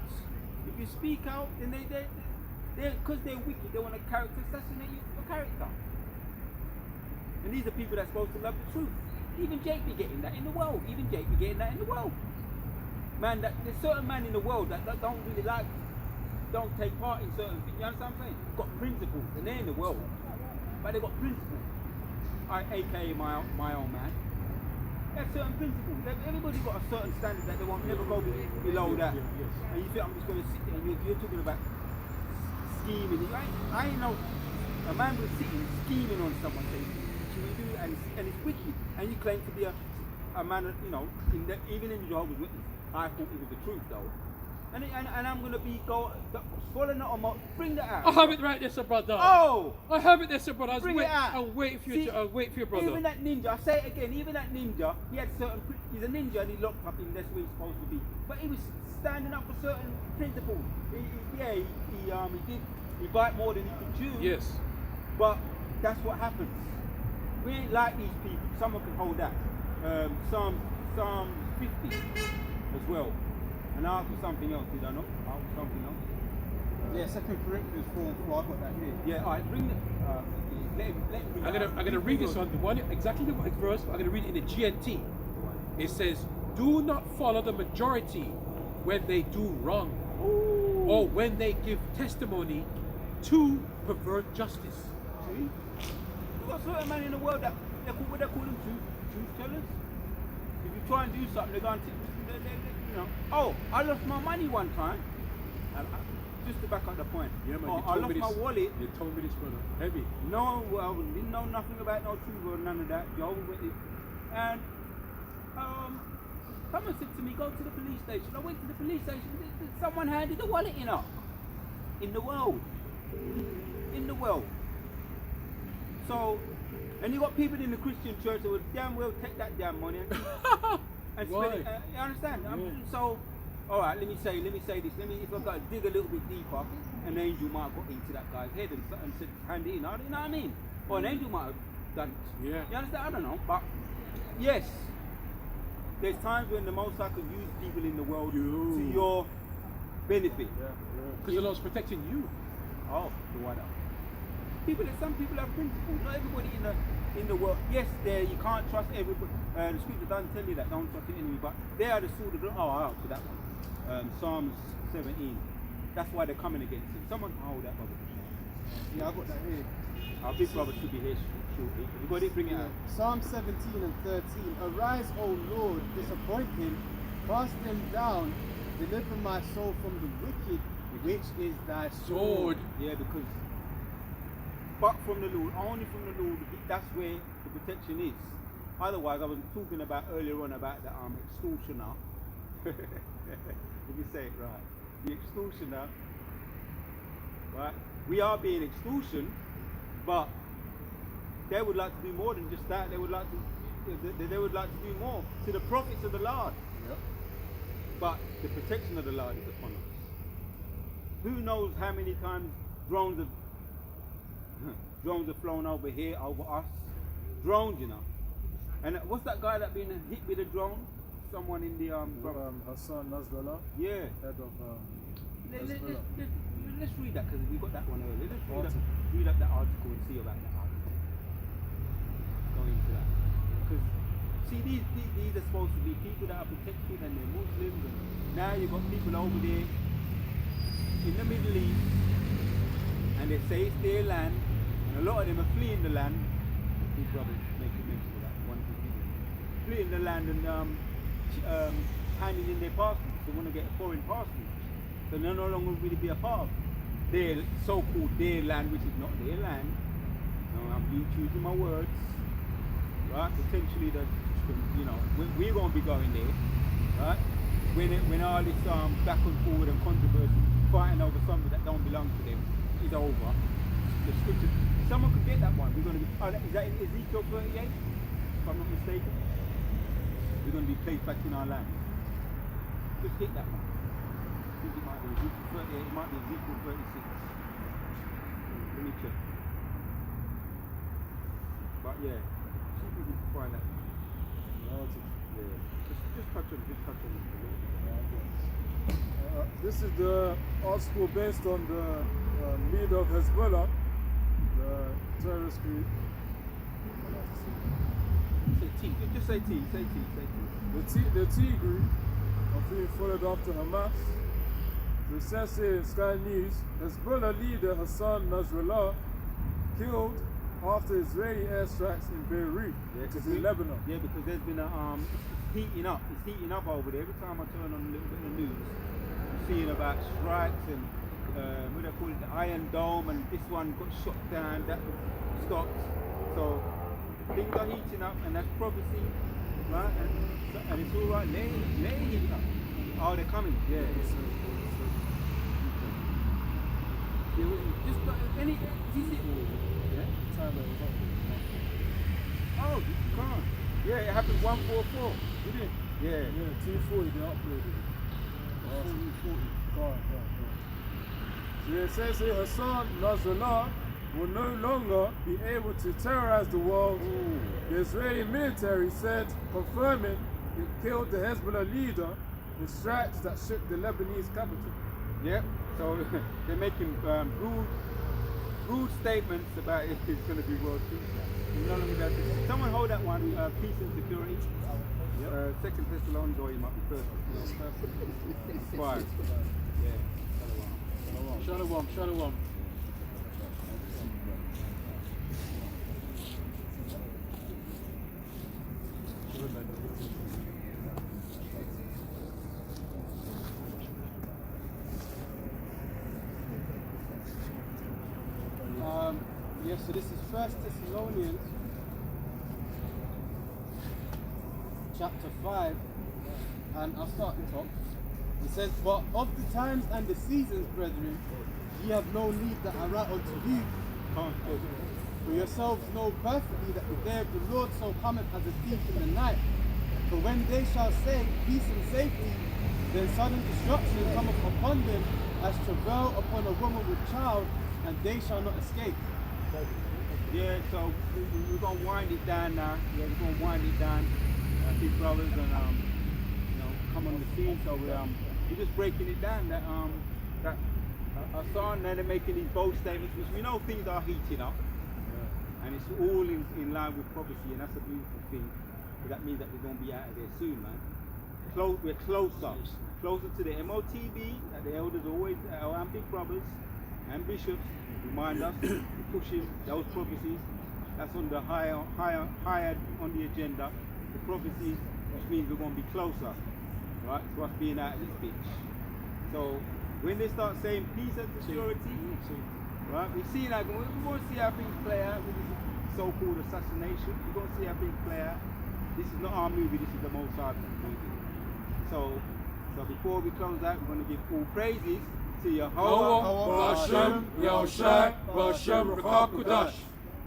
then because they're wicked, they want to character assassinate your character. And these are people that's supposed to love the truth. Even Jake be getting that in the world. Man, there's certain men in the world that don't really don't take part in certain things. You understand what I'm saying? Got principles, and they're in the world, but they've got principles. AKA my own man. They have certain principles. Everybody's got a certain standard that they won't never go below that. And you think I'm just going to sit there and you're talking about scheming. I ain't know a man was sitting scheming on someone saying, should we do it? And it's wicked. And you claim to be a man, even in Jehovah's Witness. I thought it was the truth though. And I'm gonna be swallowing it on my. Bring that out.
I have it right there, sir, brother.
Oh!
I have it there, sir, brother.
Bring it out.
I'll wait for you.
See,
I'll wait for you, brother.
Even that ninja, I say it again. Even that ninja, he had certain. He's a ninja and he locked up in. That's where he's supposed to be. But he was standing up for certain principles. He did bite more than he could chew.
Yes.
But that's what happens. We ain't like these people. Someone can hold that. Psalm 50 as well. And I asked for something else, did I not? I asked for something else.
Yeah, 2 Corinthians 4:4. I got that here.
Yeah, alright, bring it. Let him bring it
I'm gonna read this on the one exactly the right verse. But I'm gonna read it in the GNT. It says, "Do not follow the majority when they do wrong, or when they give testimony to pervert justice."
See? You've got certain men in the world that they call them truth tellers. If you try and do something, they're going to, you know. Oh, I lost my money one time. Just to back up the point.
Yeah, man,
I lost my wallet.
You told me this, brother. Heavy.
No, I didn't know nothing about no truth or none of that. Jehovah's Witness. And someone said to me, go to the police station. I went to the police station. Someone handed the wallet in the world. In the world. So, and you got people in the Christian church that would damn well take that damn money and spend it. You understand?
Yeah.
So, all right, let me say this. If I've got to dig a little bit deeper, an angel might have got into that guy's head and said, hand it in. You know what I mean? Or an angel might have done it.
Yeah.
You understand? I don't know. But yes, there's times when the Most High could use people in the world to your benefit.
Because the Lord's protecting you.
Oh, the water. Some people have principles. Not everybody in the world. Yes, you can't trust everybody. The scripture doesn't tell you that. Don't trust the enemy. But they are the sword of the. Oh, to that one. Psalms 17. That's why they're coming against him. Someone can hold that, brother.
Yeah, I got that here.
Our big brother should be here shortly. You got it. Bring it out.
Psalm 17 and 13. Arise, O Lord, disappoint him, cast him down, deliver my soul from the wicked, which is thy sword.
Yeah, because. But from the Lord, only from the Lord, that's where the protection is. Otherwise, I was talking about earlier on about the extortioner. If you say it right, the extortioner, right? We are being extortioned, but they would like to do more than just that. They would like to do more to the prophets of the Lord.
Yep.
But the protection of the Lord is upon us. Who knows how many times drones have flown over here, over us. Drones, you know. And what's that guy that been hit with a drone? Someone in the
Hassan Nasrallah,
yeah.
head of
Let's read that because we got that one earlier. Let's read up that article and see about that article. Go into that. Because see, these are supposed to be people that are protected and they're Muslims, and now you've got people over there in the Middle East and they say it's their land, and a lot of them are fleeing the land. These brothers making mention of that one video. Fleeing the land and handing in their passports. They want to get a foreign passport. So they're no longer really be a part of their so-called their land, which is not their land. Now, I'm choosing my words. Right? Potentially that, you know, we're going to be going there. Right? When all this back and forward and controversy, fighting over something that don't belong to them is over. The scripture, someone could get that one. We're going to be, is that in Ezekiel 38? If I'm not mistaken. We're going to be placed back in our land. Just hit that one. I think it might be Ezekiel 38, it might be Ezekiel 36. Let me check. But yeah, see if we can find that. Yeah. Just touch on it.
This is the article based on the leader of Hezbollah, the terrorist group.
Say T. Just say T. Say T.
The T group are being followed after Hamas. So it says here in Sky News, Hezbollah leader Hassan Nasrallah killed after Israeli airstrikes in Beirut, which is in Lebanon.
Yeah, because there's been it's heating up. It's heating up over there. Every time I turn on a little bit of news, I'm seeing about strikes and what they call it, the Iron Dome, and this one got shot down, that was stopped. So things are heating up, and that's prophecy, right? And it's all right. They're heating up. Oh, they're coming. Yeah.
any, is it?
Yeah.
Time that was up there.
Oh, you can't. Yeah, it happened 144.
Did it?
Yeah.
Yeah, 240 they upgraded. Awesome. 40. So it says here Hassan Nasrallah will no longer be able to terrorize the world. The Israeli military said, confirming it killed the Hezbollah leader in strikes that shook the Lebanese capital.
Yeah. So they're making rude statements about if it's going to be world peace. You know what I mean? That someone hold that one, peace and security. Second Thessalonians, or you might be first. Fine. Yeah.
Shalom, shalom.
Yes, so this is 1 Thessalonians chapter 5, and I'll start the top. It says, but of the times and the seasons, brethren, ye have no need that I write unto you. For yourselves know perfectly that the day of the Lord so cometh as a thief in the night. For when they shall say, peace and safety, then sudden destruction cometh upon them as travail upon a woman with child, and they shall not escape.
Yeah, so we're going to wind it down now. Yeah, we're going to wind it down. Big brothers and come on the scene. So we're just breaking it down. That Hassan, they're making these bold statements, which we know things are heating up, and it's all in line with prophecy, and that's a beautiful thing. But that means that we're going to be out of there soon, man. We're closer to the MOTB that the elders always, our big brothers and bishops remind us to pushing those prophecies. That's on the higher on the agenda. The prophecies, which means we're going to be closer, right, to us being out of this bitch. So when they start saying peace and security, right, we see like we're going to see how things play out with this so-called assassination. We're going to see how things play out. This is not our movie. This is the Most High movie. So before we close out, we're going to give all praises to Yahweh,
Hashem, Yahushai, Hashem, Rakakudash.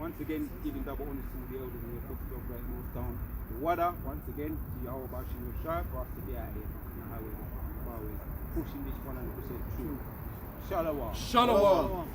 Once again, giving double honors to the elders in the footstool of Great Millstone. The water, once again, to Yahweh, Hashem, Yahushai, for us to be out here. You know how we're pushing this 100% true. Shalom.
Shalom.